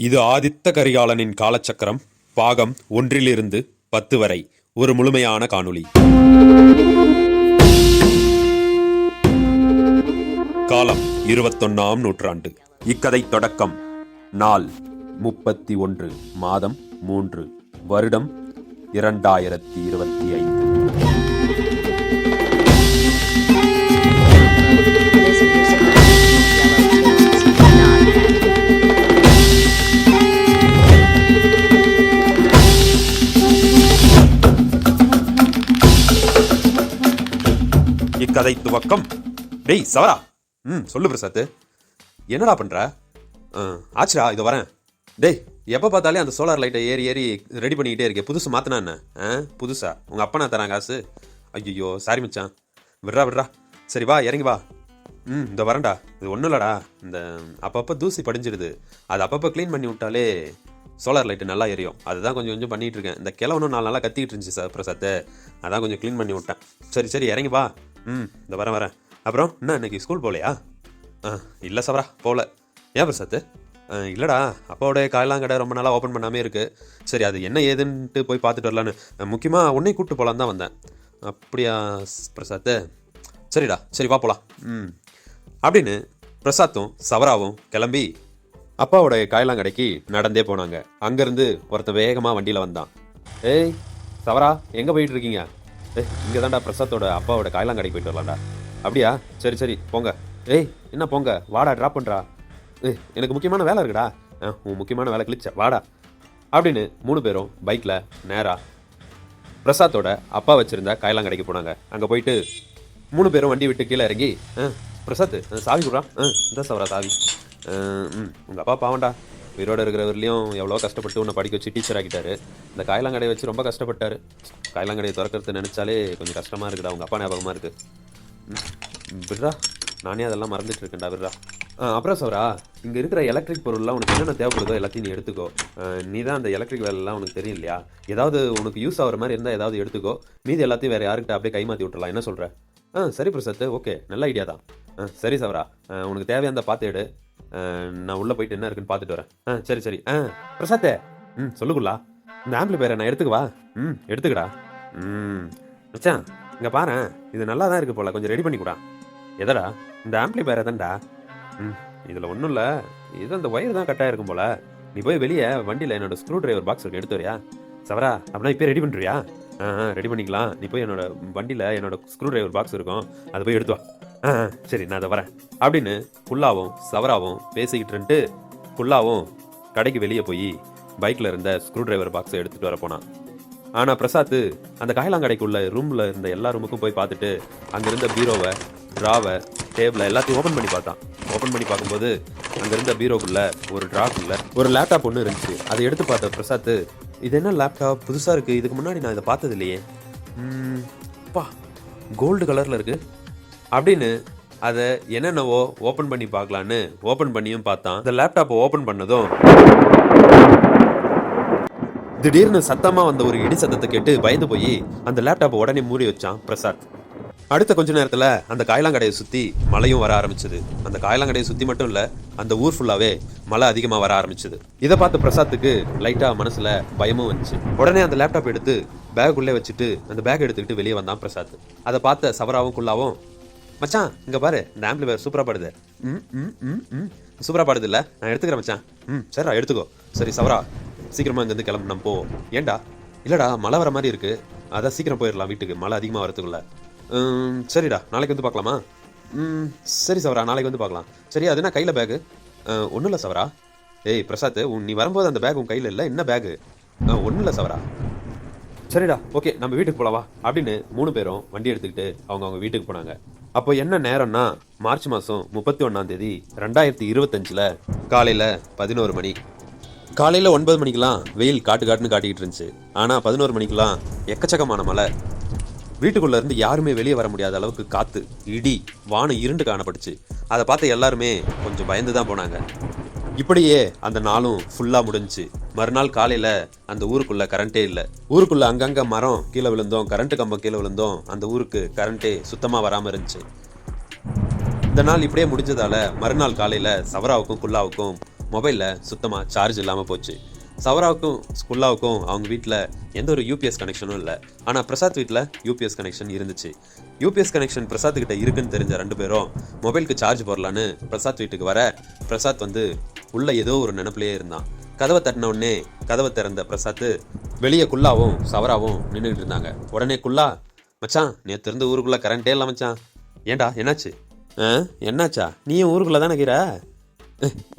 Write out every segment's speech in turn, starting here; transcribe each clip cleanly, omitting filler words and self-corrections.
இது ஆதித்த கரிகாலனின் காலச்சக்கரம் பாகம் 1 10 வரை ஒரு முழுமையான காணொளி. காலம் 21ஆம் நூற்றாண்டு. இக்கதை தொடக்கம். நாள் 31 மாதம் 3 வருடம் 2025. இக்கதை துவக்கம். டேய் சவரா, சொல்லு பிரசாத், என்னடா பண்ற? ஆச்சுடா, இது வரேன். டேய், எப்போ பார்த்தாலே அந்த சோலார் லைட்டை ஏறி ஏறி ரெடி பண்ணிக்கிட்டே இருக்கே, புதுசு மாற்றினா என்ன? புதுசா உங்கள் அப்பா நான் தரான் காசு? ஐயோ சாரி மச்சான், விட்றா. சரி வா, இறங்கி வா. இந்த வரேன்டா. இது ஒன்றும் இல்லடா, இந்த அப்பப்போ தூசி படிஞ்சிடுது, அது அப்பப்போ க்ளீன் பண்ணி விட்டாலே சோலார் லைட்டு நல்லா எரியும். அதுதான் கொஞ்சம் கொஞ்சம் பண்ணிகிட்டு இருக்கேன். இந்த கிழவனும் 4 நாளாக கத்திக்கிட்டு இருந்துச்சு சார் பிரசாத், அதான் கொஞ்சம் க்ளீன் பண்ணி விட்டேன். சரி இறங்கி வா. இந்த வரேன். அப்புறம் என்ன, இன்னைக்கு ஸ்கூல் போகலையா? இல்லை சவரா, போகல. ஏன் பிரசாத்? இல்லைடா, அப்பாவோடைய காயெல்லாம் கடை ரொம்ப நாளாக ஓப்பன் பண்ணாமே இருக்குது. சரி, அது என்ன ஏதுன்ட்டு போய் பார்த்துட்டு வரலான்னு, முக்கியமாக உன்னை கூப்பிட்டு போகலான்னு தான் வந்தேன். அப்படியா பிரசாத்? சரிடா, சரி வா போகலாம். அப்படின்னு பிரசாத்தும் சவராவும் கிளம்பி அப்பாவோடைய காயலாங்கடைக்கு நடந்தே போனாங்க. அங்கேருந்து ஒருத்தன் வேகமாக வண்டியில் வந்தான். ஏய் சவரா, எங்கே போயிட்டு இருக்கீங்க? இங்கே தான்டா பிரசாத்தோட அப்பாவோட காயலாங்கடைக்கு போயிட்டு வரலாம்டா. அப்படியா? சரி போங்க. ஏய் என்ன போங்க, வாடா, ட்ராப் பண்ணுறா. எனக்கு முக்கியமான வேலை இருக்குடா. உன் முக்கியமான வேலை கிழிச்ச, வாடா அப்படின்னு 3 பேரும் பைக்கில் நேராக பிரசாத்தோட அப்பா வச்சுருந்த காயலாங்கடைக்கு போனாங்க. அங்கே போயிட்டு 3 பேரும் வண்டி விட்டு கீழே இறங்கி, பிரசாத் சாவி கொடுறா. இந்த சவரா சாவி. உங்கள் அப்பா பாவண்டா, உயிரோடு இருக்கிறவர்லையும் எவ்வளோ கஷ்டப்பட்டு உன்னை படிக்க வச்சு டீச்சர் ஆகிட்டாரு. இந்த காயலாங்கடையை வச்சு ரொம்ப கஷ்டப்பட்டார். காயலாங்கடையை திறக்கிறது நினச்சாலே கொஞ்சம் கஷ்டமாக இருக்குடா. உங்கள் அப்பா ஞாபகமாக இருக்குது. விட்றா, நானே அதெல்லாம் மறந்துட்டு இருக்கேன்டா, விட்றா. அப்புறம் சவரா, இங்கே இருக்கிற எலக்ட்ரிக் பொருள்லாம் உனக்கு என்னென்ன தேவைப்படுதோ எல்லாத்தையும் நீ எடுத்துக்கோ. நீ தான் அந்த எலக்ட்ரிக் வேலைலாம் உனக்கு தெரியும் இல்லையா? ஏதாவது உனக்கு யூஸ் ஆகிற மாதிரி இருந்தால் ஏதாவது எடுத்துக்கோ. மீதி எல்லாத்தையும் வேறு யாருக்கிட்ட அப்படியே கை மாற்றி விட்டுறலாம். என்ன சொல்கிற? சரி பிரசாத், ஓகே, நல்ல ஐடியா தான். சரி சவரா, உனக்கு தேவையான பார்த்து எடு. நான் உள்ளே போயிட்டு என்ன இருக்குன்னு பார்த்துட்டு வரேன். சரி. பிரசாத்தே, சொல்லுக்குள்ளா, இந்த ஆம்பிளிஃபையரை நான் எடுத்துக்குவா? எடுத்துக்கடா. மச்சான் இங்கே பாரு, இது நல்லா தான் இருக்குது போல, கொஞ்சம் ரெடி பண்ணி கூடா. எதடா? இந்த ஆம்பிளிஃபையரை தான்டா. இதில் ஒன்றும் இல்லை, இது அந்த ஒயர் தான் கட்டாக இருக்கும் போல. நீ போய் வெளியே வண்டியில் என்னோட ஸ்க்ரூ டிரைவர் பாக்ஸ் இருக்கு, எடுத்து வரியா? சவரா, அப்படின்னா இப்போ ரெடி பண்ணுறியா? ரெடி பண்ணிக்கலாம். நீ போய் என்னோட வண்டியில் என்னோட ஸ்க்ரூ டிரைவர் பாக்ஸ் இருக்கும், அதை போய் எடுத்து வா. சரி, நான் அதை வரேன் அப்படின்னு புல்லாவும் சவராவும் பேசிக்கிட்டு புல்லாவும் கடைக்கு வெளியே போய் பைக்கில் இருந்த ஸ்க்ரூ டிரைவர் பாக்ஸை எடுத்துகிட்டு வர போனான். ஆனால் பிரசாத் அந்த காயலாங்கடைக்குள்ள ரூமில் இருந்த எல்லா ரூமுக்கும் போய் பார்த்துட்டு அங்கே இருந்த பீரோவை, ட்ராவை, டேபிளை எல்லாத்தையும் ஓப்பன் பண்ணி பார்த்தான். ஓப்பன் பண்ணி பார்க்கும்போது அங்கே இருந்த பீரோக்குள்ள ஒரு ட்ராக்குள்ள ஒரு லேப்டாப் ஒன்று இருந்துச்சு. அதை எடுத்து பார்த்த பிரசாத், இது என்ன லேப்டாப், புதுசாக இருக்குது, இதுக்கு முன்னாடி நான் இதை பார்த்தது இல்லையே, பா கோல்டு கலரில் இருக்குது அப்படின்னு அதை என்னென்னவோ ஓப்பன் பண்ணி பார்க்கலான்னு ஓப்பன் பண்ணியும் பார்த்தான். இந்த லேப்டாப்பை ஓப்பன் பண்ணதும் திடீர்னு சத்தமாக வந்த ஒரு இடி சத்தத்தை கேட்டு பயந்து போய் அந்த லேப்டாப்பை உடனே மூடி வச்சான் பிரசாத். அடுத்த கொஞ்ச நேரத்தில் அந்த காயலாங்கடையை சுற்றி மழையும் வர ஆரம்பிச்சது. அந்த காயலாங்கடையை சுற்றி மட்டும் இல்லை, அந்த ஊர் ஃபுல்லாகவே மழை அதிகமாக வர ஆரம்பிச்சது. இதை பார்த்து பிரசாத்துக்கு லைட்டாக மனசில் பயமும் வந்துச்சு. உடனே அந்த லேப்டாப் எடுத்து பேக்குள்ளே வச்சுட்டு அந்த பேக் எடுத்துக்கிட்டு வெளியே வந்தான் பிரசாத். அதை பார்த்த சவராவும் குல்லாவும், மச்சான் இங்கே பாரு, இந்த ஆம்பிளிஃபையர் சூப்பராக பாடுது. சூப்பராக பாடுது இல்லை, நான் எடுத்துக்கிறேன் மச்சான். சரிடா எடுத்துக்கோ. சரி சவரா, சீக்கிரமாக இங்கேருந்து கிளம்பு, நம்ம போவோம். ஏண்டா? இல்லைடா, மழை வர மாதிரி இருக்குது, அதான் சீக்கிரம் போயிடலாம் வீட்டுக்கு, மழை அதிகமாக வரதுக்குள்ள. சரிடா, நாளைக்கு வந்து பார்க்கலாமா? சரி சவரா, நாளைக்கு வந்து பார்க்கலாம். சரி, அது என்ன கையில் பேகு? ஒன்றும் இல்லை சவரா. ஏய் பிரசாத், நீ வரும்போது அந்த பேக் உன் கையில் இல்லை, என்ன பேகு? ஒன்றும் இல்லை சவரா. சரிடா, ஓகே, நம்ம வீட்டுக்கு போகலாவா அப்படின்னு 3 பேரும் வண்டி எடுத்துக்கிட்டு அவங்க வீட்டுக்கு போனாங்க. அப்போ என்ன நேரம்னா மார்ச் மாதம் 31ஆம் தேதி 2025 காலையில் 11 மணி. காலையில் 9 மணிக்கெலாம் வெயில் காட்டுன்னு காட்டிக்கிட்டு இருந்துச்சு. ஆனால் 11 மணிக்கெலாம் எக்கச்சக்கமான மழை. வீட்டுக்குள்ளே இருந்து யாருமே வெளியே வர முடியாத அளவுக்கு காற்று, இடி, வானம் இருண்டு காணப்பட்டுச்சு. அதை பார்த்து எல்லாருமே கொஞ்சம் பயந்து தான் போனாங்க. இப்படியே அந்த நாளும் ஃபுல்லாக முடிஞ்சிச்சு. மறுநாள் காலையில் அந்த ஊருக்குள்ளே கரண்ட்டே இல்லை. ஊருக்குள்ளே அங்கங்கே மரம் கீழே விழுந்தோம், கரண்ட்டு கம்பம் கீழே விழுந்தோம், அந்த ஊருக்கு கரண்ட்டே சுத்தமாக வராமல் இருந்துச்சு. இந்த நாள் இப்படியே முடிஞ்சதால் மறுநாள் காலையில் சவராவுக்கும் குல்லாவுக்கும் மொபைலில் சுத்தமாக சார்ஜ் இல்லாமல் போச்சு. சவராவுக்கும் குல்லாவுக்கும் அவங்க வீட்டில் எந்த ஒரு யூபிஎஸ் கனெக்ஷனும் இல்லை. ஆனால் பிரசாத் வீட்டில் யூபிஎஸ் கனெக்ஷன் இருந்துச்சு. யூபிஎஸ் கனெக்ஷன் பிரசாத்துக்கிட்ட இருக்குன்னு தெரிஞ்ச ரெண்டு பேரும் மொபைலுக்கு சார்ஜ் போடலான்னு பிரசாத் வீட்டுக்கு வர, பிரசாத் வந்து உள்ளே ஏதோ ஒரு நினப்பிலேயே இருந்தான். கதவை தட்டின உடனே கதவை திறந்த பிரசாத் வெளியே குல்லாவும் சவராவும் நின்றுக்கிட்டு இருந்தாங்க. உடனே குல்லா, மச்சான் நேற்று இருந்து ஊருக்குள்ளே கரண்ட்டே இல்லை மச்சான். ஏண்டா என்னாச்சு? என்னாச்சா? நீயும் ஊருக்குள்ளே தானே இருக்கிற?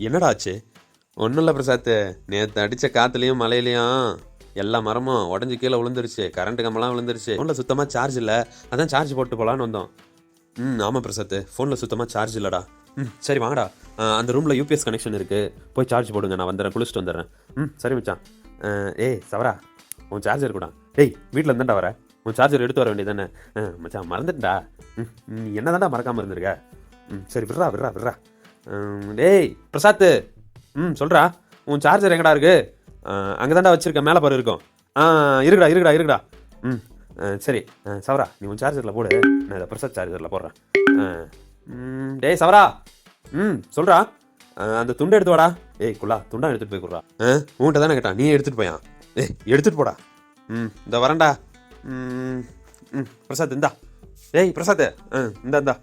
என்னடா ஆச்சு? ஒன்றும் இல்லை பிரசாத், நேற்று அடித்த காற்றுலையும் மழையிலையும் எல்லா மரமும் உடஞ்சி கீழே விழுந்துருச்சு, கரண்ட்டு கம்பெல்லாம் விழுந்துருச்சு. ஃபோனில் சுத்தமாக சார்ஜ் இல்லை, அதான் சார்ஜ் போட்டு போகலான்னு வந்தோம். ஆமாம் பிரசாத், ஃபோனில் சுத்தமாக சார்ஜ் இல்லைடா. சரி வாங்கடா, அந்த ரூமில் யூபிஎஸ் கனெக்ஷன் இருக்குது, போய் சார்ஜ் போடுங்க, நான் வந்துடுறேன், குளிச்சுட்டு வந்துடுறேன். சரி மச்சான். ஏய் சவரா, உன் சார்ஜர் கூட. டேய் வீட்டில் இருந்தாண்டா வர, உன் சார்ஜர் எடுத்து வர வேண்டியது தானே? மச்சான் மறந்துட்டா. நீ என்ன தாண்டா மறக்காமல் இருந்திருக்க? சரி விட்றா விட்றா விட்றா. டேய் பிரசாத், சொல்கிறா, உன் சார்ஜர் எங்கடா இருக்கு? அங்கே தாண்டா வச்சுருக்கேன், மேலே பாரு இருக்கும். இருக்குடா இருக்குடா இருக்குடா. சரி சவரா, நீ உன் சார்ஜரில் போடு, நான் இதை பிரசாத் சார்ஜரில் போடுறேன். டேய் சவரா, சொல்கிறா, அந்த துண்டை எடுத்து வாடா. ஏய் குல்லா, துண்டா எடுத்துகிட்டு போய் கொடுறா. உன்கிட்ட தானே கேட்டான், நீ எடுத்துகிட்டு போயான். எடுத்துகிட்டு போடா. இந்த வரேன்டா. பிரசாத் இந்தா. ஏய் பிரசாத், இந்தா.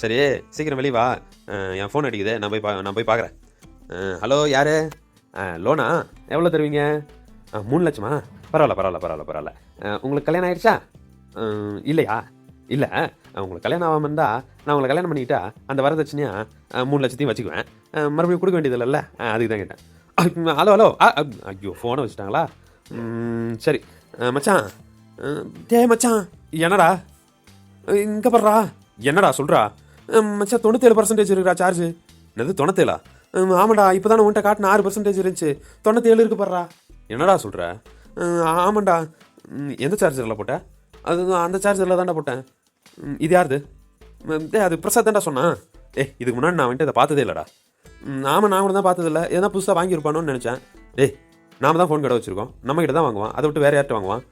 சரி சீக்கிரம் வெளியே வா, என் ஃபோன் அடிக்குது, நான் போய் பார்க்குறேன். ஹலோ யார்? லோனா எவ்வளோ தருவீங்க? 3 லட்சமா? பரவாயில்ல. உங்களுக்கு கல்யாணம் ஆயிடுச்சா? இல்லையா? இல்லை, உங்களுக்கு கல்யாணம் ஆகாமல் இருந்தால் நான் உங்களை கல்யாணம் பண்ணிக்கிட்டா அந்த வரதட்சணையா 3 லட்சத்தையும் வச்சுக்குவேன், மறுபடியும் கொடுக்க வேண்டியது இல்லைல்ல, அதுக்கு தான் கேட்டேன். ஹலோ ஐயோ ஃபோனை வச்சுட்டாங்களா? சரி மச்சான். மச்சான் என்னடா இங்கே படுறா? என்னடா சொல்கிறா? மச்சான் 97% இருக்குடா சார்ஜ். என்னது 97? ஆமாண்டா, இப்போ தானே உன்ட்ட காட்டின 6% இருந்துச்சு, 97 இருக்கு படுறா. என்னடா சொல்கிற? ஆமாண்டா. எந்த சார்ஜரில் போட்டேன்? அது அந்த சார்ஜரில் தான்டா போட்டேன். இது யாருது? அது பிரசாத் தான்டா சொன்னான். இதுக்கு முன்னாடி நான் வந்துட்டு இதை பார்த்ததே இல்லைடா. ஆமாம், நான் கூட தான் பார்த்ததில்ல, எதனா புதுசாக வாங்கியிருப்பானோன்னு நினச்சேன். நாம தான் ஃபோன் கடை வச்சுருக்கோம், நம்மக்கிட்ட தான் வாங்குவான், அதை விட்டு வேறு யார்கிட்ட வாங்குவான்?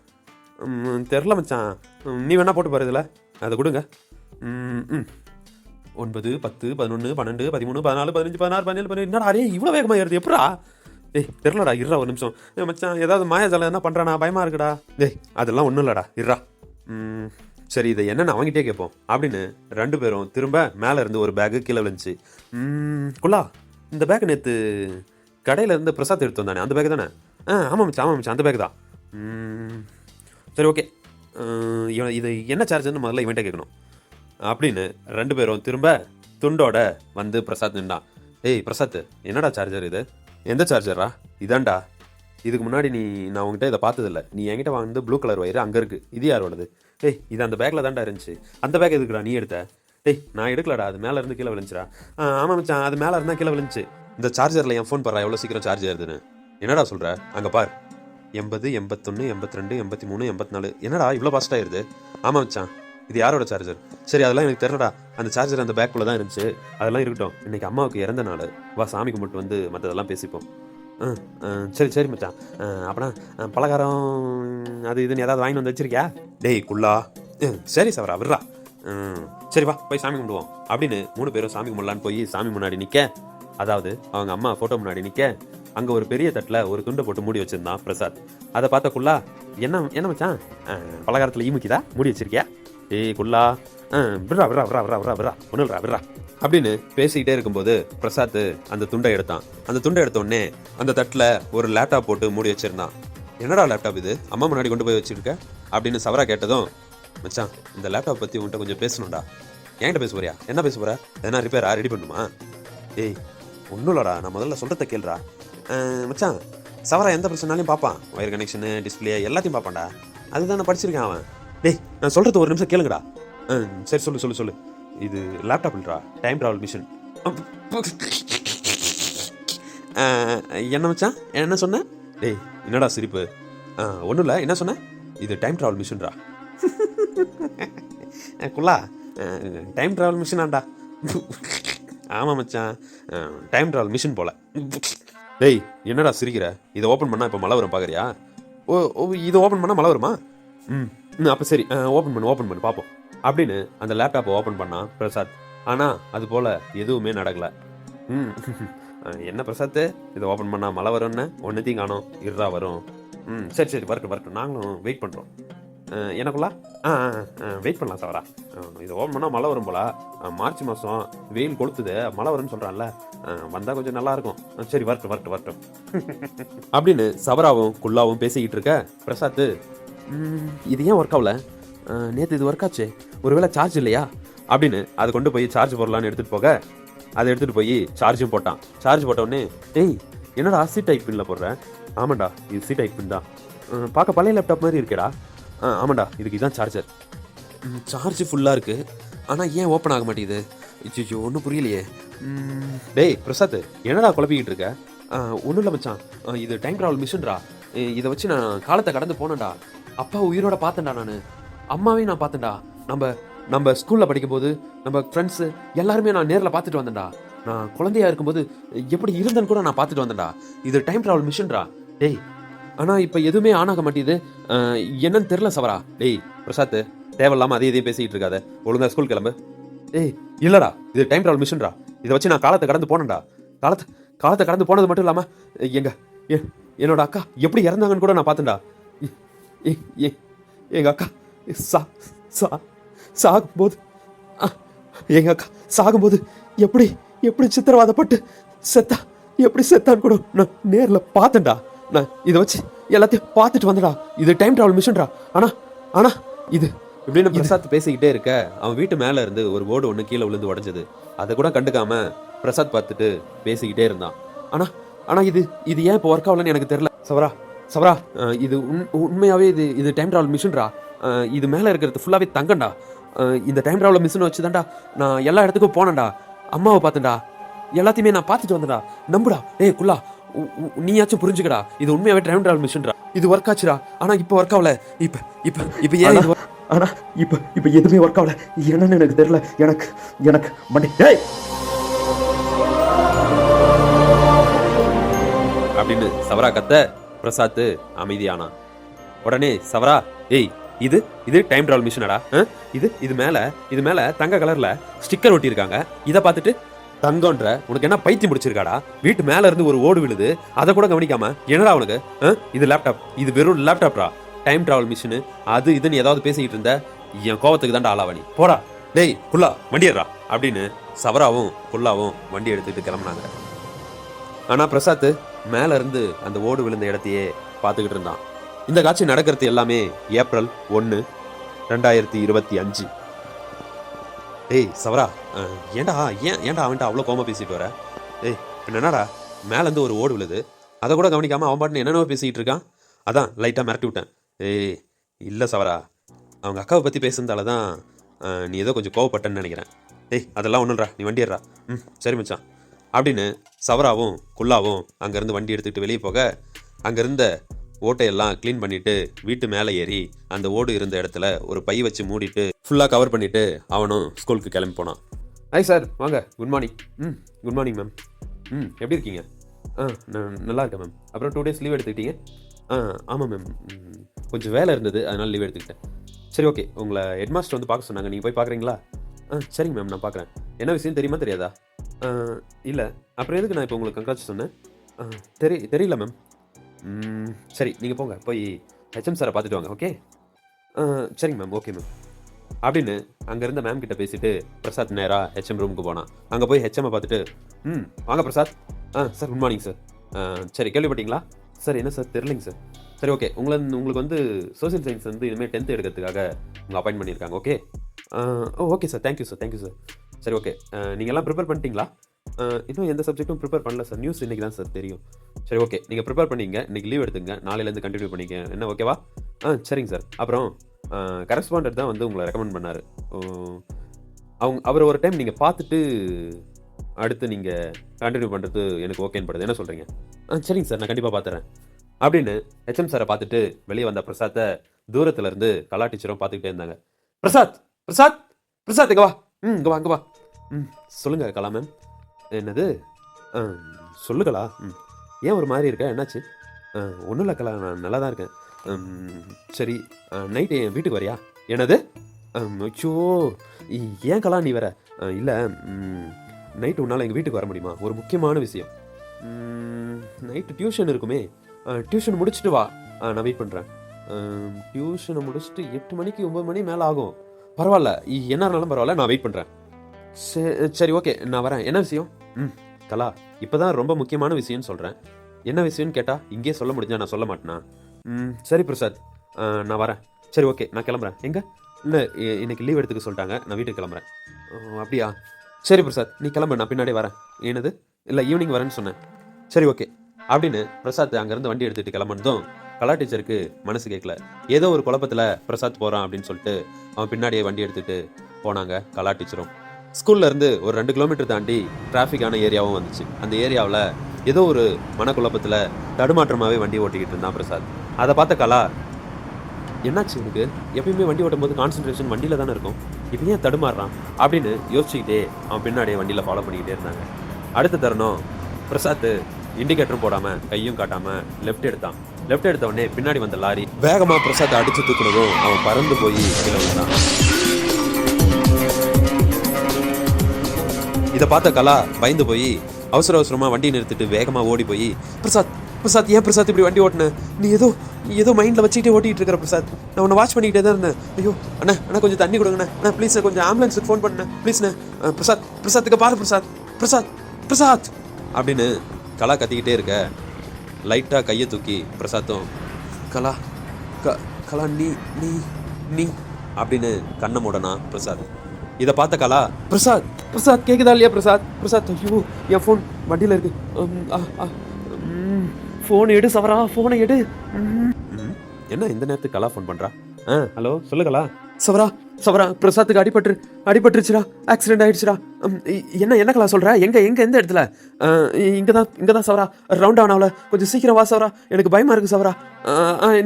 தெரில மச்சான், நீ வேணா போட்டு பாரு இதில், அதை கொடுங்க. 9, 10, 11, 12, 13, 14, 15, 16, 17, 18. என்னடா அரே இவ்வளோ வேகமாக ஏறுது, எப்படா? தெரிலடா, இருறா ஒரு நிமிஷம். மச்சான் ஏதாவது மாயாஜாலம் என்ன பண்ணுறானா, பயமாக இருக்குடா. அதெல்லாம் ஒன்றும் இல்லைடா, இருறா. சரி இதை என்னென்னு அவங்ககிட்டே கேட்போம் அப்படின்னு ரெண்டு பேரும் திரும்ப மேலே இருந்து ஒரு பேக்கு கீழே விழுந்துச்சு. குல்லா, இந்த பேக்கு நேற்று கடையில் இருந்து பிரசாத் எடுத்து வந்தானே, அந்த பேக்கு தானே? ஆமாம் மச்சான், அந்த பேக்கு தான். சரி ஓகே, இது என்ன சார்ஜர்னு முதல்ல இவன்ட்ட கேட்கணும் அப்படின்னு ரெண்டு பேரும் திரும்ப துண்டோட வந்து பிரசாத் நின்றான். பிரசாத், என்னடா சார்ஜர் இது? எந்த சார்ஜரா? இதான்டா. இதுக்கு முன்னாடி நான் உங்ககிட்ட இதை பார்த்ததில்ல, நீ என்கிட்ட வாங்கினது ப்ளூ கலர் ஒயர் அங்கே இருக்குது, இது யாரோடது? இது அந்த பேக்கில் தான்டா இருந்துச்சு. அந்த பேக் எதுக்குடா நீ எடுத்த? நான் எடுக்கலடா, அது மேலே இருந்து கீழே விழுந்துச்சுடா. ஆமாம் மச்சான், அது மேலே இருந்தால் கீழே விழுந்துச்சு. இந்த சார்ஜரில் என் ஃபோன் பாரு எவ்வளோ சீக்கிரம் சார்ஜ் ஆகுதுன்னு. என்னடா சொல்கிற? அங்கே பார், 80, 81, 82, 83, 84. என்னடா இவ்வளோ ஃபாஸ்ட்டாக ஆயிடுது? ஆமாம் மச்சான், இது யாரோட சார்ஜர்? சரி அதெல்லாம் எனக்கு தெரியலடா, அந்த சார்ஜர் அந்த பேக்குள்ளே தான் இருந்துச்சு. அதெல்லாம் இருக்கட்டும், இன்றைக்கி அம்மாவுக்கு இறந்த நாள், வா சாமி கும்பிட்டு வந்து மற்றதெல்லாம் பேசிப்போம். சரி மச்சான், அப்பனா பலகாரம் அது இதுன்னு ஏதாவது வாங்கிட்டு வந்து வச்சிருக்கியா? குல்லா. சரி சவரா விட்றா. சரி வா போய் சாமி கும்பிடுவோம் அப்படின்னு 3 பேரும் சாமி கும்பிடலான்னு போய் சாமி முன்னாடி நிற்க, அதாவது அவங்க அம்மா ஃபோட்டோ முன்னாடி நிற்க, அங்கே ஒரு பெரிய தட்டில் ஒரு துண்டை போட்டு மூடி வச்சிருந்தான் பிரசாத். அதை பார்த்த குல்லா, என்ன மச்சான், பலகாரத்தில் ஈமுக்கிதா மூடி வச்சிருக்கியா? குல்லா, விட்றா ஒன்றும் விட்றா அப்படின்னு பேசிக்கிட்டே இருக்கும்போது பிரசாத் அந்த துண்டை எடுத்தான். அந்த துண்டை எடுத்த உடனே அந்த தட்டில் ஒரு லேப்டாப் போட்டு மூடி வச்சிருந்தான். என்னடா லேப்டாப் இது, அம்மா முன்னாடி கொண்டு போய் வச்சிருக்க அப்படின்னு சவரா கேட்டதும், மச்சான் இந்த லேப்டாப் பற்றி உன்கிட்ட கொஞ்சம் பேசணும்டா. என்கிட்ட பேச போறியா? என்ன பேச போற? எதனா ரிப்பேரா, ரெடி பண்ணுமா? ஒன்றும் இல்லடா, நான் முதல்ல சொல்கிறத கேள்றா. மச்சான், சவரா எந்த பிரச்சனாலையும் பார்ப்பான், ஒயர் கனெக்ஷனு, டிஸ்பிளே எல்லாத்தையும் பார்ப்பான்டா, அதுதான் நான் படிச்சிருக்கேன் அவன். நான் சொல்கிறது ஒரு நிமிஷம் கேளுங்கடா. சரி சொல்லு. இது லேப்டாப் இல்லைடா, டைம் ட்ராவல் மிஷின். என்ன மச்சான், என்ன சொன்ன? என்னடா சிரிப்பு? ஒன்றும் இல்லை, என்ன சொன்ன? இது டைம் ட்ராவல் மிஷின்டா. குல்லா, டைம் ட்ராவல் மிஷினாண்டா. ஆமாம் மச்சான், டைம் ட்ராவல் மிஷின் போல. என்னடா சிரிக்கிற? இதை ஓப்பன் பண்ணால் இப்போ மழை வரும் பார்க்குறியா? இதை ஓப்பன் பண்ணால் மழை வருமா? அப்போ சரி, ஓப்பன் பண்ணு பார்ப்போம் அப்படின்னு அந்த லேப்டாப்பை ஓப்பன் பண்ணான் பிரசாத். ஆனால் அது போல் எதுவுமே நடக்கலை. என்ன பிரசாத் இதை ஓப்பன் பண்ணால் மழை வரும்னு ஒன்றுத்தையும் காணோம். இருறா வரும். சரி சரி வரட்டும் வரட்டும், நாங்களும் வெயிட் பண்ணுறோம். எனக்குள்ளா வெயிட் பண்ணலாம் சவரா. இதை ஓப்பன் பண்ணால் மழை வரும் போல. மார்ச் மாதம் வெயில் கொளுத்துது, மழை வரும்னு சொல்கிறான்ல, வந்தால் கொஞ்சம் நல்லாயிருக்கும். சரி வரட்டும் வரட்டும் வரட்டும் அப்படின்னு சவராவும் குல்லாவும் பேசிக்கிட்டு இருக்க பிரசாத், இது ஏன் ஒர்க் ஆகல? நேற்று இது ஒர்க் ஆச்சு, ஒருவேளை சார்ஜ் இல்லையா அப்படின்னு அதை கொண்டு போய் சார்ஜ் போடலான்னு எடுத்துகிட்டு போக அதை எடுத்துகிட்டு போய் சார்ஜும் போட்டான். சார்ஜ் போட்டோடனே, டேய் என்னடா சி டைப் பின்னில் போடுறேன்? ஆமாண்டா இது சி டைப் பின் தான். பார்க்க பழைய லேப்டாப் மாதிரி இருக்கேடா. ஆமாண்டா இதுக்கு இதுதான் சார்ஜர். சார்ஜ் ஃபுல்லாக இருக்குது, ஆனால் ஏன் ஓப்பன் ஆக மாட்டேங்குது? ஐயோ ஒன்றும் புரியலையே. டேய் பிரசாத் என்னடா குழப்பிக்கிட்டு இருக்க? ஒன்றும் இல்லை மச்சான், இது டைம் ட்ராவல் மிஷின்டா. இதை வச்சு நான் காலத்தை கடந்து போனேன்டா. அப்பா உயிரோட பார்த்தேன்டா, நான் அம்மாவையும் நான் பார்த்தேன்டா. நம்ம ஸ்கூலில் படிக்கும்போது நம்ம ஃப்ரெண்ட்ஸு எல்லாருமே நான் நேரில் பார்த்துட்டு வந்தேன்டா. நான் குழந்தையா இருக்கும்போது எப்படி இருந்தேன்னு கூட நான் பார்த்துட்டு வந்தேன்டா. இது டைம் ட்ராவல் மிஷின்டா. டேய் ஆனால் இப்போ எதுவுமே ஆன் ஆக மாட்டேங்குது, என்னன்னு தெரில சவரா. டேய் பிரசாத் தேவையில்லாமல் அதே இதையும் பேசிக்கிட்டு இருக்காத, ஒழுங்கா ஸ்கூல் கிளம்பு. ஏய் இல்லைடா இது டைம் ட்ராவல் மிஷின்டா. இதை வச்சு நான் காலத்தை கடந்து போனேன்டா. காலத்தை கடந்து போனது மட்டும் இல்லாமல் என்னோட அக்கா எப்படி இறந்தாங்கன்னு கூட நான் பார்த்தேன்டா. எங்கள் அக்கா சாகும்போது எங்கள் அக்கா சாகும்போது எப்படி சித்திரவாதப்பட்டு எப்படி செத்தான்னு கூட நான் நேரில் பார்த்தேன்டா. நான் இதை வச்சு எல்லாத்தையும் பார்த்துட்டு வந்தடா. இது டைம் ட்ராவல் மிஷின்டா. ஆனால் இது இப்படின்னு பிரசாத் பேசிக்கிட்டே இருக்க அவன் வீட்டு மேலே இருந்து ஒரு போர்டு ஒன்று கீழே விழுந்து உடஞ்சது. அதை கூட கண்டுக்காம பிரசாத் பார்த்துட்டு பேசிக்கிட்டே இருந்தான். ஆனால் இது ஏன் இப்போ ஒர்க் ஆகலன்னு எனக்கு தெரியல சவரா. இது உண்மையாகவே இது டைம் ட்ராவல் மிஷின்டா. இது மேலே இருக்கிறது ஃபுல்லாகவே தங்கண்டா. இந்த டைம் ட்ராவல் மிஷினை வச்சு தான்டா நான் எல்லா இடத்துக்கும் போனேன்டா. அம்மாவை பார்த்தேன்டா, எல்லாத்தையுமே நான் பார்த்துட்டு வந்தேன்டா. நம்புடா. ஏய் குல்லா, நீயாச்சும் புரிஞ்சுக்கடா, இது உண்மையாகவே டைம் ட்ராவல் மிஷின்டா. இது ஒர்க் ஆச்சுடா, ஆனால் இப்போ ஒர்க் ஆகல. இப்போ ஏன் ஆனால் இப்போ எதுவுமே ஒர்க் ஆகல, என்னன்னு எனக்கு தெரியல. எனக்கு மண்டி அப்படின்னு சவரா கத்த பிரசாத் அமைதியானா. உடனே சவரா, ஏய் இது டைம் ட்ராவல் மிஷினடா. இது மேல தங்க கலர்ல ஸ்டிக்கர் ஒட்டி இருக்காங்க. இதை பார்த்துட்டு தங்கன்ற உனக்கு என்ன பைத்தியம் முடிச்சிருக்காடா? வீட்டு மேல இருந்து ஒரு ஓடு விழுது, அதை கூட கவனிக்காம என்னடா உனக்கு? இது லேப்டாப், இது வெறும் லேப்டாப்டா. டைம் ட்ராவல் மிஷினு அது இதுன்னு ஏதாவது பேசிக்கிட்டு இருந்த என் கோவத்துக்கு தான்டா ஆளாவணி. போடா டேய் குல்லா வண்டிடுறா அப்படின்னு சவராவும் குல்லாவும் வண்டி எடுத்துட்டு கிளம்புனாங்க. ஆனா பிரசாத் மேல இருந்து அந்த ஓடு விழுந்த இடத்தையே பார்த்துக்கிட்டு இருந்தான். இந்த காட்சி நடக்கிறது எல்லாமே ஏப்ரல் 1, 2025. டேய் சவரா, ஏன்டா அவன்கிட்ட அவ்வளோ கோமா பேசிட்டு வர? ஏய் என்னடா மேலேருந்து ஒரு ஓடு விழுது, அதை கூட கவனிக்காமல் அவன் பாட்டுன்னு என்னென்னவோ பேசிக்கிட்டு இருக்கான். அதான் லைட்டாக மிரட்டி விட்டேன். ஏய் இல்லை சவரா, அவங்க அக்காவை பற்றி பேசுனதால தான் நீ ஏதோ கொஞ்சம் கோவப்பட்டேன்னு நினைக்கிறேன். டேய் அதெல்லாம் ஒன்றும்ரா, நீ வண்டி ஏறா. சரி மச்சான் அப்படின்னு சவராவும் குல்லாவும் அங்கேருந்து வண்டி எடுத்துக்கிட்டு வெளியே போக அங்கேருந்த ஓட்டையெல்லாம் க்ளீன் பண்ணிவிட்டு வீட்டு மேலே ஏறி அந்த ஓடு இருந்த இடத்துல ஒரு பை வச்சு மூடிட்டு ஃபுல்லாக கவர் பண்ணிவிட்டு அவனும் ஸ்கூலுக்கு கிளம்பி போனான். ஹாய் சார் வாங்க, good morning. Good morning ma'am. எப்படி இருக்கீங்க? நான் நல்லா இருக்கேன் மேம். அப்புறம் 2 days லீவ் எடுத்துக்கிட்டீங்க? ஆமாம் மேம், கொஞ்சம் வேலை இருந்தது அதனால் லீவ் எடுத்துக்கிட்டேன். சரி ஓகே, உங்களை ஹெட் மாஸ்டர் வந்து பார்க்க சொன்னாங்க, நீங்கள் போய் பார்க்குறீங்களா? சரிங்க மேம் நான் பார்க்குறேன். என்ன விஷயம் தெரியுமா தெரியாதா? இல்லை, அப்புறம் எதுக்கு நான் இப்போ உங்களுக்கு கங்க்ராட்ஸ் சொன்னேன்? தெரியல மேம். சரி நீங்கள் போங்க, போய் ஹெச்எம் சாரை பார்த்துட்டு வாங்க. ஓகே சரிங்க மேம், ஓகே மேம் அப்படின்னு அங்கேருந்த மேம் கிட்ட பேசிட்டு பிரசாத் நேராக ஹெச்எம் ரூமுக்கு போனான். அங்கே போய் ஹெச்எம்மை பார்த்துட்டு வாங்க Prasad. Sir good morning sir. சரி கேள்விப்பட்டீங்களா? சார் என்ன சார் தெரியலைங்க சார். சரி ஓகே, உங்களுக்கு வந்து சோசியல் சயின்ஸ் வந்து இனிமேல் 10th எடுக்கிறதுக்காக உங்கள் அப்பாயின்ட் பண்ணியிருக்காங்க. Okay okay sir, thank you sir. சரி ஓகே, நீங்கள் எல்லாம் ப்ரிப்பேர் பண்ணிட்டீங்களா? இன்னும் எந்த சப்ஜெக்ட்டும் ப்ரிப்பேர் பண்ணல சார், நியூஸ் இன்றைக்கி தான் சார் தெரியும். சரி ஓகே, நீங்கள் ப்ரிப்பேர் பண்ணிங்க, இன்றைக்கி லீவ் எடுத்துங்க, நாளையிலேருந்து கண்டினியூ பண்ணிக்க. என்ன ஓகேவா? சரிங்க சார். அப்புறம் கரஸ்பாண்டட் தான் வந்து உங்களை ரெக்கமெண்ட் பண்ணார். அவர் ஒரு டைம் நீங்கள் பார்த்துட்டு அடுத்து நீங்கள் கண்டினியூ பண்ணுறது எனக்கு ஓகேன்னு படுது. என்ன சொல்கிறீங்க? சரிங்க சார், நான் கண்டிப்பாக பார்த்துறேன் அப்படின்னு ஹெச்எம் சாரை பார்த்துட்டு வெளியே வந்த பிரசாத்தை தூரத்தில் இருந்து கலா டீச்சரும் பார்த்துக்கிட்டே இருந்தாங்க. பிரசாத் இங்கே வா. இங்கே வா. சொல்லுங்கள் கலா மேம். என்னது? சொல்லுங்களா? ஏன் ஒரு மாதிரி இருக்க, என்னாச்சு? ஒன்றும் இல்லை கலா, நான் நல்லா தான் இருக்கேன். சரி நைட்டு என் வீட்டுக்கு வரியா? என்னது? ஐயோ ஏன் கலா நீ வர? இல்லை நைட்டு உன்னால் எங்கள் வீட்டுக்கு வர முடியுமா? ஒரு முக்கியமான விஷயம். நைட்டு டியூஷன் இருக்குமே. டியூஷன் முடிச்சுட்டு வா, நான் வெயிட் பண்ணுறேன். டியூஷனை முடிச்சுட்டு 8 மணிக்கு 9 மணி மேலே ஆகும். பரவாயில்ல, என்ன இருந்தாலும் பரவாயில்ல, நான் வெயிட் பண்ணுறேன். சரி ஓகே, நான் வரேன். என்ன விஷயம்? கலா, இப்போ தான் ரொம்ப முக்கியமான விஷயம்னு சொல்கிறேன். என்ன விஷயம்னு கேட்டால் இங்கேயே சொல்ல முடிஞ்சா நான் சொல்ல மாட்டேனா? சரி பிரசாத், நான் வரேன். சரி ஓகே, நான் கிளம்புறேன். எங்கே? இல்லை, இன்னைக்கு லீவ் எடுத்துக்க சொல்லிட்டாங்க, நான் வீட்டுக்கு கிளம்புறேன். அப்படியா? சரி பிரசாத், நீ கிளம்பு, நான் பின்னாடி வரேன். என்னது? இல்லை, ஈவினிங் வரேன்னு சொன்னேன். சரி ஓகே அப்படின்னு பிரசாத் அங்கேருந்து வண்டி எடுத்துகிட்டு கிளம்புனதும் கலா டீச்சருக்கு மனசு கேட்கல. ஏதோ ஒரு குழப்பத்தில் பிரசாத் போகிறான் அப்படின்னு சொல்லிட்டு அவன் பின்னாடியே வண்டி எடுத்துகிட்டு போனாங்க கலா டீச்சரும். ஸ்கூல்ல இருந்து ஒரு 2 கிலோமீட்டர் தாண்டி டிராஃபிக்கான ஏரியாவும் வந்துச்சு. அந்த ஏரியாவில் ஏதோ ஒரு மனக்குழப்பத்தில் தடுமாற்றமாகவே வண்டி ஓட்டிக்கிட்டு இருந்தான் பிரசாத். அதை பார்த்த கலா, என்னாச்சு எனக்கு? எப்பயுமே வண்டி ஓட்டும் போது கான்சன்ட்ரேஷன் வண்டியில் தானே இருக்கும், இப்போ ஏன் தடுமாறுறான் அப்படின்னு யோசிச்சுக்கிட்டே அவன் பின்னாடியே வண்டியில் ஃபாலோ பண்ணிக்கிட்டே இருந்தாங்க. அடுத்த தருணம் பிரசாத் இண்டிகேட்டரும் போடாமல் கையும் காட்டாமல் லெஃப்ட் எடுத்தான். லெஃப்ட் எடுத்த உடனே பின்னாடி வந்த லாரி வேகமாக பிரசாத் அடிச்சு தூக்குனதும் அவன் பறந்து போய் கீழே விழுந்தான். இதை பார்த்த கலா பயந்து போய் அவசர அவசரமாக வண்டி நிறுத்திட்டு வேகமாக ஓடி போய், பிரசாத் பிரசாத், ஏன் பிரசாத் இப்படி வண்டி ஓட்டின? நீ ஏதோ மைண்டில் வச்சுக்கிட்டே ஓட்டிகிட்டு இருக்கிற பிரசாத். நான் உன்னை வாட்ச் பண்ணிக்கிட்டே தான் இருந்தேன். ஐயோ அண்ணா அண்ணா, கொஞ்சம் தண்ணி கொடுங்கண்ணே. அண்ணா ப்ளீஸ், கொஞ்சம் ஆம்புலன்ஸுக்கு ஃபோன் பண்ணேன் ப்ளீஸ்ண்ணே. பிரசாத்துக்கு பாரு பிரசாத், பிரசாத் பிரசாத் அப்படின்னு கலா கத்திக்கிட்டே இருக்க லைட்டாக கையை தூக்கி பிரசாத்தும், கலா கலா நீ நீ நீ அப்படின்னு கண்ணை மூடனா பிரசாத். இதை பார்த்த கலா, பிரசாத் கேட்குதா இல்லையா பிரசாத்? ஐயோ, என் ஃபோன் வண்டியில் இருக்கு. ஃபோன் எடு சவரா, ஃபோனை எடு. என்ன இந்த நேரத்துக்கு கலா ஃபோன் பண்ணுறா? ஹலோ, சொல்லு கலா. சவரா, பிரசாத்துக்கு அடிபட்டுருச்சுடா, ஆக்சிடென்ட் ஆயிடுச்சுடா. என்ன கலா சொல்கிற? எந்த இடத்துல? இங்கே தான் சவரா, ரவுண்ட் ஆனாவில் கொஞ்சம் சீக்கிரம் வா சவரா, எனக்கு பயமாக இருக்குது சவரா.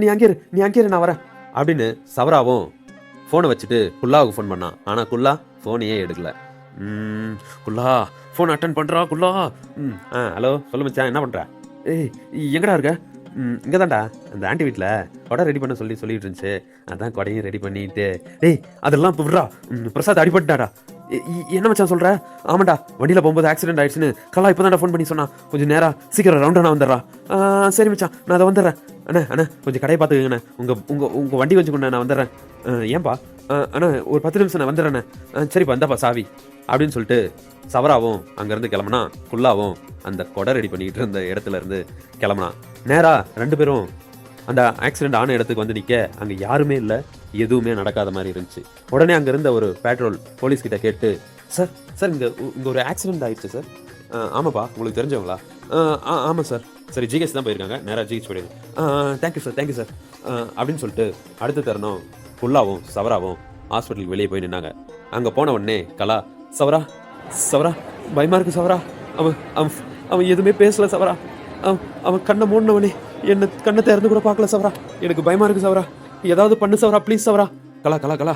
நீ அங்கே இரு, நான் வரேன் அப்படின்னு சவராவும் ஃபோனை வச்சுட்டு குல்லாவுக்கு ஃபோன் பண்ணான். ஆனால் குல்லா ஃபோனையே எடுக்கல. குல்லா ஃபோன் அட்டன் பண்ணுறா குல்லா. ஹலோ, சொல்லு மச்சான், என்ன பண்ணுற? ஏய், எங்கடா இருக்க? இங்கே தான்டா, அந்த ஆண்டி வீட்டில் கொடை ரெடி பண்ண சொல்லிட்டு இருந்துச்சு, அதான் கொடையும் ரெடி பண்ணிட்டு. டேய், அதெல்லாம் இப்போ விட்றா, பிரசாத் அடிபட்டாடா. என்ன மச்சான் சொல்கிற? ஆமாண்டா, வண்டியில் போகும்போது ஆக்சிடென்ட் ஆயிடுச்சுன்னு கலா இப்போ தான்டா ஃபோன் பண்ணி சொன்னான். கொஞ்சம் நேராக சீக்கிரம் ரவுண்டானா வந்துடுறா. சரி மச்சான், நான் அதை வந்துடுறேன். அண்ணா கொஞ்சம் கடையை பார்த்துக்கங்கண்ணே, உங்கள் வண்டி வச்சுக்கொண்டேன், நான் வந்துடுறேன். ஏன்பா? அண்ணா ஒரு 10 நிமிஷம் நான் வந்துடுறேண்ணே. சரிப்பா, இந்தாப்பா சாவி அப்படின்னு சொல்லிட்டு சவராவும் அங்கேருந்து கிளம்புனா, குல்லாவும் அந்த கொடை ரெடி பண்ணிக்கிட்டு இருந்த இடத்துல இருந்து கிளம்புனா. நேராக 2 பேரும் அந்த ஆக்சிடென்ட் ஆன இடத்துக்கு வந்து நிற்க அங்கே யாருமே இல்லை, எதுவுமே நடக்காத மாதிரி இருந்துச்சு. உடனே அங்கே இருந்த ஒரு பேட்ரோல் போலீஸ்கிட்ட கேட்டு, சார் இங்கே ஒரு ஆக்சிடென்ட் ஆயிடுச்சு சார். ஆமாப்பா, உங்களுக்கு தெரிஞ்சவங்களா? ஆமாம் சார். சரி, ஜிஹெச் தான் போயிருக்காங்க, நேராக ஜிஹெச் போயிடுங்க. தேங்க்யூ சார் அப்படின்னு சொல்லிட்டு அடுத்த தருணம் ஃபுல்லாகவும் சவராவும் ஹாஸ்பிட்டலுக்கு வெளியே போய் நின்னாங்க. அங்கே போன உடனே கலா, சவரா பயமாக இருக்குது சவரா, அவன் எதுவுமே பேசல சவரா, அவன் கண்ணை மூடினவனே என்ன கண்ணை திறந்து கூட பார்க்கல சவரா, எனக்கு பயமாக இருக்குது சவரா, ஏதாவது பண்ணு சவரா, ப்ளீஸ் சவரா. கலா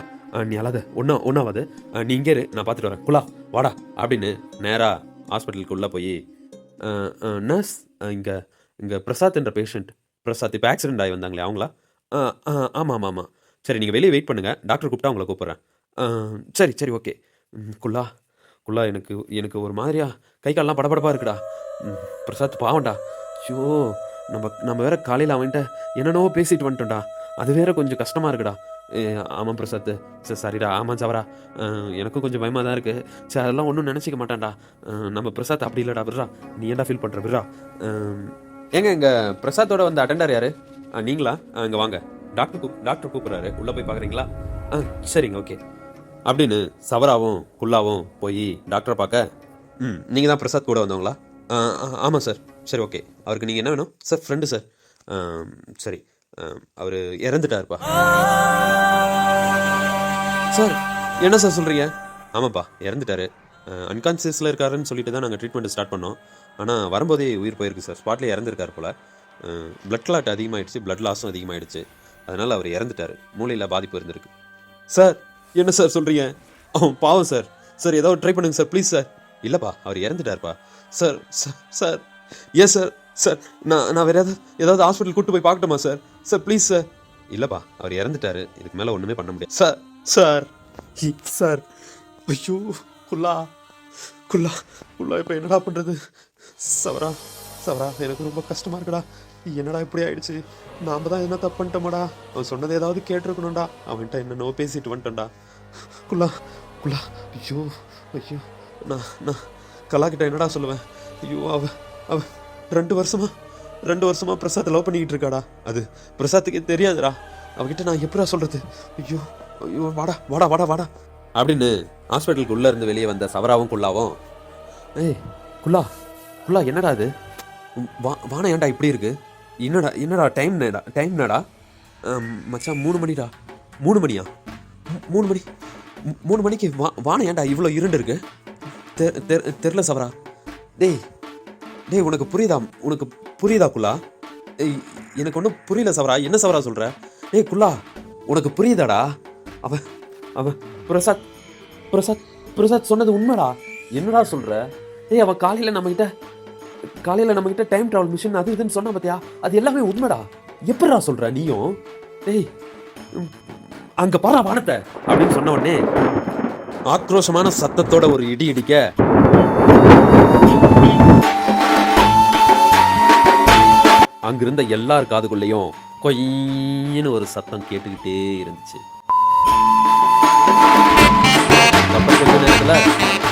நீ அழாத, ஒன்றாவது நீ இங்கே இரு, நான் பார்த்துட்டு வரேன். குலா வாடா அப்படின்னு நேராக ஹாஸ்பிட்டலுக்கு உள்ளே போய், நர்ஸ், இங்கே பிரசாத் என்ற பேஷண்ட், பிரசாத் இப்போ ஆக்சிடென்ட் ஆகி வந்தாங்களே அவங்களா? ஆமாம். சரி, நீங்கள் வெளியே வெயிட் பண்ணுங்கள், டாக்டர் கூப்பிட்டா உங்களை கூப்பிட்றேன். சரி ஓகே. குல்லா எனக்கு ஒரு மாதிரியா கை காலெலாம் படபடப்பாக இருக்குடா. பிரசாத் பாவண்டா. ஐயோ, நம்ம வேற காலையில் அவன்கிட்ட என்னென்னவோ பேசிட்டு வந்துட்டோம்டா, அது வேற கொஞ்சம் கஷ்டமாக இருக்குடா. ஆமாம் பிரசாத், சரிடா, ஆமாம் சவரா, எனக்கும் கொஞ்சம் பயமாக தான் இருக்குது. சரி, அதெல்லாம் ஒன்றும் நினச்சிக்க மாட்டான்டா நம்ம பிரசாத், அப்படி இல்லைடா விட்றா, நீ ஏன்டா ஃபீல் பண்ணுற விட்றா. ஏங்க இங்கே பிரசாத்தோட வந்த அட்டெண்டர் யார்? நீங்களா? இங்கே வாங்க, டாக்டர் கூப்பிட்றாரு, உள்ளே போய் பார்க்குறீங்களா? சரிங்க ஓகே அப்படின்னு சவராவும் குல்லாவும் போய் டாக்டரை பார்க்க, நீங்கள் தான் பிரசாத் கூட வந்தவங்களா? ஆமாம் சார். சரி ஓகே, அவருக்கு நீங்கள் என்ன வேணும்? Sir friend sir. சரி, அவர் இறந்துட்டாருப்பா. சார் என்ன சார் சொல்கிறீங்க? ஆமாப்பா, இறந்துட்டாரு. அன்கான்சியஸில் இருக்காருன்னு சொல்லிட்டு தான் நாங்கள் ட்ரீட்மெண்ட் ஸ்டார்ட் பண்ணோம். ஆனால் வரும்போதே உயிர் போயிருக்கு சார், ஸ்பாட்லேயே இறந்துருக்காரு போல். பிளட் கிளாட் அதிகமாகிடுச்சு, பிளட் லாஸும் அதிகமாகிடுச்சு, அதனால் அவர் இறந்துட்டார், மூளையில் பாதிப்பு இருந்திருக்கு. சார் என்ன சார் சொல்கிறீங்க? அவன் பாவம் சார். ஏதாவது ட்ரை பண்ணுங்க சார், ப்ளீஸ் சார். இல்லைப்பா, அவர் இறந்துட்டார்ப்பா. சார் ஏன் சார் நான் வேறு ஏதாவது ஹாஸ்பிட்டல் கூப்பிட்டு போய் பார்க்கட்டுமா சார் ப்ளீஸ் சார். இல்லைப்பா, அவர் இறந்துட்டாரு, இதுக்கு மேலே ஒன்றுமே பண்ண முடியாது சார். ஐயோ, குல்லா இப்போ என்னடா பண்ணுறது? சவரா சவரா எனக்கு ரொம்ப கஷ்டமாக இருக்குடா. என்னடா இப்படி ஆயிடுச்சு? நாம் தான் என்ன தப்பு பண்ணிட்டோமாடா. அவன் சொன்னது ஏதாவது கேட்டிருக்கணும்டா. அவன்கிட்ட என்னென்னோ பேசிட்டு வந்துட்டேன்டா. குல்லா குல்லா ஐயோ ஐயோ, நான் கலாக்கிட்ட என்னடா சொல்லுவேன்? ஐயோ, அவ 2 வருஷமா பிரசாத்தை லவ் பண்ணிக்கிட்டு இருக்காடா. அது பிரசாத்துக்கே தெரியாதுடா. அவகிட்ட நான் எப்படா சொல்கிறது? ஐயோ ஐயோ, வாடா வாடா வாடா வாடா அப்படின்னு ஹாஸ்பிட்டலுக்கு உள்ளே இருந்து வெளியே வந்த சவராவும் குல்லாவும், ஏய் குல்லா குல்லா என்னடா இது? வானம் ஏன்டா இப்படி இருக்கு? என்னடா டைம்னடா? மச்சான் 3 மணிடா. 3 மணியா? 3 மணிக்கு வானம் ஏன்டா இவ்வளோ இருண்டு இருக்கு? தெரில சவரா. டேய் உனக்கு புரியுதா குல்லா? எனக்கு ஒன்றும் புரியல சவரா. என்ன சவரா சொல்கிற? டேய் குல்லா, உனக்கு புரியுதாடா? அவன் பிரசாத் சொன்னது உண்மைடா. என்னடா சொல்கிற? டேய் அவன் காலையில் நம்மகிட்ட டைம் ட்ராவல் மிஷின் அது இதுன்னு சொன்னா பார்த்தியா? அது எல்லாமே உண்மைடா. எப்படிடா சொல்கிற நீயும்? டேய் அங்கே பாரா வானத்தை அப்படின்னு சொன்ன உடனே ஆக்ரோஷமான சத்தத்தோட ஒரு இடி இடிக்க அங்கிருந்த எல்லார் காதுக்குள்ளேயும் கொய்ன்னு ஒரு சத்தம் கேட்டுக்கிட்டே இருந்துச்சு. கொஞ்ச நேரத்துல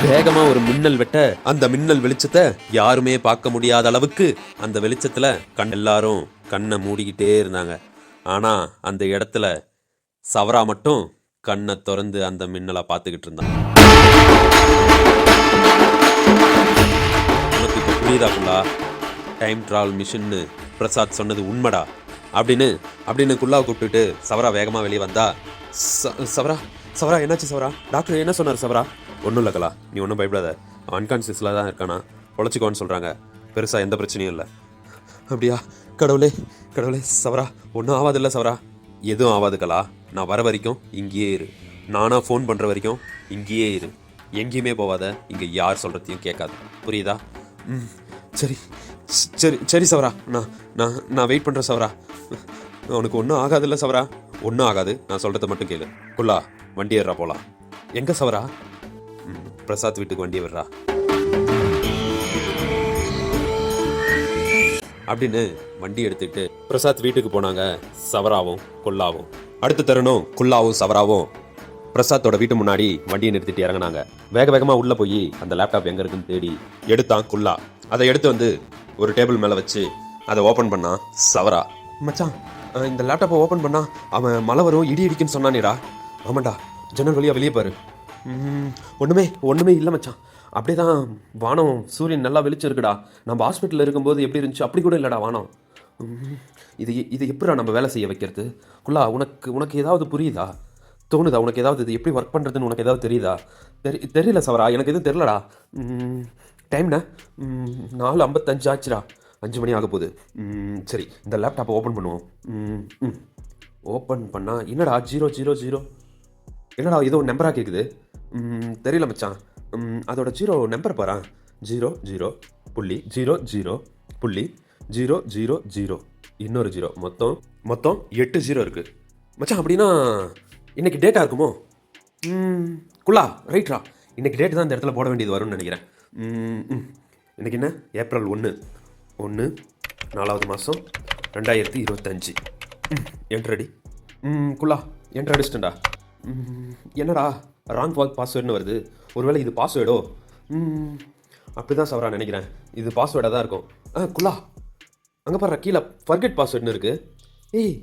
வேகமா ஒரு மின்னல் வெட்ட அந்த மின்னல் வெளிச்சத்தை யாருமே பார்க்க முடியாத அளவுக்கு அந்த வெளிச்சத்துல எல்லாரும் கண்ணை மூடிக்கிட்டே இருந்தாங்க. ஆனா அந்த இடத்துல சவரா மட்டும் கண்ணை திறந்து அந்த மின்னலை பார்த்துக்கிட்டு இருந்தான். உனக்கு இப்போ புரியுதாக்குள்ளா? டைம் ட்ராவல் மிஷின்னு பிரசாத் சொன்னது உண்மைடா அப்படின்னு குல்லாவை கூப்பிட்டுட்டு சவரா வேகமாக வெளியே வந்தா. சவரா என்னாச்சு சவரா? டாக்டர் என்ன சொன்னார் சவரா? ஒன்றும் இல்லை கலா, நீ ஒன்றும் பயப்படாத. அன்கான்சியஸில் தான் இருக்கானா, பொழைச்சிக்கோன்னு சொல்கிறாங்க. பெருசாக எந்த பிரச்சனையும் இல்லை. அப்படியா? கடவுளே சவரா ஒன்றும் ஆகாதில்ல சவரா? எதுவும் ஆகாது கலா. நான் வர வரைக்கும் இங்கேயே இரு. நானாக ஃபோன் பண்ணுற வரைக்கும் இங்கேயே இரு. எங்கேயுமே போகாத. இங்கே யார் சொல்கிறதையும் கேட்காது. புரியுதா? சரி சவரா. நான் வெயிட் பண்ணுறேன் சவரா. உனக்கு ஒன்றும் ஆகாதுல்ல சவரா? ஒன்றும் ஆகாது. நான் சொல்கிறத மட்டும் கேளு. குல்லா, வண்டி ஏறா போகலாம். எங்கே சவரா? பிரசாத் வீட்டுக்கு வண்டி விடுறா அப்படின்னு வண்டி எடுத்துக்கிட்டு பிரசாத் வீட்டுக்கு போனாங்க சவராவும் குல்லாவும். அடுத்த தருணம் குல்லாவும் சவராவும் பிரசாத்தோட வீட்டு முன்னாடி வண்டியை நிறுத்திட்டு இறங்கினாங்க. வேகமாக உள்ளே போய் அந்த லேப்டாப் எங்கே இருக்குன்னு தேடி எடுத்தான் குல்லா. அதை எடுத்து வந்து ஒரு டேபிள் மேலே வச்சு அதை ஓப்பன் பண்ணான் சவரா. மச்சான், இந்த லேப்டாப்பை ஓப்பன் பண்ணா அவன் மழை வரும் இடி இடிக்குன்னு சொன்னானேடா. ஆமாண்டா, ஜன்னல் வழியாக வெளியே பாரு. ஒன்றுமே இல்லை மச்சான். அப்படியே தான் வானம் சூரியன் நல்லா வெளிச்சிருக்குடா. நம்ம ஹாஸ்பிட்டலில் இருக்கும்போது எப்படி இருந்துச்சு அப்படி கூட இல்லைடா வானம். இது எப்படிடா நம்ம வேலை செய்ய வைக்கிறது? குல்லா, உனக்கு ஏதாவது புரியுதா? தோணுதா? உனக்கு ஏதாவது இது எப்படி ஒர்க் பண்ணுறதுன்னு உனக்கு ஏதாவது தெரியுதா? தெரியல சவரா, எனக்கு எதுவும் தெரிலடா. டைம்ண்ணா 4:55 ஆச்சுடா. 5 மணி ஆக போகுது. சரி, இந்த லேப்டாப்பை ஓப்பன் பண்ணுவோம். ஓப்பன் பண்ணால் என்னடா 000? என்னடா ஏதோ நம்பராக கேட்குது? தெரியல மச்சான். அதோட 0 நம்பர் பாரா. 00.00.000. இன்னொரு 0. மொத்தம் 8 0 இருக்குது மச்சான். அப்படின்னா இன்னைக்கு டேட்டா இருக்குமோ? குல்லா, ரைட்ரா. இன்னைக்கு டேட்டு தான் இந்த இடத்துல போட வேண்டியது வரும்னு நினைக்கிறேன். இன்னைக்கு என்ன? ஏப்ரல் 1 4வது மாதம் 2025. என்ட்ரடி. குல்லா, என்ட்ரு அடிச்சிட்டேன்டா. என்னடா ராங் பாஸ்வேர்டுன்னு வருது? ஒருவேளை இது பாஸ்வேர்டோ? அப்படி தான் சவரா நினைக்கிறேன். இது பாஸ்வேர்டாக தான் இருக்கும். குல்லா, அங்கே பாரு, கீழே ஃபர்கெட் பாஸ்வேர்டுன்னு இருக்குது. ஏய்,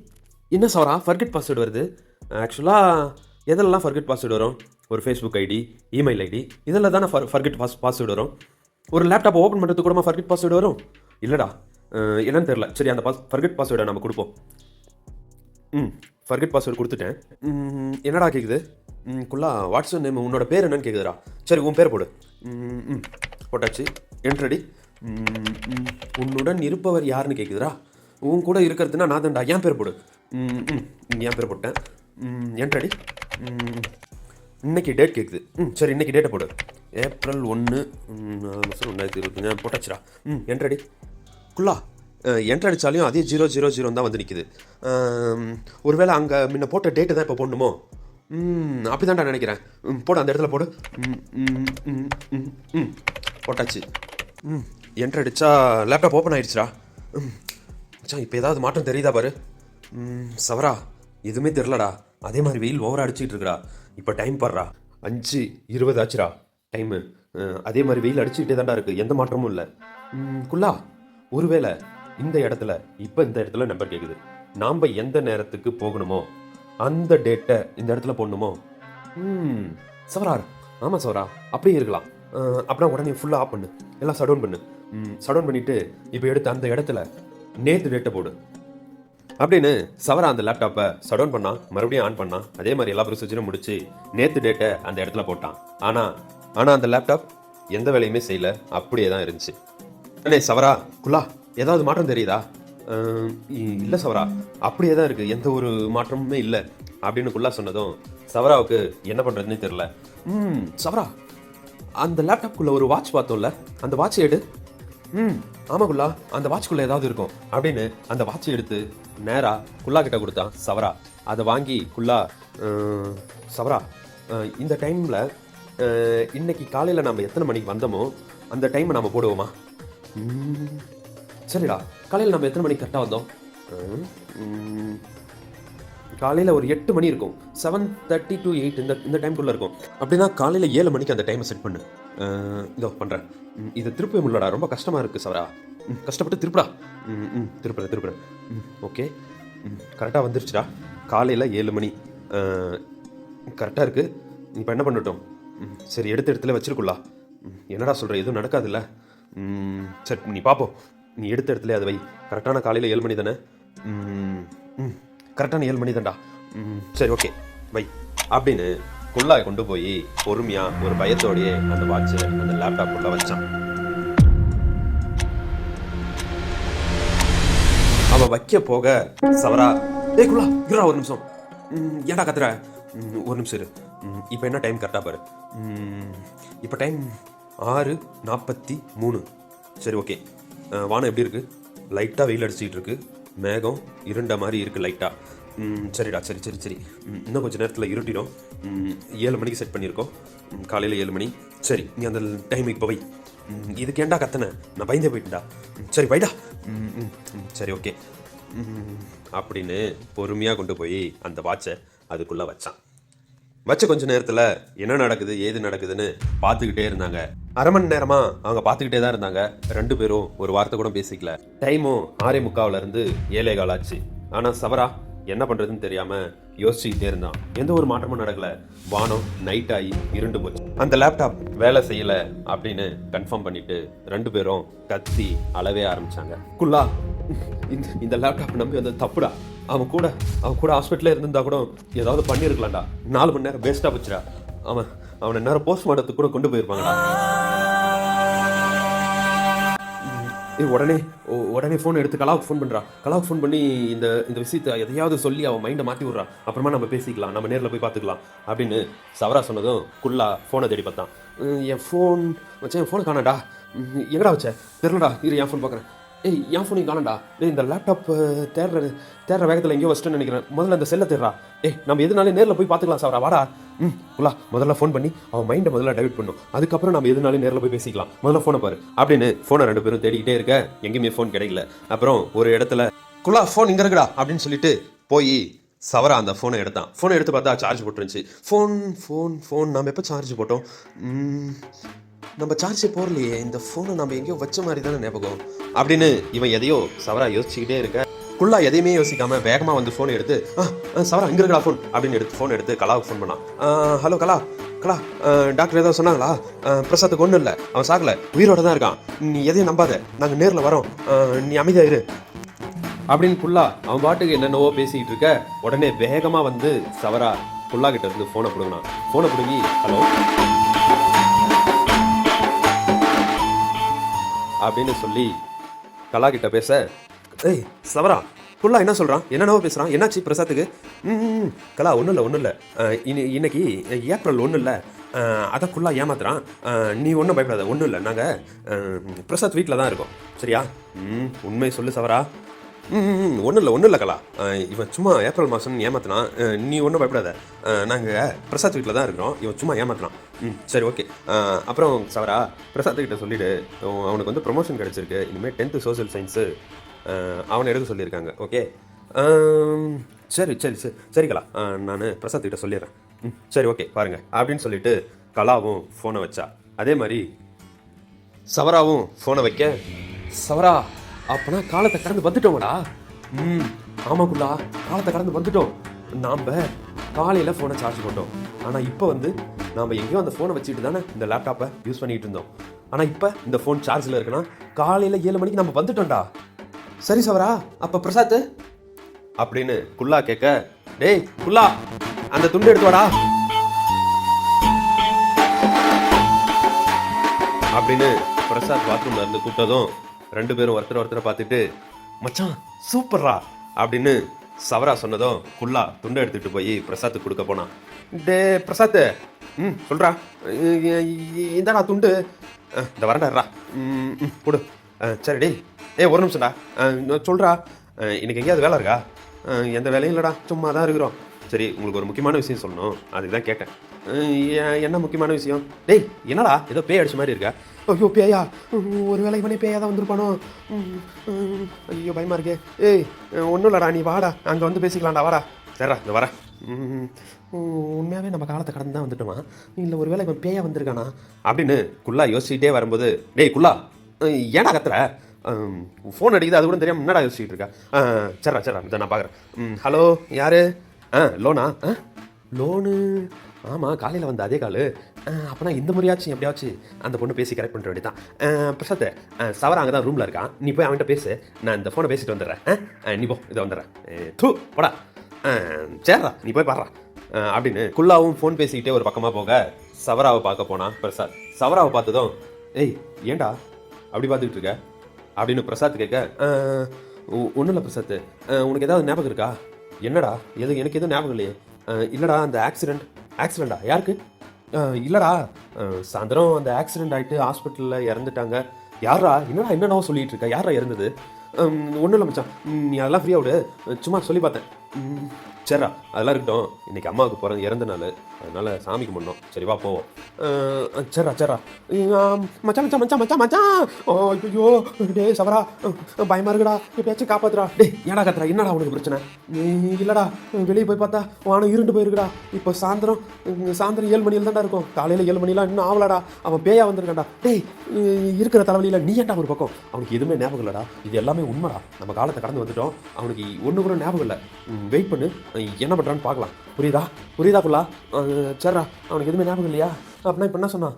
என்ன சவரா ஃபர்கெட் பாஸ்வேர்டு வருது? ஆக்சுவலாக எதெல்லாம் ஃபர்கெட் பாஸ்வேர்டு வரும்? ஒரு ஃபேஸ்புக் ஐடி, இமெயில் ஐடி, இதெல்லாம் தானே ஃபர்கெட் பாஸ்வேர்டு வரும். ஒரு லேப்டாப் ஓப்பன் பண்ணுறதுக்கு கூட ஃபர்கெட் பாஸ்வேர்டு வரும்? இல்லைடா, என்னன்னு தெரில. சரி, அந்த ஃபர்கெட் பாஸ்வேர்டை நம்ம கொடுப்போம். ஃபர்கெட் பாஸ்வேர்டு கொடுத்துட்டேன். என்னடா கேட்குது? குல்லா, வாட்ஸ்அப் நேம் உன்னோட பேர் என்னன்னு கேட்குதுடா. சரி, உன் பேர் போடு. போட்டாச்சு. என்ட்ரடி. உன்னுடன் இருப்பவர் யாருன்னு கேட்குதுடா. உன் கூட இருக்கிறதுனா நான் தான்டா. என் பேர் போடு. என் பேர் போட்டேன். என்ட்ரடி. இன்னைக்கு டேட் கேட்குது. சரி, இன்னைக்கு டேட்டை போடு. ஏப்ரல் 1 2025 போட்டாச்சுடா. என்ட்ரடி. குல்லா, என்ட்ரு அடித்தாலையும் அதே 000 தான் வந்து நிற்குது. ஒருவேளை அங்கே முன்ன போட்ட டேட்டு தான் இப்போ போடணுமோ? அப்படி தான்டா நினைக்கிறேன். போடு, அந்த இடத்துல போடு. போட்டாச்சு. என்ட்ரு அடித்தா லேப்டாப் ஓப்பன் ஆயிடுச்சுடா. மச்சான் இப்போ ஏதாவது மாற்றம் தெரியுதா பாரு. சவரா எதுவுமே தெரிலடா. அதே மாதிரி வெயில் ஓவராக அடிச்சுட்டு இருக்குடா. இப்போ டைம் பாடுறா 5:20 ஆச்சுடா டைமு. அதே மாதிரி வெயில் அடிச்சுக்கிட்டே தான்டா இருக்குது, எந்த மாற்றமும் இல்லை. குல்லா ஒருவேளை இந்த இடத்துல இப்போ இந்த இடத்துல நம்பர் கேட்குது, நாம் எந்த நேரத்துக்கு போகணுமோ அந்த டேட்டை இந்த இடத்துல போடணுமோ? சவரா ஆமாம் சவரா அப்படியே இருக்கலாம். அப்படின்னா உடனே ஃபுல்லாக ஆஃப் பண்ணு, எல்லாம் ஷட் பண்ணு. ஷட் பண்ணிவிட்டு இப்போ எடுத்து அந்த இடத்துல நேற்று டேட்டை போடு அப்படின்னு சவரா அந்த லேப்டாப்பை ஷட் பண்ணான். மறுபடியும் ஆன் பண்ணான். அதே மாதிரி எல்லா ப்ரொசீஜரும் முடிச்சு நேற்று டேட்டை அந்த இடத்துல போட்டான். ஆனால் அந்த லேப்டாப் எந்த வேலையுமே செய்யல, அப்படியே தான் இருந்துச்சு. அண்ணே சவரா குல்லா ஏதாவது மாற்றம் தெரியுதா? இல்லை சவரா அப்படியே தான் இருக்குது, எந்த ஒரு மாற்றமுமே இல்லை அப்படின்னு குல்லா சொன்னதும் சவராவுக்கு என்ன பண்ணுறதுன்னு தெரில. சவரா அந்த லேப்டாப்குள்ளே ஒரு வாட்ச் பார்த்தோம்ல, அந்த வாட்ச் எடு. ஆமாம் குல்லா அந்த வாட்ச்குள்ளே ஏதாவது இருக்கும் அப்படின்னு அந்த வாட்சை எடுத்து நேராக குல்லா கிட்ட கொடுத்தான் சவரா. அதை வாங்கி குல்லா, சவரா இந்த டைமில் இன்னைக்கு காலையில் நம்ம எத்தனை மணிக்கு வந்தோமோ அந்த டைமை நம்ம போடுவோமா? சரிடா, காலையில் நம்ம எத்தனை மணிக்கு கரெக்டாக வந்தோம்? காலையில் ஒரு 8 மணி இருக்கும், 7:30 to 8 இந்த டைம்குள்ளே இருக்கும். அப்படின்னா காலையில் 7 மணிக்கு அந்த டைமை செட் பண்ணு. இதோ பண்ணுறேன். இதை திருப்பவே முடியலடா, ரொம்ப கஷ்டமாக இருக்குது சவரா. கஷ்டப்பட்டு திருப்புடா. திருப்புறேன். ஓகே கரெக்டாக வந்துருச்சுடா. காலையில் 7 மணி கரெக்டாக இருக்குது. இப்போ என்ன பண்ணட்டும்? சரி எடுத்த இடத்துல வச்சிருக்குள்ளா. என்னடா சொல்கிற, எதுவும் நடக்காதுல்ல? சரி நீ பார்ப்போம், நீ எடுத்த இடத்துல அதை வை. கரெக்டான காலையில் 7 மணி தானே? கரெக்டான 7 மணி தான்டா. சரி ஓகே வை அப்படின்னு குல்லாய் கொண்டு போய் பொறுமையாக ஒரு பயத்தோடையே அந்த வாட்சை அந்த லேப்டாப் உள்ள வச்சான். அவன் வைக்க போக சவரா, குல்லா இருடா ஒரு நிமிஷம், ஏன்டா கத்துற? ஒரு நிமிஷம் இரு. இப்போ என்ன டைம் கரெக்டாக பாரு. இப்போ டைம் 6:43. சரி ஓகே. வானம் எப்படி இருக்குது? லைட்டாக வெயில் அடிச்சுக்கிட்டு இருக்கு, மேகம் இருண்ட மாதிரி இருக்குது லைட்டாக. சரிடா சரி. இன்னும் கொஞ்சம் நேரத்தில் இருட்டிடும். 7 மணிக்கு செட் பண்ணியிருக்கோம், காலையில் 7 மணி. சரி நீ அந்த டைம் இப்போ வை. இதுக்கு ஏன்டா கத்தனை? நான் பயந்தே போயிட்டேன்டா. சரி வைடா. சரி ஓகே அப்படின்னு பொறுமையாக கொண்டு போய் அந்த வாட்சை அதுக்குள்ளே வச்சான். வச்ச கொஞ்ச நேரத்தில் என்ன நடக்குது ஏது நடக்குதுன்னு பார்த்துக்கிட்டே இருந்தாங்க. அரை மணி நேரமாக அவங்க பார்த்துக்கிட்டே தான் இருந்தாங்க. 2 பேரும் ஒரு வார்த்தை கூட பேசிக்கல. டைமும் 6:45 7:15 ஆச்சு. ஆனால் சவரா என்ன பண்ணுறதுன்னு தெரியாமல் யோசிச்சுக்கிட்டே இருந்தான். எந்த ஒரு மாற்றமும் நடக்கல. வானம் நைட் ஆகி இருண்டு போச்சு. அந்த லேப்டாப் வேலை செய்யலை அப்படின்னு கன்ஃபார்ம் பண்ணிட்டு 2 பேரும் கத்தி அளவே ஆரம்பிச்சாங்க. குல்லா இந்த லேப்டாப் நம்பி வந்த தப்புடா. அவன் கூட ஹாஸ்பிட்டலே இருந்திருந்தா கூட ஏதாவது பண்ணியிருக்கலாம்டா. 4 மணி நேரம் வேஸ்ட்டாக போச்சுடா. அவனை நேரம் போஸ்ட்மார்ட்டத்துக்கு கூட கொண்டு போயிருப்பாங்கடா. உடனே ஃபோன் எடுத்து கலாவுக்கு ஃபோன் பண்ணுறா. கலாவுக்கு ஃபோன் பண்ணி இந்த விஷயத்தை எதையாவது சொல்லி அவன் மைண்டை மாற்றி விட்றா. அப்புறமா நம்ம பேசிக்கலாம், நம்ம நேரில் போய் பார்த்துக்கலாம் அப்படின்னு சவரா சொன்னதும் குல்லா ஃபோனை தேடி பார்த்தான். என் ஃபோனை காணாடா. எங்கடா வச்ச தெரிலடா, இரு என் ஃபோன் பார்க்குறேன். என் ஃபோனையும் காணண்டா. இந்த லேப்டாப் தேடுற வேகத்தில் எங்கேயோ வச்சுட்டுன்னு நினைக்கிறேன். முதல்ல இந்த செல்லை தேடுறா. நம்ம எதுனாலும் நேரில் போய் பார்த்துக்கலாம் சவரா, வாடா. குல்லா முதல்ல ஃபோன் பண்ணி அவன் மைண்டை முதல்ல டைவர்ட் பண்ணும், அதுக்கப்புறம் நம்ம எதுனாலும் நேரில் போய் பேசிக்கலாம். முதல்ல ஃபோனை பாரு அப்படின்னு ஃபோனை 2 பேரும் தேடிக்கிட்டே இருக்க எங்கேயுமே ஃபோன் கிடைக்கல. அப்புறம் ஒரு இடத்துல குல்லா ஃபோன் இங்கே இருக்குடா அப்படின்னு சொல்லிட்டு போய் சவரா அந்த ஃபோனை எடுத்தான். ஃபோனை எடுத்து பார்த்தா சார்ஜ் போட்டுருந்துச்சு. ஃபோன் நம்ம எப்போ சார்ஜ் போட்டோம்? நம்ம சார்ஜே போடலையே, இந்த ஃபோனை நம்ம எங்கேயோ வச்ச மாதிரி தானே ஞாபகம் அப்படின்னு இவன் எதையோ சவரா யோசிச்சுக்கிட்டே இருக்க. குல்லா எதையுமே யோசிக்காம வேகமாக வந்து ஃபோனை எடுத்து சவரா இங்கே இருக்கா ஃபோன் அப்படின்னு ஃபோன் எடுத்து கலாவுக்கு ஃபோன் பண்ணான். ஹலோ கலா, டாக்டர் ஏதாவது சொன்னாங்களா? பிரசாத்துக்கு ஒன்றும் இல்லை, அவன் சாகலை, உயிரோட தான் இருக்கான். நீ எதையும் நம்பாத, நாங்கள் நேரில் வரோம், நீ அமைதியாக இரு அப்படின்னு குல்லா அவன் பாட்டுக்கு என்னென்னவோ பேசிக்கிட்டு இருக்க. உடனே வேகமாக வந்து சவரா குல்லா கிட்ட இருந்து ஃபோனை பிடுங்கினான். ஃபோனை பிடுங்கி ஹலோ அப்படின்னு சொல்லி கலா கிட்ட பேச, சவரா குல்லா என்ன சொல்கிறான், என்னென்னவோ பேசுகிறான், என்னாச்சு பிரசாத்துக்கு? கலா ஒன்றும் இல்லை இன்னைக்கு ஏப்ரல் 1 இல்லை, அதான் குல்லா ஏமாத்துறான், நீ ஒன்றும் பயப்படாத, ஒன்றும் இல்லை, நாங்கள் பிரசாத் வீட்டில் தான் இருக்கோம், சரியா? உண்மை சொல்லு சவரா. ஒன்றும் இல்லை கலா. இவன் சும்மா ஏப்ரல் மாதம்னு ஏமாத்தினான். நீ ஒன்றும் பயப்படாத. நாங்கள் பிரசாத் வீட்டில் தான் இருக்கிறோம். இவன் சும்மா ஏமாத்தினான். சரி ஓகே. அப்புறம் சவரா, பிரசாத்கிட்ட சொல்லிவிடு, அவனுக்கு வந்து ப்ரொமோஷன் கிடச்சிருக்கு. இனிமேல் 10th சோஷியல் சயின்ஸு அவனை எடுக்க சொல்லியிருக்காங்க. ஓகே. சரி சரி சரி சரி கலா, நான் பிரசாத்கிட்ட சொல்லிடுறேன். சரி ஓகே பாருங்கள் அப்படின்னு சொல்லிட்டு கலாவும் ஃபோனை வச்சா. அதே மாதிரி சவராவும் ஃபோனை வைக்க, சவரா அப்போனா காலத்தை கடந்து வந்துட்டோம்டா. ஆமாக்குள்ளா, காலத்தை கடந்து வந்துட்டோம். நாம் காலையில் ஃபோனை சார்ஜ் போட்டோம். ஆனால் இப்போ வந்து நாம் எங்கேயோ அந்த ஃபோனை வச்சுட்டு தானே இந்த லேப்டாப்பை யூஸ் பண்ணிகிட்டு இருந்தோம். ஆனால் இப்போ இந்த ஃபோன் சார்ஜில் இருக்குன்னா காலையில் 7 மணிக்கு நம்ம வந்துட்டோம்டா. சரி சவரா, அப்போ பிரசாத் அப்படின்னு குல்லா கேட்க, டேய் குல்லா அந்த துண்டு எடுத்து வாடா அப்படின்னு பிரசாத் பாத்ரூம்ல இருந்து கூப்பிட்டதும் 2 பேரும் ஒருத்தரை பார்த்துட்டு, மச்சான் சூப்பர்ரா அப்படின்னு சவரா சொன்னதும் குல்லா துண்டை எடுத்துகிட்டு போய் பிரசாத்துக்கு கொடுக்க போனான். டே பிரசாத், சொல்கிறா, இந்தாடா துண்டு, இந்த வரண்டாடுறா, கொடு. சரி டே ஒரு நிமிஷம்டா, சொல்கிறா, இன்னைக்கு எங்கேயாவது வேலை இருக்கா? எந்த வேலையும் இல்லைடா, சும்மா தான் இருக்கிறோம். சரி, உங்களுக்கு ஒரு முக்கியமான விஷயம் சொல்லணும், அதுக்கு தான் கேட்டேன். என்ன முக்கியமான விஷயம்? டேய் என்னடா ஏதோ பேய் அடிச்ச மாதிரி இருக்கா? ஐயோ பேயா, ஒரு வேளை இவனே பேயா தான் வந்திருப்பானோ? ஐயோ பயமா இருக்கே. ஏய் ஒன்றும் இல்லடா, நீ வாடா, அங்கே வந்து பேசிக்கலாம்டா, வாடா. சரிடா இந்த வரேன். உண்மையாகவே நம்ம காலத்தை கடந்து தான் வந்துட்டோமா, இல்லை ஒரு வேளை இவன் பேயா வந்திருக்கானா அப்படின்னு குல்லா யோசிச்சுட்டே வரும்போது, டேய் குல்லா ஏடா கத்துற? ஃபோன் அடிக்குது, அது கூட தெரியாமல் என்னடா யோசிச்சுட்டு இருக்கா? சரிடா இதை நான் பார்க்குறேன். ஹலோ யார்? லோனா? லோனு? ஆமாம், காலையில் வந்த அதே காலு. அப்போனா இந்த முறையாச்சும் எப்படியாச்சும் அந்த பொண்ணு பேசி கரெக்ட் பண்ணுற வேண்டியதான். பிரசாத், சவரா அங்கே தான் ரூமில் இருக்கான், நீ போய் அவன்கிட்ட பேசு, நான் இந்த ஃபோனை பேசிட்டு வந்துடுறேன். நீ போ, இதை வந்துடுறேன். போடா. சரிடா நீ போய் பாடுறா அப்படின்னு குல்லாவும் ஃபோன் பேசிக்கிட்டே ஒரு பக்கமாக போக சவராவை பார்க்க போனான் பிரசாத். சவராவை பார்த்ததும், ஏய் ஏண்டா அப்படி பார்த்துக்கிட்டு இருக்க அப்படின்னு பிரசாத் கேட்க, ஒன்றும் இல்லை பிரசாத், உனக்கு ஏதாவது ஞாபகம் இருக்கா? என்னடா எனக்கு எதுவும் ஞாபகம் இல்லையே. இல்லைடா அந்த ஆக்சிடெண்டா யாருக்கு? இல்லைடா சாயந்தரம் அந்த ஆக்சிடெண்ட் ஆகிட்டு ஹாஸ்பிட்டலில் இறந்துட்டாங்க. யாரா? என்னடா சொல்லிகிட்டு இருக்கா? யாரா இறந்தது? ஒன்றும் இல்லை மச்சான், நீ அதெல்லாம் ஃப்ரீயாக விடு, சும்மா சொல்லி பார்த்தேன். சரிடா அதெல்லாம் இருக்கட்டும், இன்றைக்கி அம்மாவுக்கு பிறந்த இறந்த நாள், அதனால் சாமி கும்பிடணும். சரி வா போவோம். சரிடா மச்சான் மச்சான் மச்சான் மச்சான் மச்சான் ஐயோ டே சவரா பயமாக இருக்குடா, எப்பயாச்சும் காப்பாத்துறா. டே ஏடா கத்துறா? என்னடா உனக்கு பிரச்சனை? இல்லைடா வெளியே போய் பார்த்தா வானம் இருண்டு போயிருக்குடா. இப்போ சாயந்தரம் 7 மணியில் தான்டா இருக்கும், காலையில் 7 மணிலாம் இன்னும் ஆகலடா. அவன் பேயா வந்திருக்கான்டா. டேய் இருக்கிற தலைவலியில் நீ ஏன்டா ஒரு பக்கம்? அவனுக்கு எதுவுமே ஞாபகம் இல்லைடா, இது எல்லாமே உண்மைடா. நம்ம காலத்தை கடந்து வந்துட்டோம், அவனுக்கு ஒன்று கூட ஞாபகம் இல்லை. வெயிட் பண்ணு, என்ன பண்ணுறான்னு பார்க்கலாம். புரியுதா குல்லா? சரிடா அவனுக்கு எதுவுமே ஞாபகம் இல்லையா? அப்படின்னா இப்போ என்ன சொன்னான்?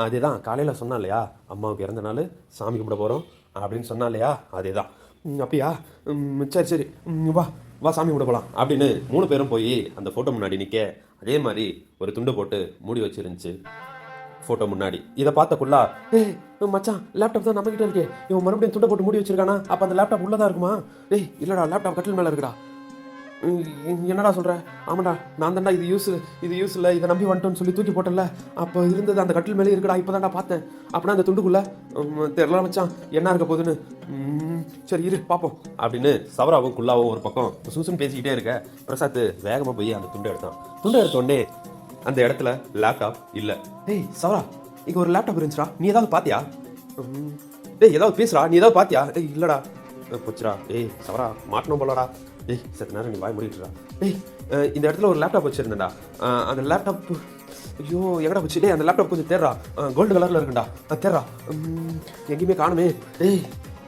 அதே தான் காலையில் சொன்னான் இல்லையா, அம்மாவுக்கு இறந்த நாள் சாமி கும்பிட போகிறோம் அப்படின்னு சொன்னா இல்லையா, அதே தான். அப்படியா? சரி வா சாமி கும்பிட போகலாம் அப்படின்னு 3 பேரும் போய் அந்த ஃபோட்டோ முன்னாடி நிற்க, அதே மாதிரி ஒரு துண்டு போட்டு மூடி வச்சிருந்துச்சு ஃபோட்டோ முன்னாடி. இதை பார்த்தக்குள்ளா, மச்சான் லேப்டாப் தான் நம்மகிட்ட இருக்கே, இவன் மறுபடியும் துண்டை போட்டு மூடி வச்சிருக்கானா? அப்போ அந்த லேப்டாப் உள்ளதா இருக்குமா? இல்லைடா லேப்டாப் கட்டில் மேலே இருக்குடா. என்னடா சொல்கிற? ஆமாடா நான் தான்டா இது யூஸ் இல்லை, இதை நம்பி வந்துட்டோன்னு சொல்லி தூக்கி போட்டல, அப்போ இருந்தது அந்த கட்டில் மேலே இருக்குடா, இப்போ தான்டா பார்த்தேன். அப்படின்னா அந்த துண்டுக்குள்ளே தெரியல மச்சான் என்ன இருக்க போகுதுன்னு. சரி இரு பார்ப்போம் அப்படின்னு சவராவும் குல்லாவும் ஒரு பக்கம் சுசுன்னு பேசிக்கிட்டே இருக்க, பிரசாத் வேகமாக போய் அந்த துண்டை எடுத்தோடனே அந்த இடத்துல லேப்டாப் இல்லை. சவரா இங்கே ஒரு லேப்டாப் இருந்துச்சுடா, நீ ஏதாவது பார்த்தியா? ஏதாவது பேசுறா, நீ ஏதாவது பார்த்தியா? இல்லைடா போச்சுடா. சவரா மாட்டணும் போலடா. சத்து நேரம் நீ வாய் முடிட்டுடா. இந்த இடத்துல ஒரு லேப்டாப் வச்சுருந்தேன்டா, அந்த லேப்டாப் ஐயோ எங்கடா போச்சு? அந்த லேப்டாப் கொஞ்சம் தேடுறா, கோல்டு கலரில் இருக்குண்டா, தேடுறா, எங்கேயுமே காணுமே.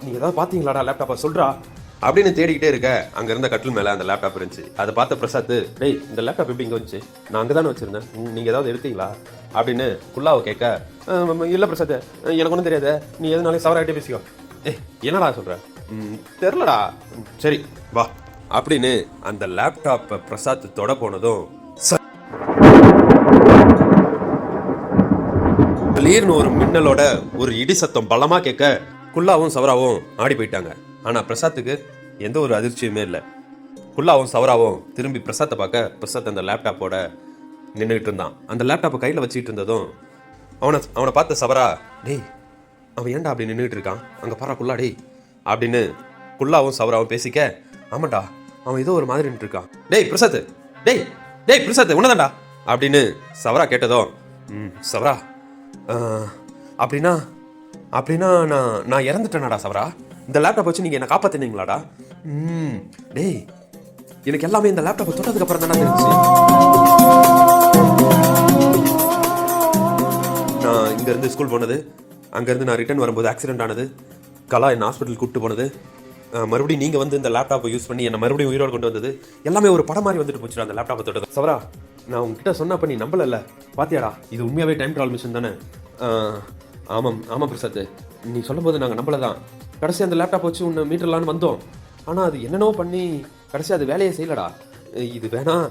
நீங்கள் ஏதாவது பார்த்தீங்களாடா லேப்டாப்பை சொல்கிறா அப்படின்னு தேடிக்கிட்டே இருக்க, அங்கே இருந்த கட்டில் மேலே அந்த லேப்டாப் இருந்துச்சு. அதை பார்த்த பிரசாத், இந்த லேப்டாப் எப்படி இங்கே வந்துச்சு? நான் அங்கே தானே வச்சுருந்தேன், நீங்கள் ஏதாவது எடுத்தீங்களா அப்படின்னு குல்லாவை கேட்க, இல்லை பிரசாத் எனக்கு ஒன்றும் தெரியாது, நீ எதுனாலே சவராகிட்டே பேசிக்கோ. என்னடா சொல்கிற? தெரிலடா. சரி வா அப்படின்னு அந்த லேப்டாப்பை பிரசாத் தொட போனதும் திடீர்னு ஒரு மின்னலோட ஒரு இடி சத்தம் பலமா கேட்க, குல்லாவும் சவராவும் ஆடி போயிட்டாங்க. ஆனா பிரசாத்துக்கு எந்த ஒரு அதிர்ச்சியுமே இல்லை. குல்லாவும் சவராவும் திரும்பி பிரசாத்தை பார்க்க, பிரசாத் அந்த லேப்டாப்போட நின்றுகிட்டு இருந்தான். அந்த லேப்டாப்பை கையில் வச்சுக்கிட்டு இருந்ததும் அவனை பார்த்த சவரா, அவன் ஏன்டா அப்படி நின்றுட்டு இருக்கான், அங்கே பாரா குல்லா அப்படின்னு குல்லாவும் சவராவும் பேசிக்க, ஆமாண்டா அவன் ஏதோ ஒரு மாதிரி இருக்கான். டேய் பிரசாத், டேய் டேய் பிரசாத் உன்னதாண்டா அப்படின்னு சவரா கேட்டதும், சவரா அப்படின்னா அப்படின்னா நான் இறந்துட்டேனாடா சவரா? இந்த லேப்டாப் வச்சு நீங்கள் என்னை காப்பாற்றினீங்களாடா? டேய் எனக்கு எல்லாமே இந்த லேப்டாப்பை தொட்டதுக்கு அப்புறம் தானே தெரிஞ்சு. நான் இங்கேருந்து ஸ்கூல் போனது, அங்கேருந்து நான் ரிட்டர்ன் வரும்போது ஆக்சிடென்ட் ஆனது, கலா என்ன ஹாஸ்பிட்டல் கூப்பிட்டு போனது, மறுபடியும் நீங்கள் வந்து இந்த லேப்டாப்பை யூஸ் பண்ணி என்னை மறுபடியும் உயிரோடு கொண்டு வந்தது, எல்லாமே ஒரு படம் மாதிரி வந்துட்டு போச்சுடா அந்த லேப்டாப்பை தொட்டது. சவரா நான் உங்ககிட்ட சொன்னப்ப நீ நம்பல, பாத்தியாடா இது உண்மையாகவே டைம் ட்ராவல் மிஷின் தானே? ஆமாம் ஆமாம் பிரசாத், நீ சொல்லும்போது நாங்கள் நம்பலை தான். கடைசி அந்த லேப்டாப் வச்சு உன்னை மீட்டர்லான்னு வந்தோம். ஆனால் அது என்னென்னோ பண்ணி கடைசி அது வேலையை செய்யலடா. இது வேணாம்,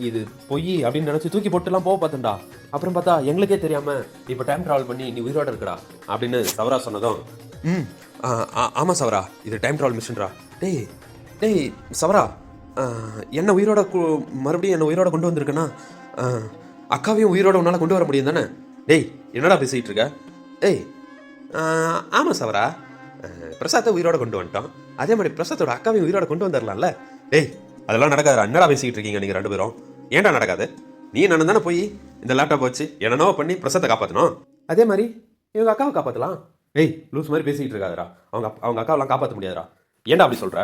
இது பொய் அப்படின்னு நினச்சி தூக்கி போட்டுலாம் போக பார்த்தேன்டா. அப்புறம் பார்த்தா எங்களுக்கே தெரியாமல் இப்போ டைம் ட்ராவல் பண்ணி நீ உயிரோட இருக்கடா அப்படின்னு சவரா சொன்னதும், ஆமாம் சவரா இது டைம் ட்ராவல் மிஷின்ரா. டேய் டேய் சவரா, என்ன உயிரோட மறுபடியும் என்னை உயிரோட கொண்டு வந்திருக்கேன்னா அக்காவையும் உயிரோட உன்னால் கொண்டு வர முடியும் தானே? டேய் என்னடா பேசிகிட்டு இருக்க? டேய் ஆமாம் சவரா, பிரசாத்தை உயிரோட கொண்டு வந்துட்டோம், அதே மாதிரி பிரசாத்தோட அக்காவையும் உயிரோட கொண்டு வந்துடலாம்ல. டேய் அதெல்லாம் நடக்காதுடா, என்னடா பேசிக்கிட்டு இருக்கீங்க நீங்கள் 2 பேரும்? ஏன்டா நடக்காது? நீ நான் தானே போய் இந்த லேப்டாப் வச்சு என்னென்னோ பண்ணி பிரசாத்தை காப்பாற்றணும், அதே மாதிரி இவங்க அக்காவை காப்பாற்றலாம். டேய் லூஸ் மாதிரி பேசிக்கிட்டு இருக்காதரா, அவங்க அக்காவெல்லாம் காப்பாற்ற முடியாதுடா. ஏன்டா அப்படி சொல்கிற?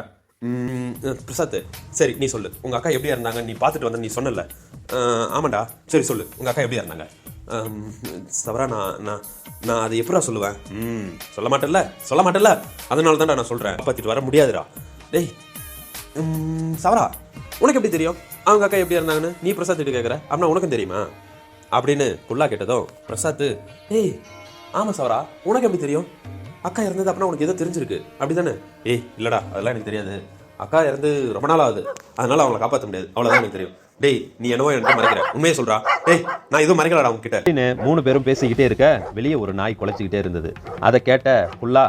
பிரசாத் சரி நீ சொல்லு, உங்கள் அக்கா எப்படியா இருந்தாங்க? நீ பார்த்துட்டு வந்த நீ சொன்னல. ஆமாண்டா சரி சொல்லு, உங்கள் அக்கா எப்படியா இருந்தாங்க? சவரா நான் அதை எப்படா சொல்லுவேன்? சொல்ல மாட்டேல்ல அதனால தான்டா நான் சொல்கிறேன், காப்பாற்றிட்டு வர முடியாதுடா. டேய் சவரா உனக்கு எப்படி தெரியும் அவங்க அக்கா எப்படியா இருந்தாங்கன்னு? நீ பிரசாத் கிட்ட கேட்குற, அப்படின்னா உனக்கும் தெரியுமா அப்படின்னு குல்லா கேட்டதும் பிரசாத், டேய் ஆமாம் சவரா உனக்கு எப்படி தெரியும்? அக்கா இறந்தது அப்படின்னா உனக்கு ஏதோ தெரிஞ்சிருக்கு அப்படி தானே? ஏய் இல்லைடா அதெல்லாம் எனக்கு தெரியாது, அக்கா இறந்து ரொம்ப நாள் ஆகுது, அதனால அவங்களை காப்பாற்ற முடியாது, அவ்வளோதான் எனக்கு தெரியும். டேய் நீ என்னவோ எனக்கு மறைக்கிற, உண்மையை சொல்றா. டேய் நான் எதுவும் மறைக்கலடா உங்ககிட்ட. 3 பேரும் பேசிக்கிட்டே இருக்க வெளியே ஒரு நாய் குலைச்சிக்கிட்டே இருந்தது. அதை கேட்ட குல்லா,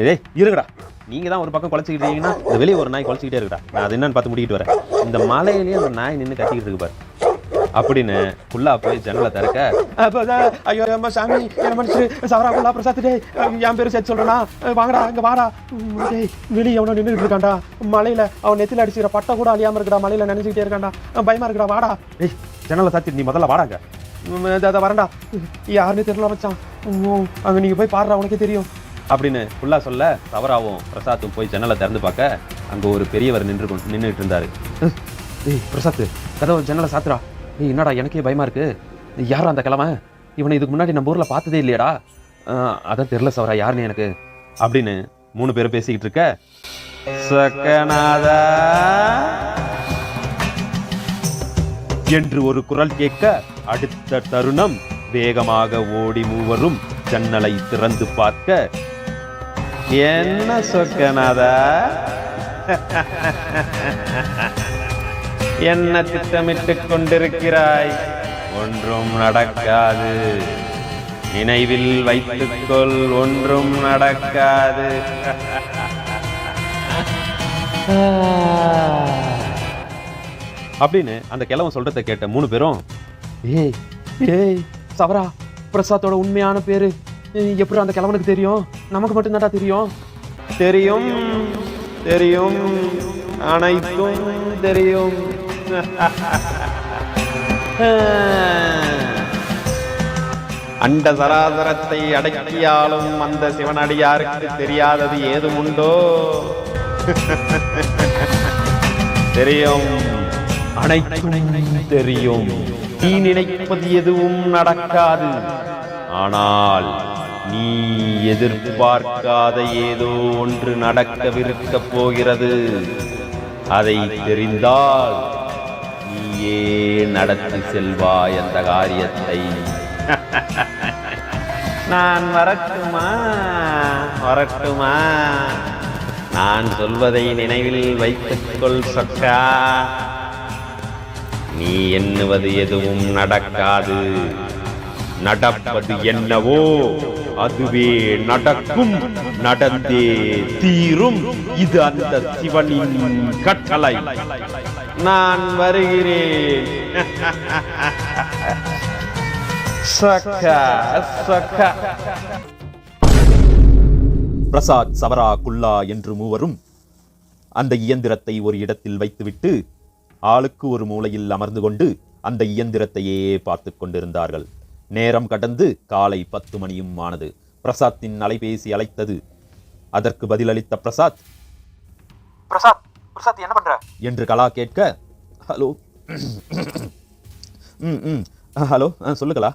டேய் இருங்கடா, நீங்க தான் ஒரு பக்கம் குலைச்சிக்கிட்டீங்கன்னா இந்த வெளியே ஒரு நாய் குலைச்சிக்கிட்டே இருக்கடா, நான் அது என்னன்னு பார்த்து முடிக்கிட்டு வரேன். இந்த மலையிலேயே அந்த நாய் நின்று கத்திக்கிட்டு இருக்கு பாரு அப்படின்னு குல்லா போய் ஜன்னலை திறக்க, ஐயோ அம்மா சாமி என்ன மனுஷரு சவரா குல்லா பிரசாத், டே என் பேரு சேர்த்து சொல்றேன்னா வாங்கடா இங்க வாடா. டேய் வெளியே எவனோ நின்றுட்டு இருக்காண்டா, மலையில அவன் நெத்தில அடிச்சுக்கிற பட்டை கூட அழியாம இருக்கடா, மலையில நினைச்சுக்கிட்டே இருக்காண்டா, பயமா இருக்கடா வாடா. டேய் ஜன்னலை சாத்தி நீ முதல்ல வாடாங்க. அதை வரண்டா, யாருன்னு தெரியல மச்சான், அங்க நீங்க போய் பாடுறா உனக்கே தெரியும் அப்படின்னு குல்லா சொல்ல, சவராவும் பிரசாத்தும் போய் ஜன்னலை திறந்து பார்க்க அங்க ஒரு பெரியவர் நின்றுட்டு இருந்தாரு. டேய் பிரசாத் கதவை ஜன்னலை சாத்துறா. ஏய் என்னடா எனக்கே பயமா இருக்கு, யாரா அந்த கிழமை? இவனை இதுக்கு முன்னாடி நம்ம ஊர்ல பார்த்ததே இல்லையடா. அதான் தெரியல சவரா யாருன்னு எனக்கு அப்படின்னு 3 பேரும் பேசிக்கிட்டு இருக்க, சக்கநாதா என்று ஒரு குரல் கேட்க அடுத்த தருணம் வேகமாக ஓடி மூவரும் ஜன்னலை திறந்து பார்க்க, என்ன சொக்கநாதா என்ன திட்டமிட்டுக் கொண்டிருக்கிறாய்? ஒன்றும் நடக்காது, நினைவில் வைத்துக்கொள், ஒன்றும் நடக்காது. அப்படின்னு அந்த கிழவன் சொல்றதை கேட்ட 3 பேரும், ஏய் ஏய் சவரா பிரசாத்தோட உண்மையான பேரு எப்படி அந்த கிழவனுக்கு தெரியும்? நமக்கு மட்டும் தான்டா தெரியும். தெரியும் தெரியும் அனைத்தும் தெரியும். அண்ட சராசரத்தை அடக்கியாலும் அந்த சிவனடியாருக்கு தெரியாதது ஏதும் உண்டோ? தெரியும், அனைத்தும் தெரியும். நீ நினைப்பது எதுவும் நடக்காது, ஆனால் நீ எதிர்பார்க்காத ஏதோ ஒன்று நடக்கவிருக்கப் போகிறது. அதை தெரிந்தால் நீயே நடத்தி செல்வாய் அந்த காரியத்தை. நான் வரட்டுமா? நான் சொல்வதை நினைவில் வைத்துக்கொள் சொக்கா. நீ எண்ணுவது எதுவும் நடக்காது. நடப்பது என்னவோ அதுவே நடக்கும், நடந்தே தீரும். இது அந்த சிவனின் கட்டளை. நான் வருகிறேன். பிரசாத், சவரா, குல்லா என்று மூவரும் அந்த இயந்திரத்தை ஒரு இடத்தில் வைத்துவிட்டு ஆளுக்கு ஒரு மூலையில் அமர்ந்து கொண்டு அந்த இயந்திரத்தையே பார்த்து கொண்டிருந்தார்கள். நேரம் கடந்து காலை 10 மணியும் ஆனது. பிரசாத்தின் அலைபேசி அழைத்தது. அதற்கு பதிலளித்த பிரசாத், பிரசாத் பிரசாத் என்ன பண்ற என்று கலா கேட்க, ஹலோ ஹலோ சொல்லு கலா.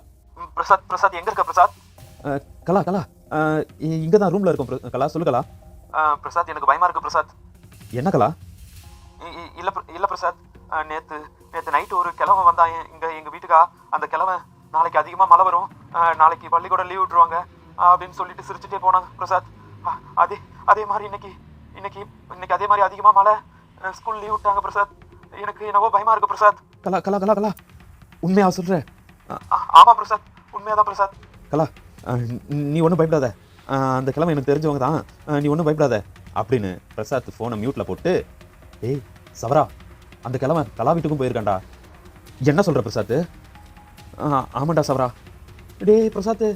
பிரசாத் பிரசாத் எங்க இருக்க பிரசாத்? கலா கலா இங்கே தான் ரூமில் இருக்கும் கலா, சொல்லு கலா. பிரசாத் எனக்கு பயமா இருக்கு பிரசாத். என்ன கலா? இல்ல இல்ல பிரசாத், நேத்து நேத்து நைட்டு ஒரு கிழவன் வந்தான் எங்க வீட்டுக்கா. அந்த கிழவன் நாளைக்கு அதிகமா மழை வரும், நாளைக்கு பள்ளிக்கூடம் லீவ் விட்டுருவாங்க அப்படின்னு சொல்லிட்டு சிரிச்சுட்டே போனாங்க பிரசாத். அதே மாதிரி இன்னைக்கு இன்னைக்கு இன்னைக்கு அதே மாதிரி அதிகமா மழை, ஸ்கூல் லீவ் விட்டாங்க பிரசாத். எனக்கு என்னவோ பயமா இருக்கு பிரசாத். கலா கலா கலா கலா உண்மையா சொல்ற? ஆமா பிரசாத், உண்மையாதான் பிரசாத். கலா நீ ஒன்றும் பயப்படாத, அந்த கிழமை எனக்கு தெரிஞ்சவங்க தான், நீ ஒன்றும் பயப்படாத அப்படின்னு பிரசாத் ஃபோனை மியூட்டில் போட்டு, ஏய் சவரா, அந்த கிழமை கலா வீட்டுக்கும் போயிருக்காண்டா. என்ன சொல்கிற பிரசாத்? ஆமாண்டா சவரா. டேய் பிரசாத்,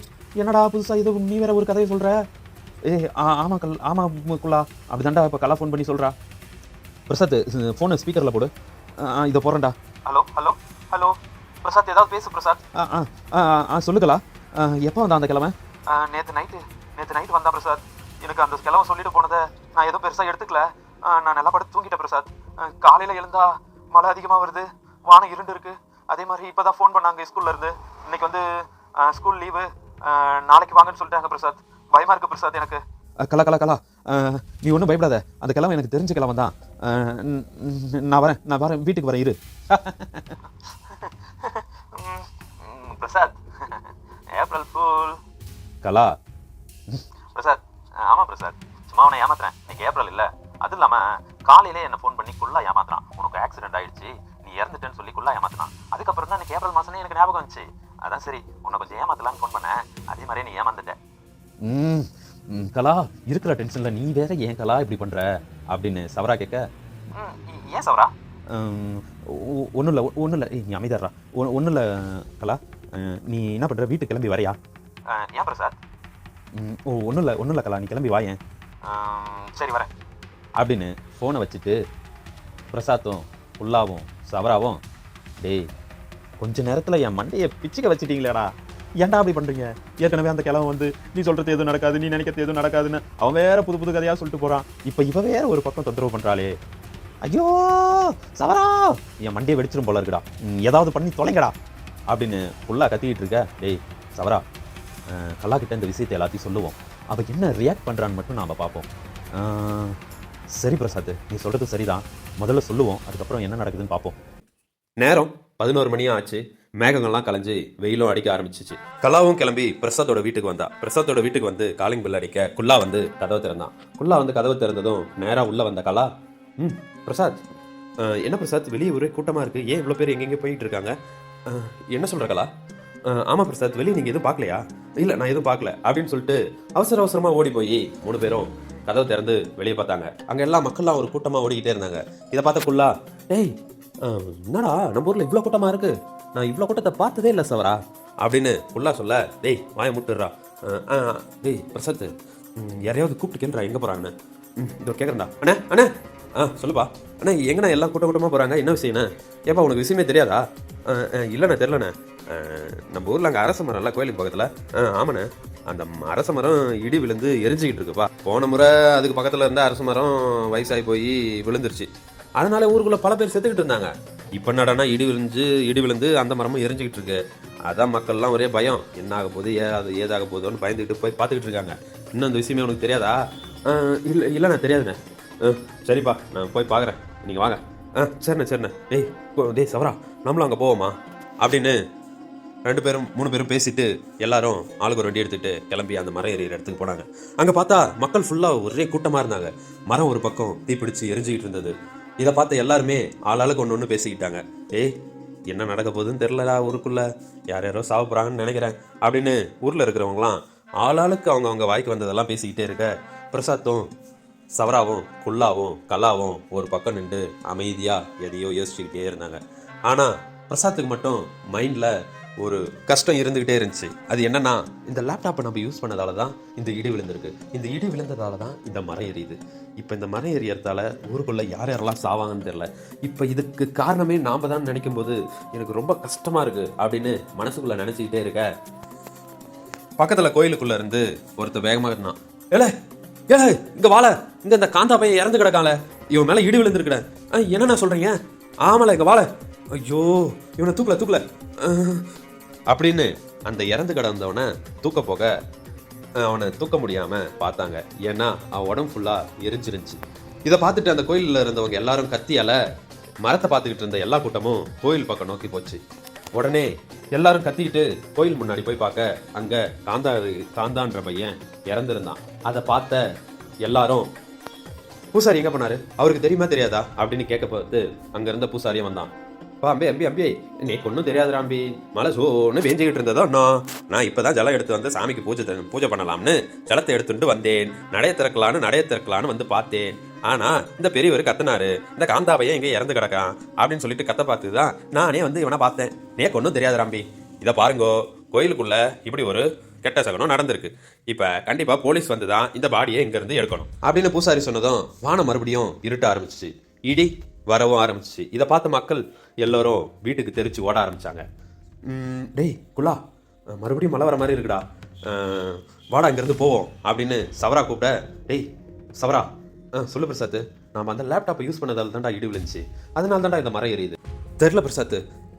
என்னடா புதுசாக இது நீ வேற ஒரு கதையை சொல்கிற? ஆமாம் ஆமாம் குல்லா, அப்படி தாண்டா இப்போ கலா ஃபோன் பண்ணி சொல்கிறா. பிரசாத் ஃபோனை ஸ்பீக்கரில் போடு, இதை போடுறேன்டா. ஹலோ ஹலோ ஹலோ பிரசாத், ஏதாவது பேசு பிரசாத். சொல்லுங்களா, எப்போ வந்தா அந்த கிழமை? நேற்று நைட்டு வந்தா பிரசாத். எனக்கு அந்த கிழமை சொல்லிட்டு போனதை நான் எதுவும் பெருசாக எடுத்துக்கல. நான் நல்லா படுத்து தூங்கிட்டேன் பிரசாத். காலையில் எழுந்தா மழை அதிகமாக வருது, வானம் இருண்டு இருக்கு. அதே மாதிரி இப்போ தான் ஃபோன் பண்ணாங்க ஸ்கூல்ல இருந்து, இன்னைக்கு வந்து ஸ்கூல் லீவு, நாளைக்கு வாங்கன்னு சொல்லிட்டாங்க பிரசாத். பயமா இருக்கு பிரசாத் எனக்கு. கலா கலா கலா நீ ஒன்றும் பயப்படாத, அந்த கிழமை எனக்கு தெரிஞ்ச கிழமை தான். நான் வரேன் வீட்டுக்கு வரேன், இரு. Prasad, April fool. கலா பிரசாத், ஆமா பிரசாத், சும்மா அவனை ஏமாத்துறேன். இன்னைக்கு ஏப்ரல் இல்ல. அது இல்லாம காலையிலே என்ன ஃபோன் பண்ணி குல்லா ஏமாத்துறான். உனக்கு ஆக்சிடென்ட் ஆயிடுச்சு, நீ இறந்துட்டேன்னு சொல்லி குல்லா ஏமாத்துறான். அதுக்கப்புறம் தான் எனக்கு ஏப்ரல் மாசமே எனக்கு ஞாபகம் வந்துச்சு. அதான் சரி உன்னை கொஞ்சம் ஏமாத்தலாம்னு ஃபோன் பண்ணேன். அதே மாதிரியே நீ ஏமாந்துட்ட. கலா இருக்கிற டென்ஷனில் நீ வேற ஏன் கலா இப்படி பண்ற அப்படின்னு சவரா கேட்க, ஏன் சவரா? ஒன்றும் இல்லை நீ அமைதாரா, ஒன்றும் இல்லை கலா, நீ என்ன பண்ணுற, வீட்டுக்கு கிளம்பி வரையா? ஏன் பிரசாத்? ஒன்றும் இல்லை கலா, நீ கிளம்பி வாயேன். சரி வரேன் அப்படின்னு ஃபோனை வச்சுட்டு பிரசாத்தும் புல்லாவும் சவராவும், டேய் கொஞ்ச நேரத்தில் என் மண்டையை பிச்சுக்க வச்சுட்டீங்களேடா, ஏன்டா அப்படி பண்ணுறீங்க? ஏற்கனவே அந்த கிழமை வந்து நீ சொல்கிறது எதுவும் நடக்காது, நீ நினைக்கிறது எதுவும் நடக்காதுன்னு அவன் வேற புது கதையாக சொல்லிட்டு போகிறான். இப்போ இவ வேற ஒரு பக்கம் தொந்தரவு பண்ணுறாளே. ஐயோ சவரா, என் மண்டையை வெடிச்சிரும் போல இருக்குடா, ஏதாவது பண்ணி தொலைங்கடா அப்படின்னு ஃபுல்லாக கத்திக்கிட்டு இருக்க. டேய் சவரா, கல்லா கிட்ட இந்த விஷயத்தை எல்லாத்தையும் சொல்லுவோம், அவள் என்ன ரியாக்ட் பண்ணுறான்னு மட்டும் நாம் பார்ப்போம். சரி பிரசாத், நீ சொல்கிறது சரிதான், முதல்ல சொல்லுவோம், அதுக்கப்புறம் என்ன நடக்குதுன்னு பார்ப்போம். நேரம் 11 மணியும் ஆச்சு. மேகங்கள்லாம் கலைஞ்சு வெயிலும் அடிக்க ஆரம்பிச்சிச்சு. கலாவும் கிளம்பி பிரசாத்தோட வீட்டுக்கு வந்தா. பிரசாத்தோட வீட்டுக்கு வந்து காலிங் பில் அடிக்க குல்லா வந்து கதவை திறந்தான். குல்லா வந்து கதவை திறந்ததும் நேராக உள்ள வந்த கலா, பிரசாத், என்ன பிரசாத் வெளியே ஒரே கூட்டமாக இருக்குது, ஏன் இவ்வளோ பேர் எங்கெங்கே போயிட்டு இருக்காங்க, என்ன சொல்கிற கலா? ஆமாம் பிரசாத், வெளியே நீங்கள் எதுவும் பார்க்கலையா? இல்லை நான் எதுவும் பார்க்கல அப்படின்னு சொல்லிட்டு அவசரமாக ஓடி போய் 3 பேரும் கதவை திறந்து வெளியே பார்த்தாங்க. அங்கே எல்லா மக்கள்லாம் ஒரு கூட்டமாக ஓடிக்கிட்டே இருந்தாங்க. இதை பார்த்த குல்லா, டேய் என்னடா நம்ம ஊரில் இவ்வளோ கூட்டமாக இருக்குது, நான் இவ்வளோ கூட்டத்தை பார்த்ததே இல்லை சவரா அப்படின்னு குல்லா சொல்ல, டேய் வாயை முட்டுறா, டேய் பிரசாத் யாரையாவது கூப்பிட்டு கேள்றா எங்கே போகிறாங்கன்னு. இதோ கேட்குறேன்டா. அண்ணே சொல்லுப்பா. அண்ணா எங்கண்ணா எல்லாம் கூட்டமாக போகிறாங்க, என்ன விஷயண்ணே? ஏப்பா உனக்கு விஷயமே தெரியாதா? இல்லைண்ணே தெரிலண்ணே, நம்ம ஊரில் அங்கே அரச மரம்ல கோயிலுக்கு பக்கத்தில். ஆமாண்ணே, அந்த அரச மரம் இடி விழுந்து எரிஞ்சிக்கிட்டு இருக்குப்பா. போன முறை அதுக்கு பக்கத்தில் இருந்த அரச மரம் வயசாகி போய் விழுந்துருச்சு, அதனால ஊருக்குள்ளே பல பேர் செத்துக்கிட்டு இருந்தாங்க. இப்போ என்னடானா இடி விழுந்து அந்த மரமும் எரிஞ்சிக்கிட்டு இருக்கு. அதான் மக்கள்லாம் ஒரே பயம், என்ன ஆக போகுது ஏதாக போகுதுன்னு பயந்துக்கிட்டு போய் பார்த்துக்கிட்டு இருக்காங்க. இன்னும் அந்த விஷயமே உனக்கு தெரியாதா? இல்லைண்ணே தெரியாதுண்ணே. சரிப்பா நான் போய் பார்க்குறேன், நீங்கள் வாங்க. சரிண்ணே. டேய் சவரா, நம்மளும் அங்கே போவோமா அப்படின்னு 3 பேரும் பேசிட்டு எல்லாரும் ஆளுக்கு ஒரு வண்டி எடுத்துகிட்டு கிளம்பி அந்த மரம் ஏறிற இடத்துக்கு போனாங்க. அங்கே பார்த்தா மக்கள் ஃபுல்லாக ஒரே கூட்டமாக இருந்தாங்க. மரம் ஒரு பக்கம் தீப்பிடிச்சு எரிஞ்சிக்கிட்டு இருந்தது. இதை பார்த்த எல்லாருமே ஆளாளுக்கு ஒன்று பேசிக்கிட்டாங்க. என்ன நடக்க போகுதுன்னு தெரிலடா, ஊருக்குள்ளே யாரோ சாவ போகிறாங்கன்னு நினைக்கிறேன் அப்படின்னு ஊரில் இருக்கிறவங்களாம் ஆளாளுக்கு அவங்க வாய்க்கு வந்ததெல்லாம் பேசிக்கிட்டே இருக்க, பிரசாத்தும் சவராவும் குல்லாவும் கலாவும் ஒரு பக்கம் நின்று அமைதியாக எதையோ யோசிச்சுக்கிட்டே இருந்தாங்க. ஆனால் பிரசாத்துக்கு மட்டும் மைண்டில் ஒரு கஷ்டம் இருந்துக்கிட்டே இருந்துச்சு. அது என்னன்னா, இந்த லேப்டாப்பை நம்ம யூஸ் பண்ணதால தான் இந்த இடி விழுந்திருக்கு. இந்த இடி விழுந்ததால தான் இந்த மரம் எரியுது. இப்போ இந்த மரம் எரியறதால ஊருக்குள்ளே யார் யாரெல்லாம் சாவாங்கன்னு தெரியல. இப்போ இதுக்கு காரணமே நாம் தான் நினைக்கும் போது எனக்கு ரொம்ப கஷ்டமாக இருக்குது அப்படின்னு மனசுக்குள்ளே நினச்சிக்கிட்டே இருக்க, பக்கத்தில் கோயிலுக்குள்ளே இருந்து ஒருத்தர் வேகமாக இருந்தான். ஏலே ஏலே இங்கே வாழ, இங்கே இந்த காந்தா பையன் இறந்து கிடக்கால, இவன் மேலே இடி விழுந்துருக்குற. என்னண்ணா சொல்கிறீங்க? ஆமால இங்கே வாழ. ஐயோ இவனை தூக்கல அப்படின்னு அந்த இறந்து கிடந்தவனை தூக்க போக அவனை தூக்க முடியாமல் பார்த்தாங்க. ஏன்னா அவன் உடம்பு ஃபுல்லாக எரிஞ்சிருந்துச்சு. இதை பார்த்துட்டு அந்த கோயிலில் இருந்தவங்க எல்லாரும் கத்தியால் மரத்தை பார்த்துக்கிட்டு இருந்த எல்லா கூட்டமும் கோயில் பக்கம் நோக்கி போச்சு. உடனே எல்லாரும் கத்திக்கிட்டு கோயில் முன்னாடி போய் பார்க்க அங்கே காந்தான்ற பையன் இறந்துருந்தான். அதை பார்த்த எல்லாரும், பூசாரி எங்கே பண்ணாரு, அவருக்கு தெரியுமா தெரியாதா அப்படின்னு கேட்க பார்த்து அங்கே இருந்த பூசாரியும் வந்தான். அம்பி நீக்கு ஒன்றும் தெரியாதுடா அம்பி, மழை சோன்னு பேஞ்சிக்கிட்டு இருந்ததோ நான் இப்போ தான் ஜலம் எடுத்து வந்து சாமிக்கு பூஜை பண்ணலாம்னு ஜலத்தை எடுத்துட்டு வந்தேன். நடைய திறக்கலான்னு வந்து பார்த்தேன். ஆனால் இந்த பெரியவர் கத்தினாரு, இந்த காந்தாபையன் எங்கே இறந்து கிடக்கான் அப்படின்னு சொல்லிட்டு கத்த பார்த்து தான் நானே வந்து இவனை பார்த்தேன். நேக்கு ஒன்றும் தெரியாதுடா அம்பி. இதை பாருங்கோ, கோயிலுக்குள்ள இப்படி ஒரு கெட்ட சகனம் நடந்திருக்கு. இப்போ கண்டிப்பாக போலீஸ் வந்து தான் இந்த பாடியை இங்கேருந்து எடுக்கணும் அப்படின்னு பூசாரி சொன்னதும் வானம் மறுபடியும் இருட்ட ஆரம்பிச்சிச்சு. இடி வரவும் ஆரம்பிச்சிச்சு. இதை பார்த்த மக்கள் எல்லோரும் வீட்டுக்கு தெரிச்சு ஓட ஆரம்பித்தாங்க. டேய் குல்லா, மறுபடியும் மழை வர மாதிரி இருக்குடா, வாடா இங்கேருந்து போவோம் அப்படின்னு சவரா கூப்பிட, டேய் சவரா சொல்லு பிரசாத், நாம் அந்த லேப்டாப்பை யூஸ் பண்ணதால் தான்டா இடி விழுந்துச்சு, அதனால தான்டா இந்த மரம் எரியுது. தெரில பிரசாத்,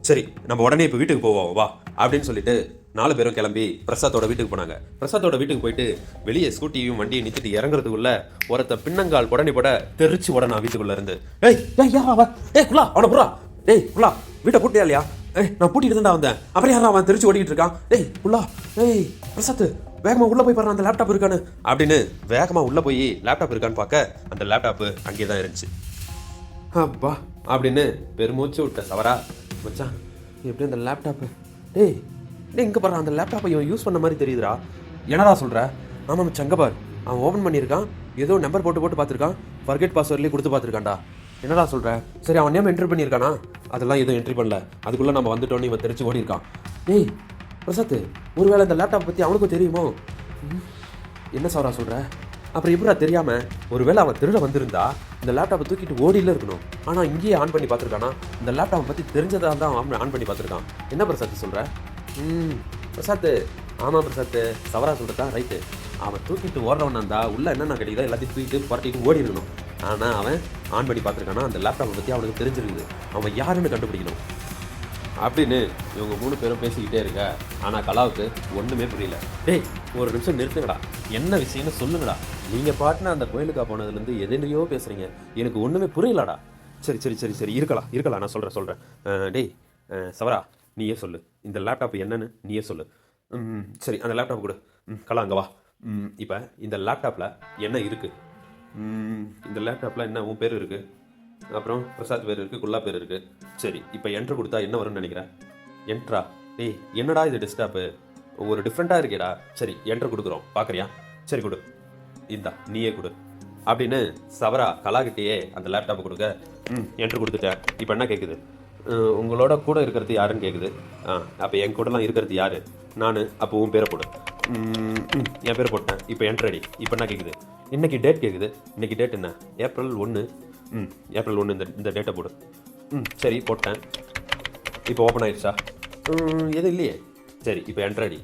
சரி நம்ம உடனே இப்போ வீட்டுக்கு போவோம் வா அப்படின்னு சொல்லிட்டு 4 பேரும் கிளம்பி பிரசாத்தோட வீட்டுக்கு போனாங்க. பிரசாத்தோட வீட்டுக்கு போயிட்டு வெளியே ஸ்கூட்டியும் வண்டியை நிறுத்திட்டு இறங்குறதுக்குள்ள ஒருத்த பின்னங்கால் உடனே போட தெரிச்சு உடனே வீட்டுக்குள்ள இருந்து, குல்லா அவனை புறா, டேய் குல்லா வீட்டை பூட்டியா இல்லையா? நான் பூட்டிட்டு இருந்தா வந்தேன், அப்புறம் யாரா அவன் தெரிச்சு ஓடிக்கிட்டு இருக்கான், டேய் குல்லா, பிரசாத் வேகமா உள்ள போய் பாரு அந்த லேப்டாப் இருக்கான்னு அப்படின்னு வேகமா உள்ள போய் லேப்டாப் இருக்கான்னு பார்க்க அந்த லேப்டாப் அங்கே தான் இருந்துச்சு. அப்பா அப்படின்னு பெருமூச்சு விட்ட சவரா, மச்சான் எப்படி அந்த லேப்டாப்பு, டேய் இங்கே பாரு அந்த லேப்டாப்பை இவன் யூஸ் பண்ண மாதிரி தெரியுதுடா. என்னடா சொல்கிற? ஆமாம் மச்சான் அங்கே பாரு, அவன் ஓப்பன் பண்ணியிருக்கான், ஏதோ நம்பர் போட்டு பார்த்துருக்கான், ஃபர்கெட் பாஸ்வேர்ட்லேயே கொடுத்து பார்த்துருக்கான்டா. என்னடா சொல்கிற? சரி அவன் நேம் என்ட்ரி பண்ணியிருக்கானா? அதெல்லாம் எதுவும் என்ட்ரி பண்ணல, அதுக்குள்ளே நம்ம வந்துட்டோன்னு இவன் தெரிச்சு ஓடி இருக்கான். டேய் பிரசாத், ஒருவேளை இந்த லேப்டாப் பற்றி அவனுக்கும் தெரியுமோ? என்ன சவரா சொல்கிற? அப்புறம் எப்படா தெரியாமல்? ஒருவேளை அவன் திருட வந்திருந்தா இந்த லேப்டாப்பை தூக்கிட்டு ஓடியில் இருக்கணும், ஆனால் இங்கேயே ஆன் பண்ணி பார்த்துருக்கானா? இந்த லேப்டாப்பை பற்றி தெரிஞ்சதாக தான் அவன் ஆன் பண்ணி பார்த்துருக்கான். என்ன பிரசாத் சொல்கிற? பிரசாத், ஆமாம் பிரசாத், சவரா சொல்கிறதா ரைட்டு. அவன் தூக்கிட்டு ஓடுறவனா இருந்தா உள்ள என்னென்ன கிடைக்குதோ எல்லாத்தையும் தூக்கிட்டு புரட்டிட்டு ஓடி இருக்கணும். ஆனால் அவன் ஆன் பண்ணி பார்த்துருக்கானா, அந்த லேப்டாப்பை பற்றி அவனுக்கு தெரிஞ்சிருக்குது, அவன் யாருன்னு கண்டுபிடிக்கணும் அப்படின்னு இவங்க 3 பேரும் பேசிக்கிட்டே இருக்க. ஆனால் கலாவுக்கு ஒன்றுமே புரியல. டேய் ஒரு நிமிஷம் நிறுத்துங்கடா, என்ன விஷயம்னு சொல்லுங்கடா, நீங்கள் பாட்டுன்னு அந்த கோயிலுக்கா போனதுலேருந்து எதுலையோ பேசுகிறீங்க, எனக்கு ஒன்றுமே புரியலடா. சரி இருக்கலாம் நான் சொல்கிறேன். டேய் சவரா நீயே சொல்லு, இந்த லேப்டாப் என்னன்னு நீயே சொல்லு. சரி அந்த லேப்டாப் கொடு. கலா அங்கே வா. இப்போ இந்த லேப்டாப்பில் என்ன இருக்குது? இந்த லேப்டாப்பில் என்ன உன் பேர் இருக்குது, அப்புறம் பிரசாத் பேர் இருக்குது, குல்லா பேர் இருக்குது. சரி இப்போ என்ட்ரு கொடுத்தா என்ன வரும்னு நினைக்கிறேன்? என்ட்ரா? டேய் என்னடா இது டெஸ்க்டாப்பு ஒரு டிஃப்ரெண்ட்டாக இருக்கேடா. சரி என்ட்ரு கொடுக்குறோம் பார்க்குறியா? சரி கொடு, இந்தா நீயே கொடு அப்படின்னு சவரா கலாகிட்டேயே அந்த லேப்டாப்பை கொடுக்க, என்ட்ரு கொடுத்துட்டேன். இப்போ என்ன கேட்குது? உங்களோட கூட இருக்கிறது யாருன்னு கேட்குது. அப்போ என் கூடலாம் இருக்கிறது யார்? நான். அப்போ உன் பேரை போடு. என் பேரை போட்டேன். இப்போ என்ட்ரடி. இப்போ என்ன கேட்குது? இன்றைக்கி டேட் கேட்குது. இன்றைக்கி டேட் என்ன? ஏப்ரல் 1. ஏப்ரல் 1 இந்த டேட்டை போடு. சரி போட்டேன். இப்போ ஓப்பன் ஆயிடுச்சா? எதுவும் இல்லையே. சரி இப்போ என்ட்ரடி.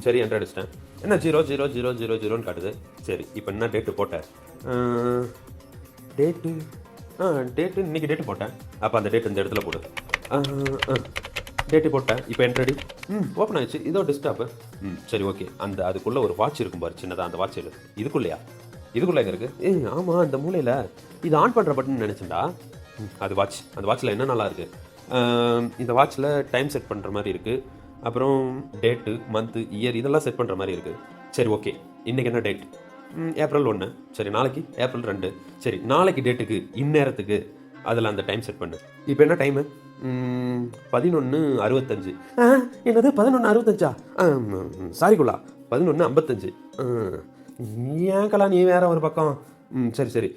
சரி என்ட்ரு அடிச்சிட்டேன். என்ன 00000ன்னு காட்டுது. சரி இப்போ என்ன டேட்டு போட்டேன்? டேட்டு இன்றைக்கி டேட்டு போட்டேன். அப்போ அந்த டேட் இந்த இடத்துல போடு. டேட்டு போட்டேன். இப்போ என்ட்ரடி. ஓப்பன் ஆயிடுச்சு. இதோ டெஸ்க்டாப்பு. சரி ஓகே. அதுக்குள்ளே ஒரு வாட்ச் இருக்கும் பாரு, சின்னதாக. அந்த வாட்ச் இதுக்குள்ளேயா? இதுக்குள்ளே எங்கே இருக்குது? ஆமாம் இந்த மூலையில். இது ஆன் பண்ணுற பட்டன் நினச்சேன்டா. அது வாட்ச். அந்த வாட்சில் என்ன நல்லா இருக்குது? இந்த வாட்சில் டைம் செட் பண்ணுற மாதிரி இருக்குது, அப்புறம் டேட்டு, மந்த்து, இயர் இதெல்லாம் செட் பண்ணுற மாதிரி இருக்குது. சரி ஓகே. இன்றைக்கி என்ன டேட்? ஏப்ரல் 1. சரி நாளைக்கு ஏப்ரல் 2. சரி நாளைக்கு டேட்டுக்கு இந்நேரத்துக்கு அதில் அந்த டைம் செட் பண்ணு. இப்போ என்ன டைமு? 11:65. என்னது 11:65? சாரி குல்லா, 11:55. ஏன் கலா நீ வேற ஒரு பக்கம். சரி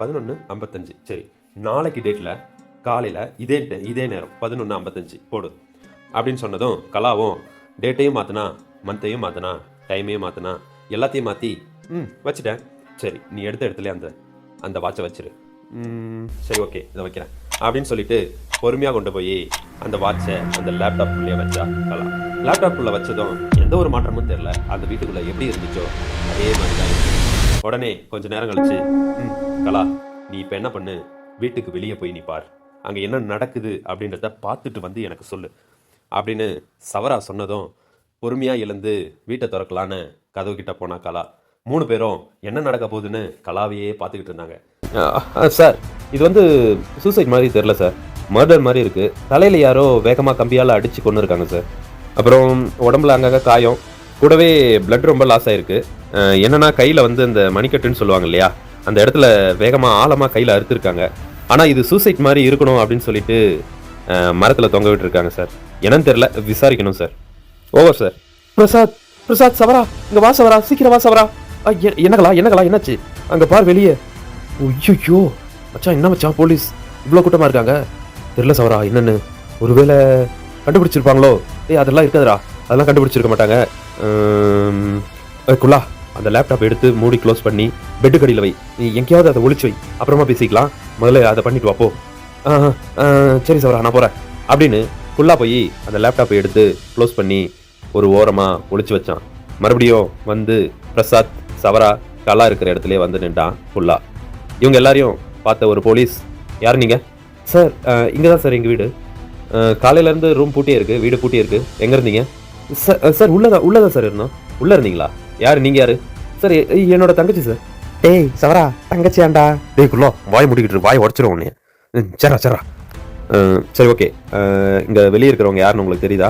11:55. சரி நாளைக்கு டேட்டில் காலையில் இதே நேரம் 11:55 போடு. அப்படின்னு சொன்னதும் கலாவும் டேட்டையும் மாற்றினா, மந்த்தையும் மாற்றினா, டைமையும் மாற்றினா, எல்லாத்தையும் மாற்றி வச்சுட்டேன். சரி, நீ எடுத்த இடத்துல அந்த வாட்சை வச்சிரு. சரி, ஓகே, இதை வைக்கிறேன் அப்படின்னு சொல்லிட்டு பொறுமையாக கொண்டு போய் அந்த வாட்சை அந்த லேப்டாப்புக்குள்ளேயே வச்சா கலா. லேப்டாப்புக்குள்ளே வச்சதும் எந்த ஒரு மாற்றமும் தெரில. அந்த வீட்டுக்குள்ளே எப்படி இருந்துச்சோ அதே மாதிரி தான் இருந்துச்சு. உடனே கொஞ்சம் நேரம் கழிச்சு, கலா, நீ இப்போ என்ன பண்ணு, வீட்டுக்கு வெளியே போய் நீ பார், அங்கே என்ன நடக்குது அப்படின்றத பார்த்துட்டு வந்து எனக்கு சொல்லு அப்படின்னு சவரா சொன்னதும் பொறுமையாக எழுந்து வீட்டை திறக்கலான்னு கதவு கிட்ட போனா கலா. 3 பேரும் என்ன நடக்க போகுதுன்னு கலாவையே பார்த்துக்கிட்டு இருந்தாங்க. சார், இது வந்து சூசைட் மாதிரி தெரில சார், மர்டர் மாதிரி இருக்குது. தலையில் யாரோ வேகமாக கம்பியால் அடித்து கொண்டு இருக்காங்க சார். அப்புறம் உடம்புல அங்கங்கே காயம், கூடவே பிளட் ரொம்ப லாஸ் ஆகிருக்கு. என்னென்னா கையில் வந்து அந்த மணிக்கட்டுன்னு சொல்லுவாங்க இல்லையா, அந்த இடத்துல வேகமாக ஆழமாக கையில் அறுத்துருக்காங்க. ஆனால் இது சூசைட் மாதிரி இருக்கணும் அப்படின்னு சொல்லிட்டு மரத்தில் தொங்க விட்டுருக்காங்க சார். என்னன்னு தெரில, விசாரிக்கணும் சார். Over sir. பிரசாத் சவரா, இங்கே வா சவரா, சீக்கிரம் வா சவரா. என்னங்களா என்னாச்சு அங்கே பார் வெளியே. ஐயோ மச்சான், என்ன மச்சான், போலீஸ் இவ்வளோ கூட்டமாக இருக்காங்க. தெரில சவரா என்னன்னு, ஒருவேளை கண்டுபிடிச்சிருப்பாங்களோ? அதெல்லாம் இருக்காதுடா, அதெல்லாம் கண்டுபிடிச்சிருக்க மாட்டாங்க. குல்லா, அந்த லேப்டாப் எடுத்து மூடி க்ளோஸ் பண்ணி பெட்டு கடியில் வை. நீ எங்கேயாவது அதை ஒழிச்சு வை, அப்புறமா பேசிக்கலாம். முதல்ல அதை பண்ணிட்டு வாப்போ. சரி சவரா, நான் போகிறேன் அப்படின்னு குல்லா போய் அந்த லேப்டாப்பை எடுத்து க்ளோஸ் பண்ணி ஒரு ஓரமாக ஒழிச்சு வச்சான். மறுபடியும் வந்து பிரசாத், சவரா, கலா இருக்கிற இடத்துலேயே வந்து நின்றான் குல்லா. இவங்க எல்லாரையும் பார்த்த ஒரு போலீஸ், யார் நீங்கள்? சார், இங்கே தான் சார் எங்கள் வீடு. காலையிலேருந்து ரூம் பூட்டியே இருக்குது, வீடு பூட்டியே இருக்குது. எங்கே இருந்தீங்க? சார் உள்ளதான் சார் இருந்தோம். உள்ளே இருந்தீங்களா? யார் நீங்கள்? யார்? சார், என்னோட தங்கச்சி சார். டேய் சவரா, தங்கச்சியாண்டா. டேய் குல்லா, வாய் முடிக்கிட்டு வாய் உடச்சிரும் உன்னைய. சரா. சரி, ஓகே. இங்கே வெளியே இருக்கிறவங்க யாருன்னு உங்களுக்கு தெரியுதா?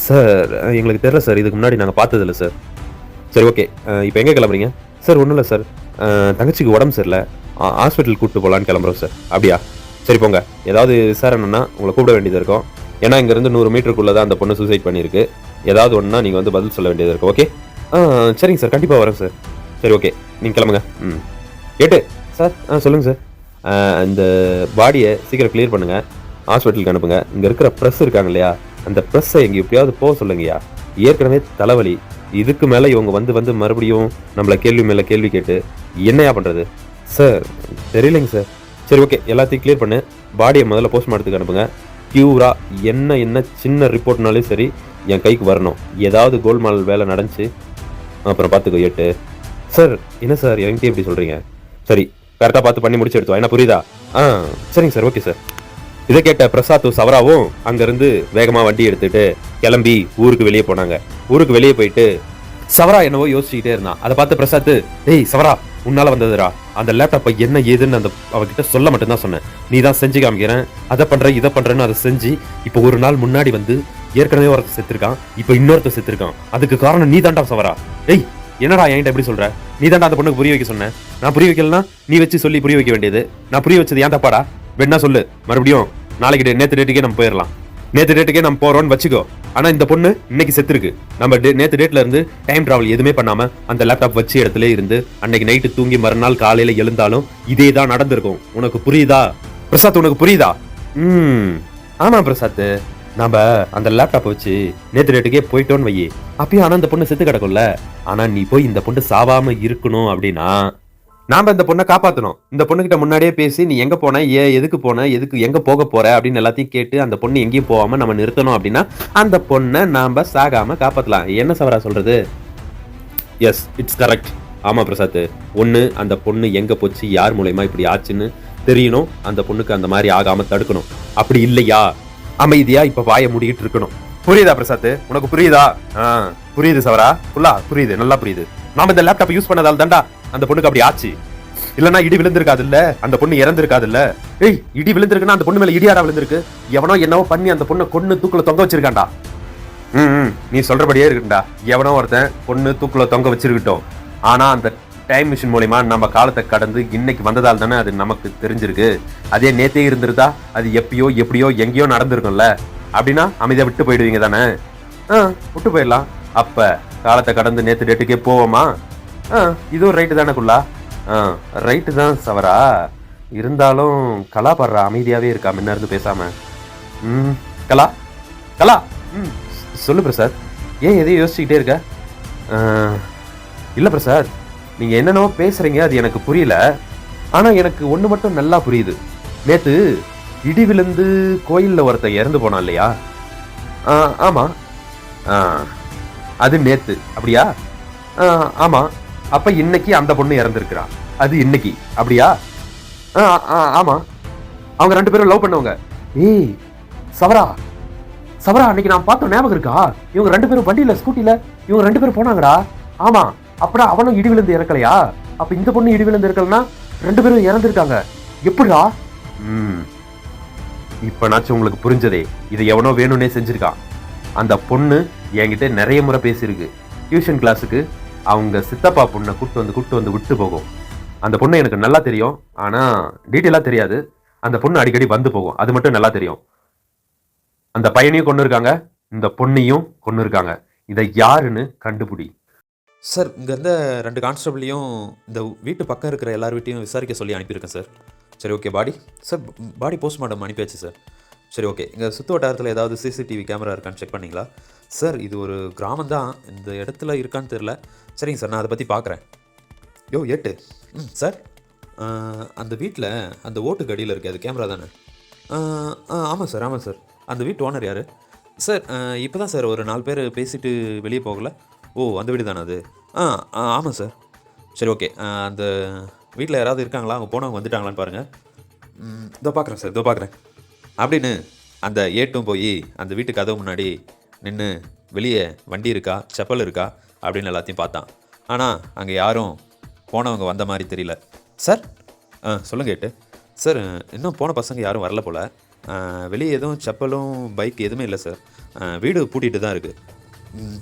சார், எங்களுக்கு தெரியல சார், இதுக்கு முன்னாடி நாங்கள் பார்த்ததில்ல சார். சரி, ஓகே. இப்போ எங்கே கிளம்புறீங்க? சார், ஒன்றும் இல்லை சார், தங்கச்சிக்கு உடம்பு சரியில்லை, ஹாஸ்பிட்டல் கூப்பிட்டு போகலான்னு கிளம்புறோம் சார். அப்படியா? சரி போங்க. ஏதாவது விசாரணைன்னா உங்களை கூப்பிட வேண்டியது இருக்கும். ஏன்னா இங்கேருந்து 100 மீட்டருக்குள்ளே தான் அந்த பொண்ணு சூசைட் பண்ணியிருக்கு. ஏதாவது ஒன்றுனா நீங்கள் வந்து பதில் சொல்ல வேண்டியது இருக்கும். ஓகே? சரிங்க சார், கண்டிப்பாக வரேன் சார். சரி, ஓகே, நீங்கள் கிளம்புங்க. கேட்டு சார். சொல்லுங்கள் சார். இந்த பாடியை சீக்கிரம் கிளியர் பண்ணுங்கள், ஹாஸ்பிட்டலுக்கு அனுப்புங்க. இங்கே இருக்கிற ப்ரெஸ் இருக்காங்க இல்லையா, அந்த ப்ரெஸ்ஸை எங்கே எப்படியாவது போக சொல்லுங்கய்யா. ஏற்கனவே தலைவலி, இதுக்கு மேலே இவங்க வந்து மறுபடியும் நம்மளை கேள்வி மேலே கேள்வி கேட்டு என்னையா பண்ணுறது? சார், தெரியலைங்க சார். சரி, ஓகே, எல்லாத்தையும் கிளியர் பண்ணு. பாடியை முதல்ல போஸ்ட்மார்ட்டத்துக்கு அனுப்புங்க. க்யூராக என்ன சின்ன ரிப்போர்ட்னாலும் சரி என் கைக்கு வரணும். ஏதாவது கோல்மால் வேலை நடந்துச்சு அப்புறம் பார்த்துக்கோ. 8 சார். என்ன சார் என்கிட்ட எப்படி சொல்கிறீங்க? சரி, கரெக்டாக பார்த்து பண்ணி முடிச்சு எடுத்தோம். என்ன புரியுதா? சரிங்க சார், ஓகே சார். இதை கேட்ட பிரசாத்தும் சவராவும் அங்கேருந்து வேகமாக வண்டி எடுத்துகிட்டு கிளம்பி ஊருக்கு வெளியே போனாங்க. ஊருக்கு வெளியே போயிட்டு சவரா என்னவோ யோசிச்சுக்கிட்டே இருந்தான். அதை பார்த்து பிரசாத், டேய் சவரா, உன்னால வந்ததுடா, அந்த லேப்டாப்பை என்ன ஏதுன்னு அவகிட்ட சொல்ல மட்டும்தான் சொன்னேன். நீ தான் செஞ்சு காமிக்கிறேன், அதை பண்ணுறேன் இதை பண்ணுறேன்னு அதை செஞ்சு இப்போ ஒரு நாள் முன்னாடி வந்து ஏற்கனவே ஒருத்தர் செத்துருக்கான், இப்போ இன்னொருத்தர் செத்துருக்கான். அதுக்கு காரணம் நீ தாண்டா சவரா. டேய், என்னடா என்கிட்ட எப்படி சொல்ற? நீ தாண்டா அந்த பொண்ணுக்கு புரிய வைக்க சொன்னேன். நான் புரிய வைக்கலன்னா நீ வச்சு சொல்லி புரிய வைக்க வேண்டியது. நான் புரிய வச்சது ஏன் தப்பாடா? வேணா சொல்லு. மறுபடியும் நாளைக்கு நேற்று டேட்டுக்கே நம்ம போயிடலாம். நேற்று டேட்டுக்கே நம்ம போறோம்னு வச்சுக்கோ. ஆனா இந்த பொண்ணு இன்னைக்கு செத்துருக்கு. நம்ம நேற்று டேட்ல இருந்து டைம் டிராவல் எதுவுமே பண்ணாம அந்த லேப்டாப் வச்சு இடத்துல இருந்து அன்னைக்கு நைட்டு தூங்கி மறுநாள் காலையில எழுந்தாலும் இதே தான் நடந்திருக்கும். உனக்கு புரியுதா பிரசாத்? உனக்கு புரியுதா? ஆமா பிரசாத், நாம அந்த லேப்டாப் வச்சு நேற்று டேட்டுக்கே போயிட்டோன்னு வையே, அப்பயும் ஆனா இந்த பொண்ணு செத்து கிடக்கும்ல. ஆனா நீ போய் இந்த பொண்ணு சாவாம இருக்கணும் அப்படின்னா நாம இந்த பொண்ணை காப்பாற்றணும். இந்த பொண்ணுகிட்ட முன்னாடியே பேசி நீ எங்க போன, எதுக்கு போன, எங்க போக போற அப்படின்னு எல்லாத்தையும் கேட்டு அந்த பொண்ணு எங்கேயும் போகாம நம்ம நிறுத்தணும். அப்படின்னா அந்த பொண்ணை நாம சாகாம காப்பாற்றலாம். என்ன சவரா சொல்றது? Yes, it's correct. ஆமா பிரசாத், ஒன்று அந்த பொண்ணு எங்க போச்சு, யார் மூலயமா இப்படி ஆச்சுன்னு தெரியணும். அந்த பொண்ணுக்கு அந்த மாதிரி ஆகாம தடுக்கணும். அப்படி இல்லையா அமைதியா இப்ப வாய மூடிக்கிட்டு இருக்கணும். புரியுதா பிரசாத்? உனக்கு புரியுதா? புரியுது சவரா, ஃபுல்லா புரியுது, நல்லா புரியுது. நாம இந்த லேப்டாப் யூஸ் பண்ணதால் தாண்டா அந்த பொண்ணுக்கு அப்படி ஆச்சு. இல்லன்னா இடி விழுந்திருக்காது இல்ல, அந்த பொண்ணு இறந்திருக்காது இல்ல. ஏய், இடி விழுந்திருக்குன்னா அந்த பொண்ணு மேல இடியாரா விழுந்திருக்கு. எவனோ என்னவோ பண்ணி அந்த பொண்ணை கொன்னு தூக்குல தொங்க வச்சிருக்காண்டா. நீ சொல்றபடியே இருக்குண்டா. எவனோ ஒருத்தன் பொண்ணு தூக்குல தொங்க வச்சிருக்கட்டும். ஆனா அந்த டைம் மிஷின் மூலமா நம்ம காலத்தை கடந்து இன்னைக்கு வந்ததால் தானே அது நமக்கு தெரிஞ்சிருக்கு. அதே நேத்தே இருந்திருந்தா அது எப்படியோ எங்கேயோ நடந்திருக்கும்ல. அப்படின்னா அமைதியா விட்டு போயிடுவீங்க தானே? விட்டு போயிடலாம். அப்ப காலத்தை கடந்து நேத்து டேட்டுக்கே போவோமா? இதுவும் ரைட்டு தானே குல்லா? ரைட்டு தான் சவரா. இருந்தாலும் கலா படுற அமைதியாவே இருக்கா முன்ன இருந்து பேசாம. கலா கலா சொல்லு பிரசாத், ஏன் எதையும் யோசிச்சுக்கிட்டே இருக்க? இல்லை பிரசாத், நீங்கள் என்னென்னவோ பேசுகிறீங்க, அது எனக்கு புரியல. ஆனால் எனக்கு ஒன்று மட்டும் நல்லா புரியுது. நேற்று இடி விழுந்து கோயிலில் ஒருத்தன் இறந்து போனான் இல்லையா? ஆமாம். அது நேற்று அப்படியா? ஆமாம். அப்போ இன்னைக்கு அந்த பொண்ணு இறந்துருக்குறா, அது இன்னைக்கு அப்படியா? ஆமாம். அவங்க 2 பேரும் லவ் பண்ணவங்க. ஏய் சவரா, சவரா, அன்னைக்கு நான் பார்த்தோம், ஞாபகம் இருக்கா? இவங்க 2 பேரும் வண்டியில ஸ்கூட்டில இவங்க 2 பேரும் போனாங்கடா. ஆமா, அப்படா அவனும் இடி விழுந்து இறக்கலையா? அப்ப இந்த பொண்ணு இடி விழுந்து இறக்கலனா 2 பேரும் இறந்துருக்காங்க. எப்படிடா? இப்ப நாச்சும் உங்களுக்கு புரிஞ்சதே. இதை எவனோ வேணும்னே செஞ்சிருக்கான். அந்த பொண்ணு என்கிட்ட நிறைய முறை பேசியிருக்கு. டியூஷன் கிளாஸுக்கு அவங்க சித்தப்பா பொண்ணை கூட்டு வந்து விட்டு போகும். அந்த பொண்ணு எனக்கு நல்லா தெரியும், ஆனா டீட்டெயிலா தெரியாது. அந்த பொண்ணு அடிக்கடி வந்து போகும், அது மட்டும் நல்லா தெரியும். அந்த பையனையும் கொண்டு இருக்காங்க, இந்த பொண்ணையும் கொண்டு இருக்காங்க. இதை யாருன்னு கண்டுபிடி. சார், இங்கே இருந்த 2 கான்ஸ்டபிளையும் இந்த வீட்டு பக்கம் இருக்கிற எல்லார் வீட்டையும் விசாரிக்க சொல்லி அனுப்பியிருக்கேன் சார். சரி, ஓகே. சார் பாடி போஸ்ட்மார்ட்டம் அனுப்பியாச்சு சார். சரி, ஓகே. இங்கே சுற்று வட்டாரத்தில் ஏதாவது சிசிடிவி கேமரா இருக்கான்னு செக் பண்ணிங்களா? சார், இது ஒரு கிராமம் தான், இந்த இடத்துல இருக்கான்னு தெரில. சரிங்க சார், நான் அதை பற்றி பார்க்குறேன். ஏட்டு. சார், அந்த வீட்டில் அந்த ஓட்டுக்கு அடியில் இருக்குது, அது கேமரா தானே? ஆமாம் சார். அந்த வீட்டு ஓனர் யார்? சார், இப்போ தான் சார் ஒரு 4 பேர் பேசிட்டு வெளியே போகல. ஓ, அந்த வீடு தானே அது? ஆமாம் சார். சரி, ஓகே. அந்த வீட்டில் யாராவது இருக்காங்களா? அவங்க போனவங்க வந்துட்டாங்களான்னு பாருங்கள். இதோ பார்க்குறேன் சார், இதோ பார்க்குறேன் அப்படின்னு அந்த ஏட்டும் போய் அந்த வீட்டு கதவு முன்னாடி நின்று வெளியே வண்டி இருக்கா, செப்பல் இருக்கா அப்படின்னு எல்லாத்தையும் பார்த்தான். ஆனால் அங்கே யாரும் போனவங்க வந்த மாதிரி தெரியல. சார், சொல்லுங்கள் ஏட்டு. சார், இன்னும் போன பசங்க யாரும் வரல போல். வெளியே எதுவும் செப்பலும் பைக் எதுவுமே இல்லை சார். வீடு பூட்டிகிட்டு தான் இருக்குது.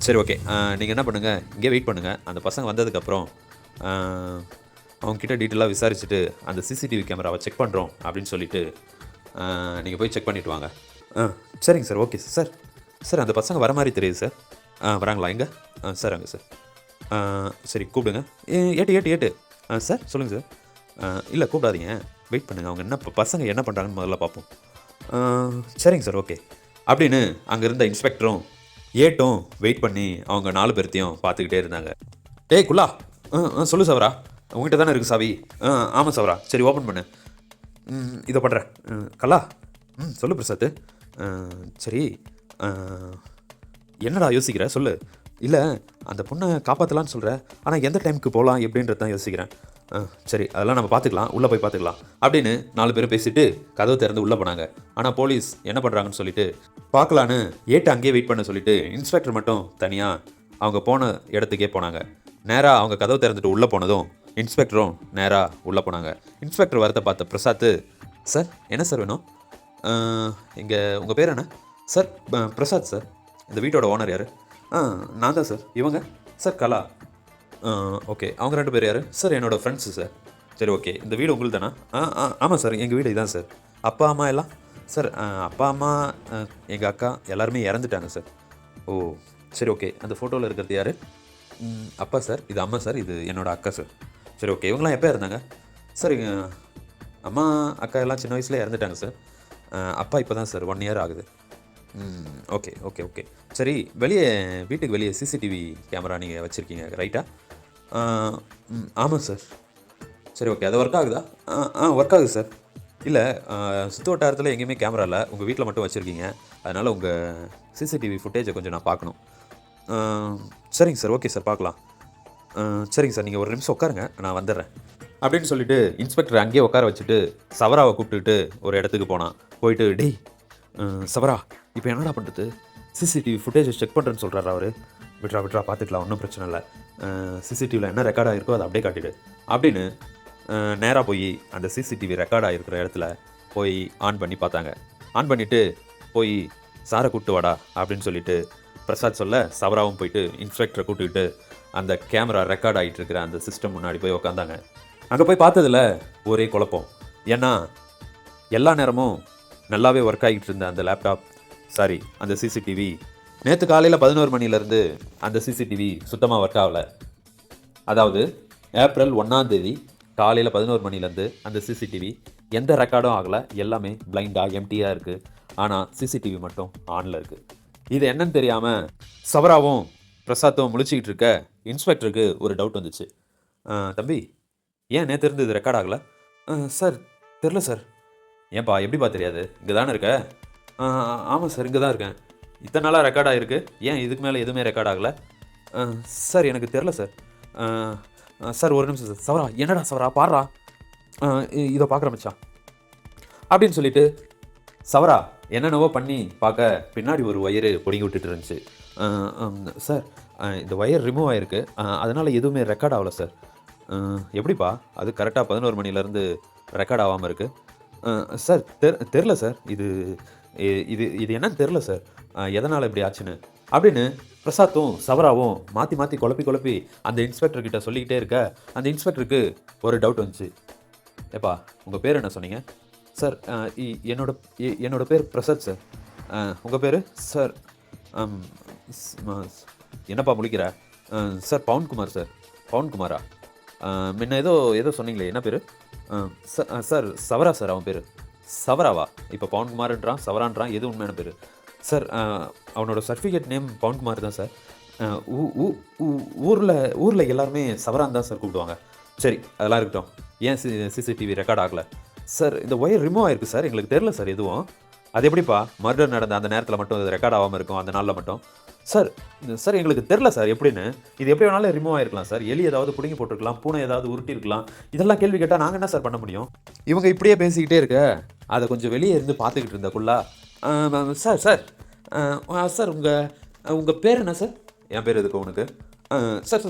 சரி, ஓகே. நீங்கள் என்ன பண்ணுங்கள், இங்கே வெயிட் பண்ணுங்கள். அந்த பசங்க வந்ததுக்கப்புறம் அவங்கக்கிட்ட டீட்டெயிலாக விசாரிச்சுட்டு அந்த சிசிடிவி கேமராவை செக் பண்ணுறோம் அப்படின்னு சொல்லிவிட்டு நீங்கள் போய் செக் பண்ணிவிட்டு வாங்க. சரிங்க சார், ஓகே சார். சார், அந்த பசங்க வர மாதிரி தெரியுது சார். வராங்களா? எங்கே? சார், அங்கே சார். சரி, கூப்பிடுங்க. ஏட்டு. சார், சொல்லுங்கள் சார். இல்லை, கூப்பிடாதீங்க, வெயிட் பண்ணுங்கள். அவங்க என்ன பசங்க என்ன பண்ணுறாங்கன்னு முதல்ல பார்ப்போம். சரிங்க சார், ஓகே அப்படின்னு அங்கே இருந்த இன்ஸ்பெக்டரும் ஏட்டும் வெயிட் பண்ணி அவங்க 4 பேர்த்தையும் பார்த்துக்கிட்டே இருந்தாங்க. டேய் குல்லா, சொல்லு சவரா, உங்ககிட்ட தானே இருக்குது சாவி? ஆமாம் சவரா. சரி, ஓப்பன் பண்ணு. இதை பண்ணுறேன். கல்லா, சொல்லு பிரசாத். சரி, என்னடா யோசிக்கிற, சொல்லு. இல்லை, அந்த பொண்ணை காப்பாற்றலான்னு சொல்கிறேன், ஆனால் எந்த டைமுக்கு போகலாம் எப்படின்றது தான் யோசிக்கிறேன். சரி, அதெல்லாம் நம்ம பார்த்துக்கலாம், உள்ளே போய் பார்த்துக்கலாம் அப்படின்னு 4 பேரும் பேசிட்டு கதவு திறந்து உள்ளே போனாங்க. ஆனால் போலீஸ் என்ன பண்ணுறாங்கன்னு சொல்லிட்டு பார்க்கலான்னு ஏட்டு அங்கேயே வெயிட் பண்ண சொல்லிட்டு இன்ஸ்பெக்டர் மட்டும் தனியாக அவங்க போன இடத்துக்கே போனாங்க. நேராக அவங்க கதவு திறந்துட்டு உள்ளே போனதும் இன்ஸ்பெக்டரும் நேராக உள்ளே போனாங்க. இன்ஸ்பெக்டர் வரத்தை பார்த்த பிரசாத், சார் என்ன சார் வேணும்? இங்கே உங்கள் பேர் என்ன? Sir, Prasad sir. இந்த வீட்டோட ஓனர் யார்? நான் தான் சார். இவங்க? சார், கலா. ஓகே, அவங்க 2 பேர் யார்? சார், என்னோடய ஃப்ரெண்ட்ஸு சார். சரி, ஓகே. இந்த வீடு உங்களுக்கு தானா? ஆமாம் சார், எங்கள் வீடு இதான் சார். அப்பா அம்மா எல்லாம்? சார், அப்பா அம்மா, எங்கள் அக்கா எல்லாருமே இறந்துட்டாங்க சார். ஓ, சரி, ஓகே. அந்த ஃபோட்டோவில் இருக்கிறது யார்? அப்பா சார், இது அம்மா சார், இது என்னோடய அக்கா சார். சரி, ஓகே. இவங்களாம் எப்போ இறந்தாங்க? சார், அம்மா அக்கா எல்லாம் சின்ன வயசில் இறந்துட்டாங்க சார். அப்பா இப்போ தான் சார் 1 இயர் ஆகுது. ஓகே. சரி, வீட்டுக்கு வெளியே சிசிடிவி கேமரா நீங்கள் வச்சுருக்கீங்க ரைட்டா? ஆமாம் சார். சரி, ஓகே. அது ஒர்க் ஆகுதா? ஒர்க் ஆகுது சார். இல்லை, சுற்று வட்டாரத்தில் எங்கேயுமே கேமரா இல்லை, உங்கள் வீட்டில் மட்டும் வச்சுருக்கீங்க. அதனால் உங்கள் சிசிடிவி ஃபுட்டேஜை கொஞ்சம் நான் பார்க்கணும். சரிங்க சார், ஓகே சார், பார்க்கலாம். சரிங்க சார், நீங்கள் ஒரு நிமிஷம் உட்காருங்க, நான் வந்துடுறேன் அப்படின்னு சொல்லிட்டு இன்ஸ்பெக்டர் அங்கேயே உட்கார வச்சுட்டு சவராவை கூப்பிட்டுட்டு ஒரு இடத்துக்கு போனான். போயிட்டு, டேய் சவரா, இப்போ என்னடா பண்ணுறது? சிசிடிவி ஃபுட்டேஜை செக் பண்ணுறேன்னு சொல்கிறாரு அவர். விட்ரா பார்த்துக்கலாம், ஒன்றும் பிரச்சனை இல்லை. சிசிடிவியில் என்ன ரெக்கார்டாக இருக்கோ அதை அப்படியே காட்டிடு அப்படின்னு நேராக போய் அந்த சிசிடிவி ரெக்கார்டாக இருக்கிற இடத்துல போய் ஆன் பண்ணி பார்த்தாங்க. ஆன் பண்ணிவிட்டு போய் சாரை கூப்பிட்டு வாடா அப்படின்னு சொல்லிட்டு பிரசாத் சொல்ல, சவராவும் போயிட்டு இன்ஸ்பெக்டரை கூப்பிட்டுக்கிட்டு அந்த கேமரா ரெக்கார்ட் ஆகிட்டு இருக்கிற அந்த சிஸ்டம் முன்னாடி போய் உக்காந்தாங்க. அங்கே போய் பார்த்ததில் ஒரே குழப்பம். ஏன்னா எல்லா நேரமும் நல்லாவே ஒர்க் ஆகிட்டு இருந்த அந்த லேப்டாப், அந்த சிசிடிவி நேற்று காலையில் 11 மணிலேருந்து அந்த சிசிடிவி சுத்தமாக ஒர்க் ஆகலை. அதாவது ஏப்ரல் 1ஆம் தேதி காலையில் 11 மணிலேருந்து அந்த சிசிடிவி எந்த ரெக்கார்டும் ஆகலை, எல்லாமே பிளைண்டாக எம்டியாக இருக்குது. ஆனால் சிசிடிவி மட்டும் ஆனில் இருக்குது. இது என்னன்னு தெரியாமல் சவராவும் பிரசாத்தும் முழிச்சிக்கிட்டு இருக்க இன்ஸ்பெக்டருக்கு ஒரு டவுட் வந்துச்சு. தம்பி, ஏன் நேற்று இருந்து இது ரெக்கார்ட் ஆகலை? சார் தெரில சார். ஏன்பா, எப்படிப்பா தெரியாது? இங்கே தானே இருக்க? ஆமாம் சார், இங்கே தான் இருக்கேன். இத்தனை நாளாக ரெக்கார்ட் ஆகிருக்கு, ஏன் இதுக்கு மேலே எதுவுமே ரெக்கார்ட் ஆகலை? சார் எனக்கு தெரில சார். சார் ஒரு நிமிஷம் சார். சவரா, என்னடா சவரா, பாடுறா, இதை பார்க்குற மச்சான் அப்படின்னு சொல்லிட்டு சவரா என்னென்னவோ பண்ணி பார்க்க பின்னாடி ஒரு ஒயரு பிடுங்கி விட்டுட்டு இருந்துச்சு. சார், இந்த ஒயர் ரிமூவ் ஆகிருக்கு, அதனால் எதுவுமே ரெக்கார்ட் ஆகலை சார். எப்படிப்பா அது கரெக்டாக 11 மணிலேருந்து ரெக்கார்ட் ஆகாமல் இருக்குது? சார் தெரில சார். இது இது இது என்னன்னு தெரில சார், எதனால் இப்படி ஆச்சுன்னு அப்படின்னு பிரசாத்தும் சவராவும் மாற்றி மாற்றி குழப்பி அந்த இன்ஸ்பெக்டர்கிட்ட சொல்லிக்கிட்டே இருக்க அந்த இன்ஸ்பெக்டருக்கு ஒரு டவுட் வந்துச்சு. ஏப்பா, உங்கள் பேர் என்ன சொன்னீங்க? சார், என்னோட பேர் பிரசாத் சார். உங்கள் பேர்? சார், என்னப்பா முழிக்கிற? Sir Pavunkumar sir. பவுன்குமாரா? முன்ன ஏதோ சொன்னீங்களே, என்ன பேர்? சார் சவரா சார், அவன் பேர் சவராவா? இப்போ பவுன்குமார்ன்றான், சவரான்றான், எது உண்மையான பேர்? சார், அவனோட சர்டிஃபிகேட் நேம் பவுன்குமார் தான் சார். ஊரில் எல்லாருமே சவரான் தான் சார் கூப்பிடுவாங்க. சரி, அதெல்லாம் இருக்கட்டும். ஏன் சிசிடிவி ரெக்கார்ட் ஆகலை? சார், இந்த ஒயர் ரிமூவ் ஆயிருக்கு சார், எங்களுக்கு தெரில சார் எதுவும். அது எப்படிப்பா மர்டர் நடந்த அந்த நேரத்தில் மட்டும் அது ரெக்கார்ட் ஆகாமல் இருக்கும், அந்த நாளில் மட்டும்? சார் எங்களுக்கு தெரில சார் எப்படின்னு. இது எப்படி வேணாலும் ரிமூவ் ஆகிருக்கலாம் சார். எலி ஏதாவது பிடுங்கி போட்டிருக்கலாம், பூனை ஏதாவது உருட்டிருக்கலாம். இதெல்லாம் கேள்வி கேட்டால் நாங்கள் என்ன சார் பண்ண முடியும்? இவங்க இப்படியே பேசிக்கிட்டே இருக்க அதை கொஞ்சம் வெளியே இருந்து பார்த்துக்கிட்டு இருந்தக்குள்ளா, சார் உங்கள் பேர் என்ன சார்? என் பேர் எதுக்கு உனக்கு? சார்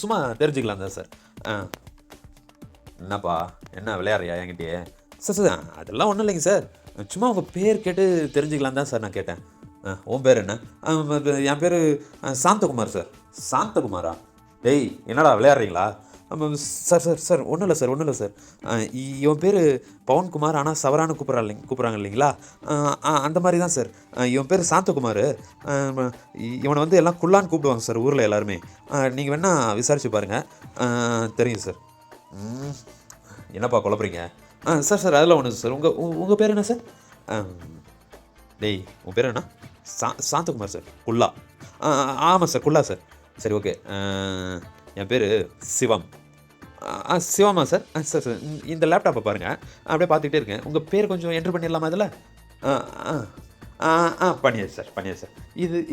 சும்மா தெரிஞ்சுக்கலாம் தான் சார். என்னப்பா, என்ன விளையாடுறியா என்கிட்டயே? சார் அதெல்லாம் ஒன்றும் இல்லைங்க சார், சும்மா உங்கள் பேர் கேட்டு தெரிஞ்சுக்கலாம் தான் சார் நான் கேட்டேன். உன் பேர் என்ன? என் பேர் சாந்தகுமார் சார். சாந்தகுமாரா? டேய், என்னடா விளையாடுறீங்களா? சார் ஒன்றும் இல்லை சார். இவன் பேர் பவன்குமார், ஆனால் சவரானு கூப்பிட்றாங்க இல்லைங்களா? அந்த மாதிரி தான் சார். இவன் பேர் சாந்தகுமார். இவனை வந்து எல்லாம் குள்ளான்னு கூப்பிடுவாங்க சார் ஊரில் எல்லாருமே. நீங்கள் வேணால் விசாரிச்சு பாருங்கள், தெரியும் சார். என்னப்பா குழப்பறீங்க? சார் அதெல்லாம் ஒன்று சார். உங்கள் பேர் என்ன சார்? டேய், உன் பேர் என்ன? சாந்தகுமார் சார். குல்லா? ஆமாம் சார், குல்லா சார். சரி, ஓகே. என் பேர் சிவம். சிவமா சார்? சார் இந்த லேப்டாப்பை பாருங்கள், அப்படியே பார்த்துக்கிட்டே இருக்கேன். உங்கள் பேர் கொஞ்சம் என்ட்ரு பண்ணிடலாமா இதில்? பண்ணியாச்சு சார்.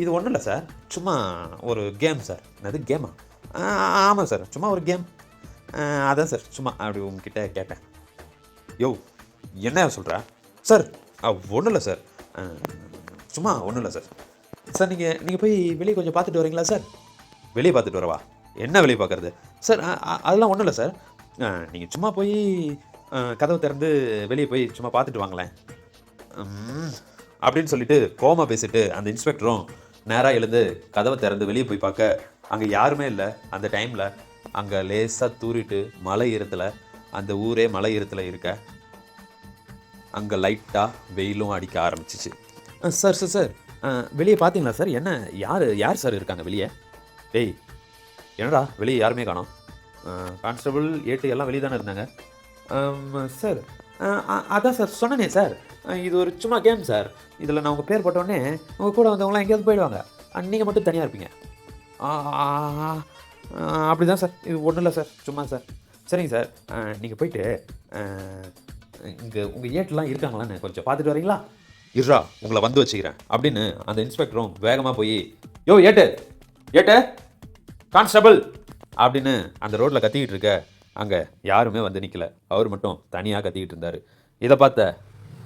இது ஒன்றும் இல்லை சார், சும்மா ஒரு கேம் சார். என்னது கேமா? ஆமாம் சார், சும்மா ஒரு கேம். அதான் சார், சும்மா அப்படி உங்ககிட்ட கேட்டேன். யோ, என்ன சொல்கிற? சார் ஒன்றும் இல்லை சார், சும்மா ஒன்றும் இல்லை சார். சார் நீங்கள் போய் வெளியே கொஞ்சம் பார்த்துட்டு வரீங்களா சார்? வெளியே பார்த்துட்டு வரவா? என்ன வெளியே பார்க்குறது? சார் அதெல்லாம் ஒன்றும் இல்லை சார். நீங்கள் சும்மா போய் கதவு திறந்து வெளியே போய் சும்மா பார்த்துட்டு வாங்களேன் அப்படின்னு சொல்லிட்டு கோமா பேசிட்டு அந்த இன்ஸ்பெக்டரும் நேராக எழுந்து கதவை திறந்து வெளியே போய் பார்க்க அங்கே யாருமே இல்லை. அந்த டைமில் அங்கே லேசாக தூரிட்டு மலை ஈரத்தில், அந்த ஊரே மலை ஈரத்தில் இருக்க, அங்கே லைட்டாக வெயிலும் அடிக்க ஆரம்பிச்சிச்சு. சார் வெளியே பார்த்தீங்களா சார்? என்ன யார் சார் இருக்காங்க வெளியே? டேய், என்னடா வெளியே யாருமே காணோம்? கான்ஸ்டபிள் 8 எல்லாம் வெளியே தானே இருந்தாங்க. சார் அதான் சார் சொன்னனே சார், இது ஒரு சும்மா கேம் சார். இதில் நான் உங்கள் பேர் போட்டோடனே உங்கள் கூட வந்தவங்களாம் எங்கேயாவது போயிடுவாங்க, நீங்கள் மட்டும் தனியாக இருப்பீங்க. அப்படி தான் சார், இது ஒன்றும் இல்லை சார், சும்மா சார். சரிங்க சார், நீங்கள் போயிட்டு இங்கே உங்கள் ஏட்டெலாம் இருக்காங்களான்னு கொஞ்சம் பார்த்துட்டு வரீங்களா? இருறா, உங்களை வந்து வச்சுக்கிறேன் அப்படின்னு அந்த இன்ஸ்பெக்டரும் வேகமாக போய், யோ ஏட்டு கான்ஸ்டபிள் அப்படின்னு அந்த ரோட்டில் கத்திக்கிட்டு இருக்க அங்கே யாருமே வந்து நிற்கல. அவர் மட்டும் தனியாக கத்திக்கிட்டு இருந்தார். இதை பார்த்த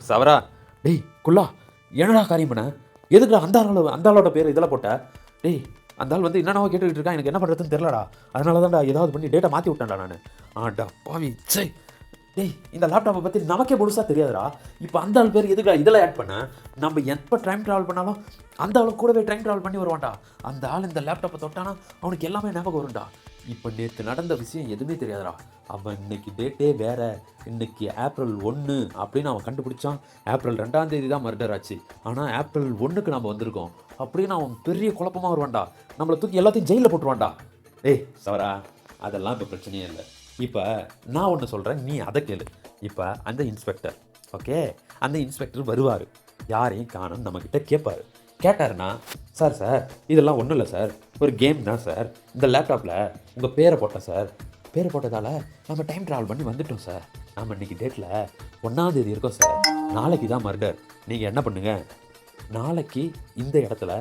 சவரா, டேய் குல்லா, என்னடா காரியம் பண்ண? எதுக்குடா அந்த ஆளோட பேர் இதெல்லாம் போட்ட? டேய், அந்த ஆள் வந்து என்னென்னவோ கேட்டுக்கிட்டு இருக்கான், எனக்கு என்ன பண்ணுறதுன்னு தெரிலடா, அதனால தான்டா ஏதாவது பண்ணி டேட்டா மாற்றி விட்டேன்டா நான். ஆடா பாவி, சே. டேய், இந்த லேப்டாப்பை பற்றி நமக்கே முழுசாக தெரியாதுடா. இப்போ அந்த ஆள் பேர் எதுக்குடா இதெல்லாம் ஆட் பண்ண? நம்ம எப்போ டைம் ட்ராவல் பண்ணாலும் அந்த ஆளு கூடவே டைம் ட்ராவல் பண்ணி வருவான்டா. அந்த ஆள் இந்த லேப்டாப்பை தொட்டானா அவனுக்கு எல்லாமே ஞாபகம் வரும்டா. இப்போ நேற்று நடந்த விஷயம் எதுவுமே தெரியாதுடா. அவன் இன்னைக்கு டேட்டே வேற, இன்னைக்கு ஏப்ரல் 1 அப்படின்னு அவன் கண்டுபிடிச்சான். ஏப்ரல் 2ஆம் தேதி தான் மர்டர் ஆச்சு, ஆனால் ஏப்ரல் 1க்கு நம்ம வந்திருக்கோம் அப்படின்னு அவன் பெரிய குழப்பமாக வருவான்டா. நம்மளை தூக்கி எல்லாத்தையும் ஜெயிலில் போட்டுருவான்டா. டேய் சவரா, அதெல்லாம் இப்போ பிரச்சனையே இல்லை. இப்போ நான் ஒன்று சொல்கிறேன், நீ அதை கேளு. இப்போ அந்த இன்ஸ்பெக்டர், ஓகே, அந்த இன்ஸ்பெக்டர் வருவார், யாரையும் காணும் நம்மக்கிட்ட கேட்பார். கேட்டாருன்னா, சார் இதெல்லாம் ஒன்றும் இல்லை சார், ஒரு கேம் தான் சார், இந்த லேப்டாப்பில் உங்கள் பேரை போட்டேன் சார், பேரை போட்டதால் நம்ம டைம் ட்ராவல் பண்ணி வந்துட்டோம் சார், நம்ம இன்றைக்கி டேட்டில் 1ஆம் தேதி இருக்கோம் சார், நாளைக்கு தான் மர்டர், நீங்கள் என்ன பண்ணுங்கள், நாளைக்கு இந்த இடத்துல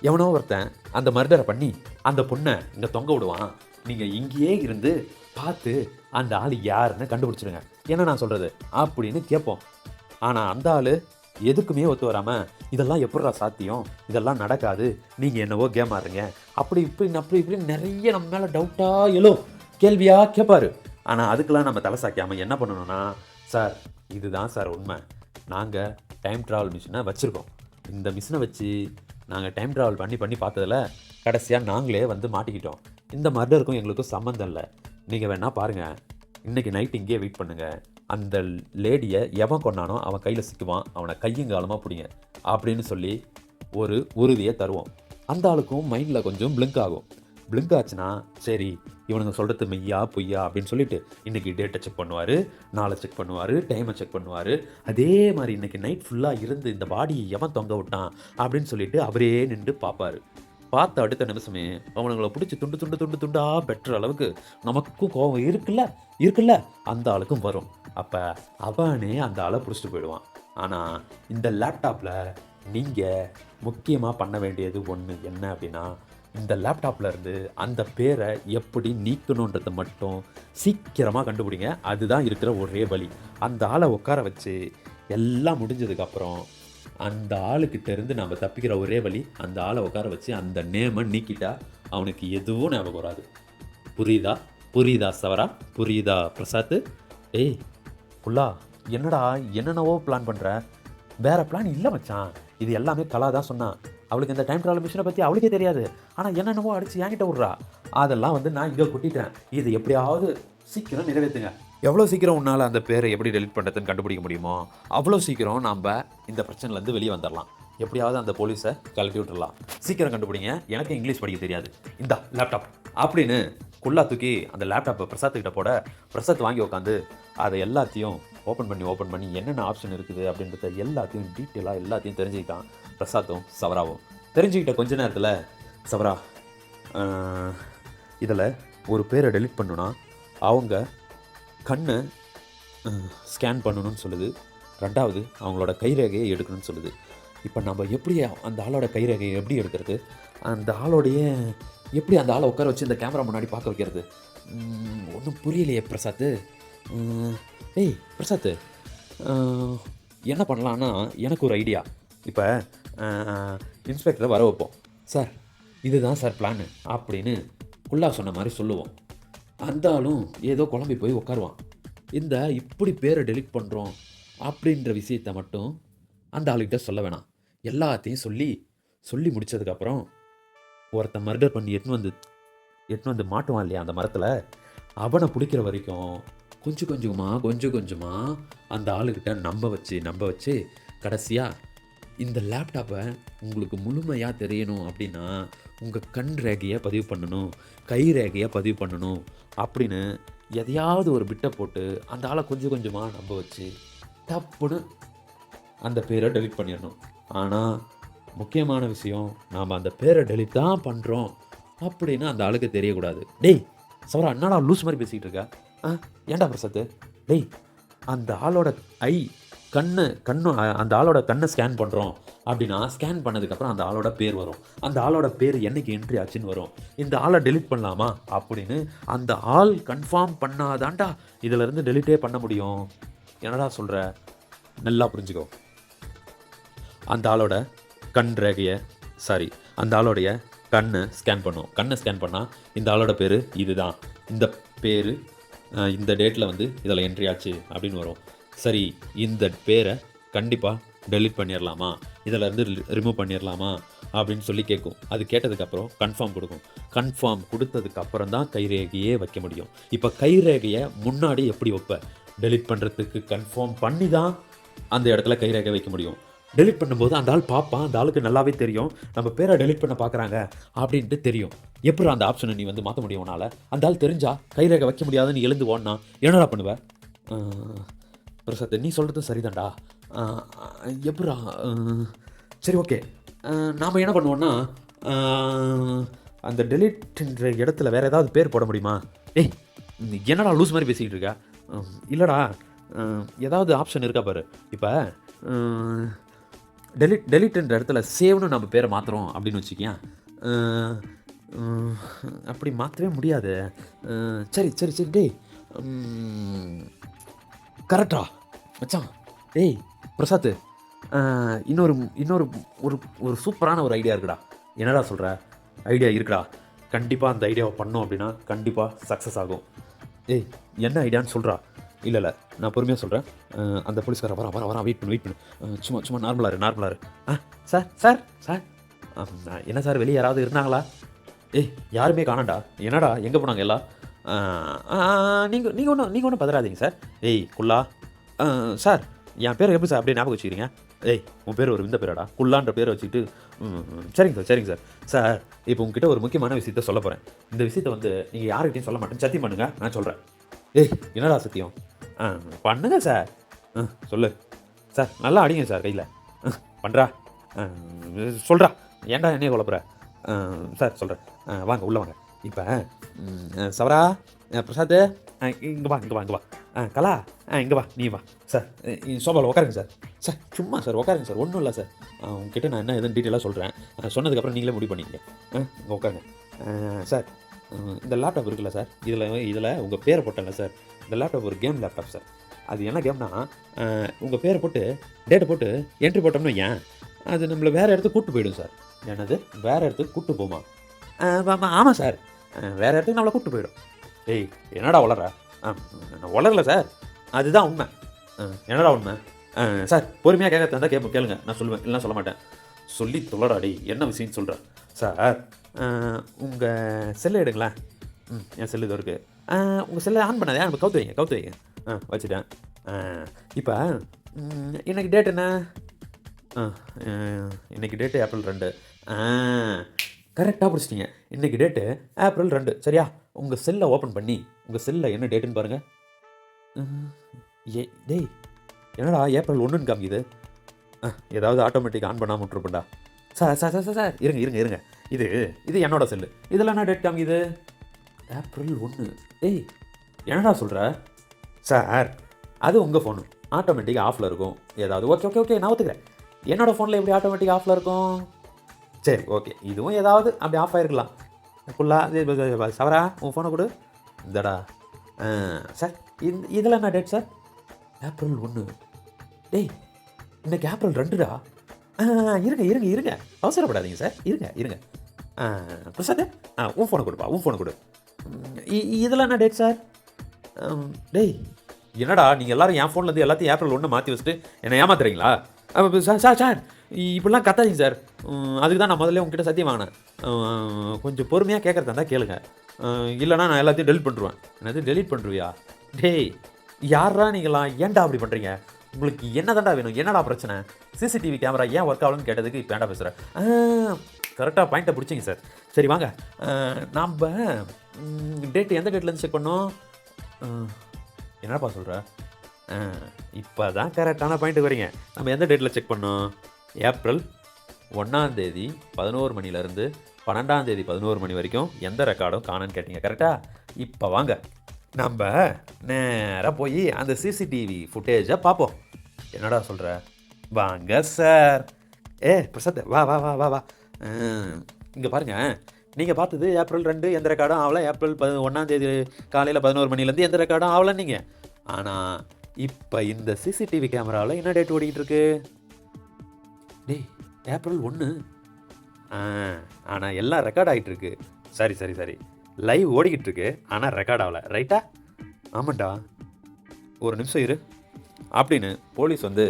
எவனோ ஒருத்தன் அந்த மர்டரை பண்ணி அந்த பொண்ணை இங்கே தொங்க விடுவான், நீங்கள் இங்கேயே இருந்து பார்த்து அந்த ஆள் யாருன்னு கண்டுபிடிச்சிடுங்க, என்ன நான் சொல்கிறது அப்படின்னு கேட்போம். ஆனால் அந்த ஆள் எதுக்குமே ஒத்து வராமல், இதெல்லாம் எப்படிடா சாத்தியம், இதெல்லாம் நடக்காது, நீங்கள் என்னவோ கேம் ஆடுறீங்க, அப்படி இப்படின்னு நிறைய நம்ம மேலே டவுட்டாக எழும், கேள்வியாக கேட்பாரு. ஆனால் அதுக்கெல்லாம் நம்ம தலை சாய்க்காமல் என்ன பண்ணணும்னா, சார் இதுதான் சார் உண்மை, நாங்கள் டைம் ட்ராவல் மிஷினை வச்சுருக்கோம், இந்த மிஷினை வச்சு நாங்கள் டைம் ட்ராவல் பண்ணி பார்த்ததில் கடைசியாக நாங்களே வந்து மாட்டிக்கிட்டோம், இந்த மர்டருக்கும் எங்களுக்கும் சம்மந்தம் இல்லை, நீங்கள் வேணால் பாருங்கள், இன்றைக்கி நைட் இங்கேயே வெயிட் பண்ணுங்கள், அந்த லேடியை எவன் கொண்டானோ அவன் கையில் சிக்குவான், அவனை கையங்காலமாக பிடிங்க அப்படின்னு சொல்லி ஒரு உறுதியை தருவோம். அந்த ஆளுக்கும் மைண்டில் கொஞ்சம் பிளிங்க் ஆகும். பிளிங்க் ஆச்சுன்னா சரி இவனுங்க சொல்கிறது மெய்யா பொய்யா அப்படின்னு சொல்லிட்டு இன்றைக்கி டேட்டை செக் பண்ணுவார், நாளை செக் பண்ணுவார், டைமை செக் பண்ணுவார். அதே மாதிரி இன்றைக்கி நைட் ஃபுல்லாக இருந்து இந்த பாடியை எவன் தொங்க விட்டான் அப்படின்னு சொல்லிட்டு அவரே நின்று பார்ப்பார். பார்த்த அடுத்த நிமிஷமே அவனுங்களை பிடிச்சி துண்டாக பெற்ற அளவுக்கு நமக்கும் கோபம் இருக்குல்ல அந்த ஆளுக்கும் வரும். அப்போ அவனே அந்த ஆளை பிடிச்சிட்டு போயிடுவான். ஆனால் இந்த லேப்டாப்பில் நீங்கள் முக்கியமாக பண்ண வேண்டியது ஒன்று என்ன அப்படின்னா, இந்த லேப்டாப்பில் இருந்து அந்த பேரை எப்படி நீக்கணுன்றதை மட்டும் சீக்கிரமாக கண்டுபிடிங்க. அதுதான் இருக்கிற ஒரே வழி. அந்த ஆளை உட்கார வச்சு எல்லாம் முடிஞ்சதுக்கப்புறம் அந்த ஆளுக்கிட்ட இருந்து நம்ம தப்பிக்கிற ஒரே வழி, அந்த ஆளை உட்கார வச்சு அந்த நேமை நீக்கிட்டா அவனுக்கு எதுவும் ஞாபகம் வராது. புரியுதா சவரா? புரியுதா பிரசாத்? ஏய் புல்லா, என்னடா என்னென்னவோ பிளான் பண்ணுற? வேறு பிளான் இல்லை மச்சான், இது எல்லாமே கலா தான் சொன்னான். அவளுக்கு இந்த டைம் ட்ராவல் மிஷினை பற்றி அவளுக்கே தெரியாது, ஆனால் என்னென்னவோ அடித்து என்கிட்ட விட்றா. அதெல்லாம் நான் இங்கே கொட்டிட்டேன், இது எப்படியாவது சீக்கிரம் நிறைவேற்றுங்க. எவ்வளோ சீக்கிரம் உன்னால் அந்த பேரை எப்படி டெலிட் பண்ணுறதுன்னு கண்டுபிடிக்க முடியுமோ அவ்வளோ சீக்கிரம் நம்ம இந்த பிரச்சனைலேருந்து வெளியே வந்துடலாம். எப்படியாவது அந்த போலீஸை கழட்டி விட்டுடலாம். சீக்கிரம் கண்டுபிடிங்க, எனக்கு இங்கிலீஷ் படிக்க தெரியாது, இந்த லேப்டாப் அப்படின்னு குள்ளா தூக்கி அந்த லேப்டாப்பை பிரசாத்துக்கிட்ட போட, பிரசாத் வாங்கி உட்காந்து அதை எல்லாத்தையும் ஓப்பன் பண்ணி என்னென்ன ஆப்ஷன் இருக்குது அப்படின்றத எல்லாத்தையும் டீட்டெயிலாக எல்லாத்தையும் தெரிஞ்சுக்கிட்டான் பிரசாத்தும் சவராவும். தெரிஞ்சுக்கிட்ட கொஞ்ச நேரத்தில், சவரா இதில் ஒரு பேரை டெலிட் பண்ணுனா அவங்க கண்ணை ஸ்கேன் பண்ணணும்னு சொல்லுது, ரெண்டாவது அவங்களோட கைரேகையை எடுக்கணும்னு சொல்லுது. இப்போ நம்ம எப்படி அந்த ஆளோட கைரேகையை எப்படி எடுக்கிறது, அந்த ஆளோடைய எப்படி அந்த ஆளை உட்கார வச்சு இந்த கேமரா முன்னாடி பார்க்க வைக்கிறது, ஒன்றும் புரியலையே பிரசாத். ஏய் பிரசாத், என்ன பண்ணலான்னா எனக்கு ஒரு ஐடியா. இப்போ இன்ஸ்பெக்டரை வர வைப்போம். சார் இதுதான் சார் பிளான் அப்படின்னு குள்ளா சொன்ன மாதிரி சொல்லுவோம். அந்த ஆளும் ஏதோ குழம்பி போய் உட்காருவான். இந்த இப்படி பேரை டெலிட் பண்ணுறோம் அப்படின்ற விஷயத்தை மட்டும் அந்த ஆளுக்கிட்ட சொல்ல வேணாம். எல்லாத்தையும் சொல்லி முடித்ததுக்கப்புறம் ஒருத்தன் மர்டர் பண்ணி எட்டுன்னு வந்து மாட்டுவான் இல்லையா அந்த மரத்தில், அவனை பிடிக்கிற வரைக்கும் கொஞ்சம் கொஞ்சமாக அந்த ஆளுக்கிட்ட நம்ப வச்சு கடைசியாக இந்த லேப்டாப்பை உங்களுக்கு முழுமையாக தெரியணும் அப்படின்னா உங்கள் கண் ரேகையை பதிவு பண்ணணும், கை ரேகையை பதிவு பண்ணணும் அப்படின்னு எதையாவது ஒரு பிட்டை போட்டு அந்த ஆளை கொஞ்சமாக நம்ப வச்சு டப்புன்னு அந்த பேரை டெலிட் பண்ணிடணும். ஆனால் முக்கியமான விஷயம், நாம் அந்த பேரை டெலிட் தான் பண்ணுறோம் அப்படின்னு அந்த ஆளுக்கு தெரியக்கூடாது. டேய் சவரா, என்னடா லூஸ் மாதிரி பேசிக்கிட்டு இருக்கா? ஏன்டா பிரசாத்? டேய் அந்த ஆளோட கண்ணு அந்த ஆளோட கண்ணை ஸ்கேன் பண்ணுறோம் அப்படின்னா ஸ்கேன் பண்ணதுக்கப்புறம் அந்த ஆளோட பேர் வரும். அந்த ஆளோட பேர் என்னைக்கு என்ட்ரி ஆச்சுன்னு வரும். இந்த ஆளை டெலிட் பண்ணலாமா அப்படின்னு அந்த ஆள் கன்ஃபார்ம் பண்ணாதான்டா இதிலேருந்து டெலிட்டே பண்ண முடியும். என்னடா சொல்கிற? நல்லா புரிஞ்சுக்கோ. அந்த ஆளோட கண் ரேகையை அந்த ஆளோடைய கண்ணை ஸ்கேன் பண்ணும். கண்ணை ஸ்கேன் பண்ணால் இந்த ஆளோட பேர் இதுதான், இந்த பேர் இந்த டேட்டில் இதில் என்ட்ரி ஆச்சு அப்படின்னு வரும். சரி, இந்த பேரை கண்டிப்பாக டெலிட் பண்ணிடலாமா, இதில் இருந்து ரிமூவ் பண்ணிடலாமா அப்படின்னு சொல்லி கேட்கும். அது கேட்டதுக்கப்புறம் கன்ஃபார்ம் கொடுக்கும். கன்ஃபார்ம் கொடுத்ததுக்கப்புறம் தான் கைரேகையே வைக்க முடியும். இப்போ கைரேகையை முன்னாடி எப்படி வைப்ப? டெலிட் பண்ணுறதுக்கு கன்ஃபார்ம் பண்ணி தான் அந்த இடத்துல கைரேகை வைக்க முடியும். டெலிட் பண்ணும்போது அந்த ஆள் பார்ப்பான், அந்த ஆளுக்கு நல்லாவே தெரியும் நம்ம பேரை டெலிட் பண்ண பார்க்குறாங்க அப்படின்ட்டு தெரியும். எப்படி அந்த ஆப்ஷனை நீ மாற்ற முடியும் உன்னால்? அந்த ஆள் தெரிஞ்சா கைரேகை வைக்க முடியாதுன்னு எழுந்து ஓடனா என்னடா பண்ணுவேன்? பிரசாத், நீ சொல்கிறது சரிதான்டா, எப்படா? சரி ஓகே, நாம் என்ன பண்ணுவோன்னா அந்த டெலிட்ன்ற இடத்துல வேறு ஏதாவது பேர் போட முடியுமா? ஏய் என்னடா லூஸ் மாதிரி பேசிக்கிட்டு இருக்கா? இல்லைடா, ஏதாவது ஆப்ஷன் இருக்கா பாரு. இப்போ டெலிட்ன்ற இடத்துல சேவ்னு நம்ம பேரை மாற்றுறோம் அப்படின்னு வச்சுக்கியா, அப்படி மாற்றவே முடியாது. சரி சரி சரி டேய், கரெக்டா மச்சான். டேய் பிரசாத், இன்னொரு ஒரு சூப்பரான ஒரு ஐடியா இருக்குடா. என்னடா சொல்கிற? ஐடியா இருக்குடா. கண்டிப்பாக அந்த ஐடியாவை பண்ணோம் அப்படின்னா கண்டிப்பாக சக்ஸஸ் ஆகும். ஏய் என்ன ஐடியான்னு சொல்கிறா? இல்லை நான் பொறுமையாக சொல்கிறேன். அந்த போலீஸ்கார வரான் வெயிட் பண்ணு. சும்மா நார்மலாக இரு. சார் சார் சார் என்ன சார், வெளியே யாராவது இருந்தாங்களா? ஏய் யாருமே காணாண்டா. என்னடா எங்கே போனாங்க எல்லாம்? நீங்கள் ஒன்றும் பதறாதீங்க சார். ஏய் குல்லா, சார் என் பேர் எப்படி சார் அப்படியே ஞாபகம் வச்சுக்கிறீங்க? ஏய் உன் பேர் ஒரு இந்த பேராடா, குல்லான்ற பேரை வச்சுக்கிட்டு. சரிங்க சார். சார் இப்போ உங்ககிட்ட ஒரு முக்கியமான விஷயத்த சொல்ல போகிறேன். இந்த விஷயத்தை வந்து நீங்கள் யாருக்கிட்டையும் சொல்ல மாட்டேன்னு சத்தியம் பண்ணுங்க, நான் சொல்கிறேன். ஏய் என்னடா சத்தியம்? பண்ணுங்க சார். சொல்லு சார். நல்லா அடிங்க சார் கையில். பண்ணுறா, சொல்கிறா. ஏன்டா என்னைய குழப்புற? சார் சொல்கிறேன். வாங்க உள்ளே வாங்க. இப்போ சவரா, பிரசாத் இங்கே வா. கலா இங்கே வா, நீ வா. சார் சோபாவில் உட்காருங்க சார். சார் சும்மா சார் உட்காருங்க சார், ஒன்றும் இல்லை சார். உங்ககிட்ட நான் என்ன எதுன்னு டீட்டெயிலாக சொல்கிறேன். சொன்னதுக்கப்புறம் நீங்களே முடிவு பண்ணிக்கங்க. இங்கே உட்காருங்க. சார் இந்த லேப்டாப் இருக்குல்ல சார், இதில் உங்கள் பேரை போட்டேன்ல சார். இந்த லேப்டாப் ஒரு கேம் லேப்டாப் சார். அது என்ன கேம்னா, உங்கள் பேரை போட்டு டேட்டை போட்டு என்ட்ரி போட்டோம்னா ஏன் அது நம்மளை வேறு இடத்துக்கு கூப்பிட்டு போயிடும் சார். என்னது வேறு இடத்துக்கு கூப்பிட்டு போமா? ஆமாம் சார், வேறு இடத்துக்கு நம்மளை கூப்பிட்டு போயிடும். ஏய் என்னடா வளர? நான் வளரல சார், அதுதான் உண்மை. என்னடா உண்மை? சார் பொறுமையாக கேட்க தந்தால் கேளுங்க, நான் சொல்லுவேன், இல்லைனா சொல்ல மாட்டேன். சொல்லி தொல்லடாடி, என்ன விஷயம்னு சொல்கிறேன். சார் உங்கள் செல்லை எடுங்களேன். என் செல்லு இது இருக்குது. உங்கள் செல்லை ஆன் பண்ணாதே, நம்ம கவுத்து வைங்க. வச்சுட்டேன். இப்போ இன்னைக்கு டேட் என்ன? இன்றைக்கி டேட்டு ஏப்ரல் 2. கரெக்டாக பிடிச்சிட்டிங்க. இன்றைக்கி டேட்டு ஏப்ரல் 2 சரியா? உங்கள் செல்லை ஓப்பன் பண்ணி உங்கள் செல்லில் என்ன டேட்டுன்னு பாருங்கள். டேய் என்னடா ஏப்ரல் 1ன்னு காமிக்குது? ஏதாவது ஆட்டோமேட்டிக் ஆன் பண்ணாமல் விட்டுருப்பேன்டா. சார் இருங்க. இது என்னோட செல்லு. இதில் என்ன டேட் காமிக்குது? ஏப்ரல் 1. டேய் என்னடா சொல்கிற? சார் அது உங்கள் ஃபோனு ஆட்டோமேட்டிக் ஆஃபில் இருக்கும். ஏதாவது ஓகே நான் ஒத்துக்கிறேன். என்னோடய ஃபோனில் எப்படி ஆட்டோமேட்டிக் ஆஃபில் இருக்கும்? சரி ஓகே, இதுவும் ஏதாவது அப்படி ஆஃப் ஆகிருக்கலாம். ஃபுல்லாக சவரா உன் ஃபோனை கொடு. இந்தடா. சார் இதில் என்ன டேட் சார்? ஏப்ரல் 1. டேய் இன்னைக்கு ஏப்ரல் 2டா. இருங்க அவசரப்படாதீங்க சார், இருங்க. பிரசாத் உன் ஃபோனை கொடுப்பா, உன் ஃபோனை கொடு. இதில் என்ன டேட் சார்? டேய் என்னடா நீங்கள் எல்லோரும் என் ஃபோன்லேருந்து எல்லாத்தையும் ஏப்ரல் 1 மாற்றி வச்சுட்டு என்னை ஏமாத்துறீங்களா? சார் இப்படிலாம் கத்தாதீங்க சார். அதுக்கு தான் நான் முதல்ல உங்ககிட்ட சத்தியம் வாங்கினேன். கொஞ்சம் பொறுமையாக கேட்குறதா இருந்தால் கேளுங்க, இல்லைனா நான் எல்லாத்தையும் டெலிட் பண்ணுறேன். என்னது டெலிட் பண்ணுறியா? டேய் யாரா நீங்களாம், ஏன்டா அப்படி பண்ணுறீங்க? உங்களுக்கு என்ன தாண்டா வேணும்? என்னடா பிரச்சனை? சிசிடிவி கேமரா ஏன் ஒர்க் ஆகலன்னு கேட்டதுக்கு இப்போ ஏன்டா பேசுகிறேன்? கரெக்டாக பாயிண்ட்டை பிடிச்சிங்க சார். சரி வாங்க, நாம் டேட்டு எந்த டேட்லேருந்து செக் பண்ணோம்? என்னப்பா சொல்கிற? இப்போ தான் கரெக்டான பாயிண்ட்டு வரீங்க. நம்ம எந்த டேட்டில் செக் பண்ணோம்? ஏப்ரல் 1ஆம் தேதி 11 மணிலேருந்து 12ஆம் தேதி 11 மணி வரைக்கும் எந்த ரெக்கார்டும் காணன்னு கேட்டீங்க கரெக்டாக? இப்போ வாங்க நம்ம நேராக போய் அந்த சிசிடிவி ஃபுட்டேஜை பார்ப்போம். என்னடா சொல்கிற? வாங்க சார். பிரசாத் வா. இங்கே பாருங்கள், நீங்கள் பார்த்தது ஏப்ரல் 2 எந்த ரெக்கார்டும் ஆகலை. ஏப்ரல் 1ஆம் தேதி காலையில் 11 மணிலேருந்து எந்த ரெக்கார்டும் ஆகலை நீங்கள். ஆனால் இப்போ இந்த சிசிடிவி கேமராவில் என்ன டேட் ஓடிக்கிட்டு இருக்கு? டேய் ஏப்ரல் 1. ஆனால் எல்லாம் ரெக்கார்ட் ஆகிட்டு இருக்கு. சரி லைவ் ஓடிக்கிட்டு இருக்கு, ஆனால் ரெக்கார்ட் ஆகலை ரைட்டா? ஆமாண்டா, ஒரு நிமிஷம் இரு அப்படின்னு போலீஸ் வந்து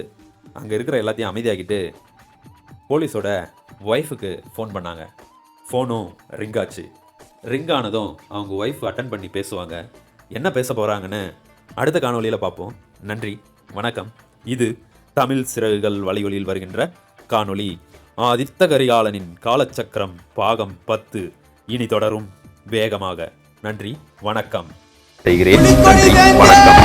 அங்கே இருக்கிற எல்லாத்தையும் அமைதியாக்கிட்டு போலீஸோட ஒய்ஃபுக்கு ஃபோன் பண்ணாங்க. ஃபோனும் ரிங் ஆச்சு. ரிங் ஆனதும் அவங்க ஒய்ஃப் அட்டன் பண்ணி பேசுவாங்க. என்ன பேச போகிறாங்கன்னு அடுத்த காணொலியில் பார்ப்போம். நன்றி, வணக்கம். இது தமிழ் சிறகுகள் வலையொலியில் வருகின்ற காணொளி ஆதித்த கரிகாலனின் காலச்சக்கரம் பாகம் 10 இனி தொடரும் வேகமாக. நன்றி, வணக்கம். நன்றி, வணக்கம்.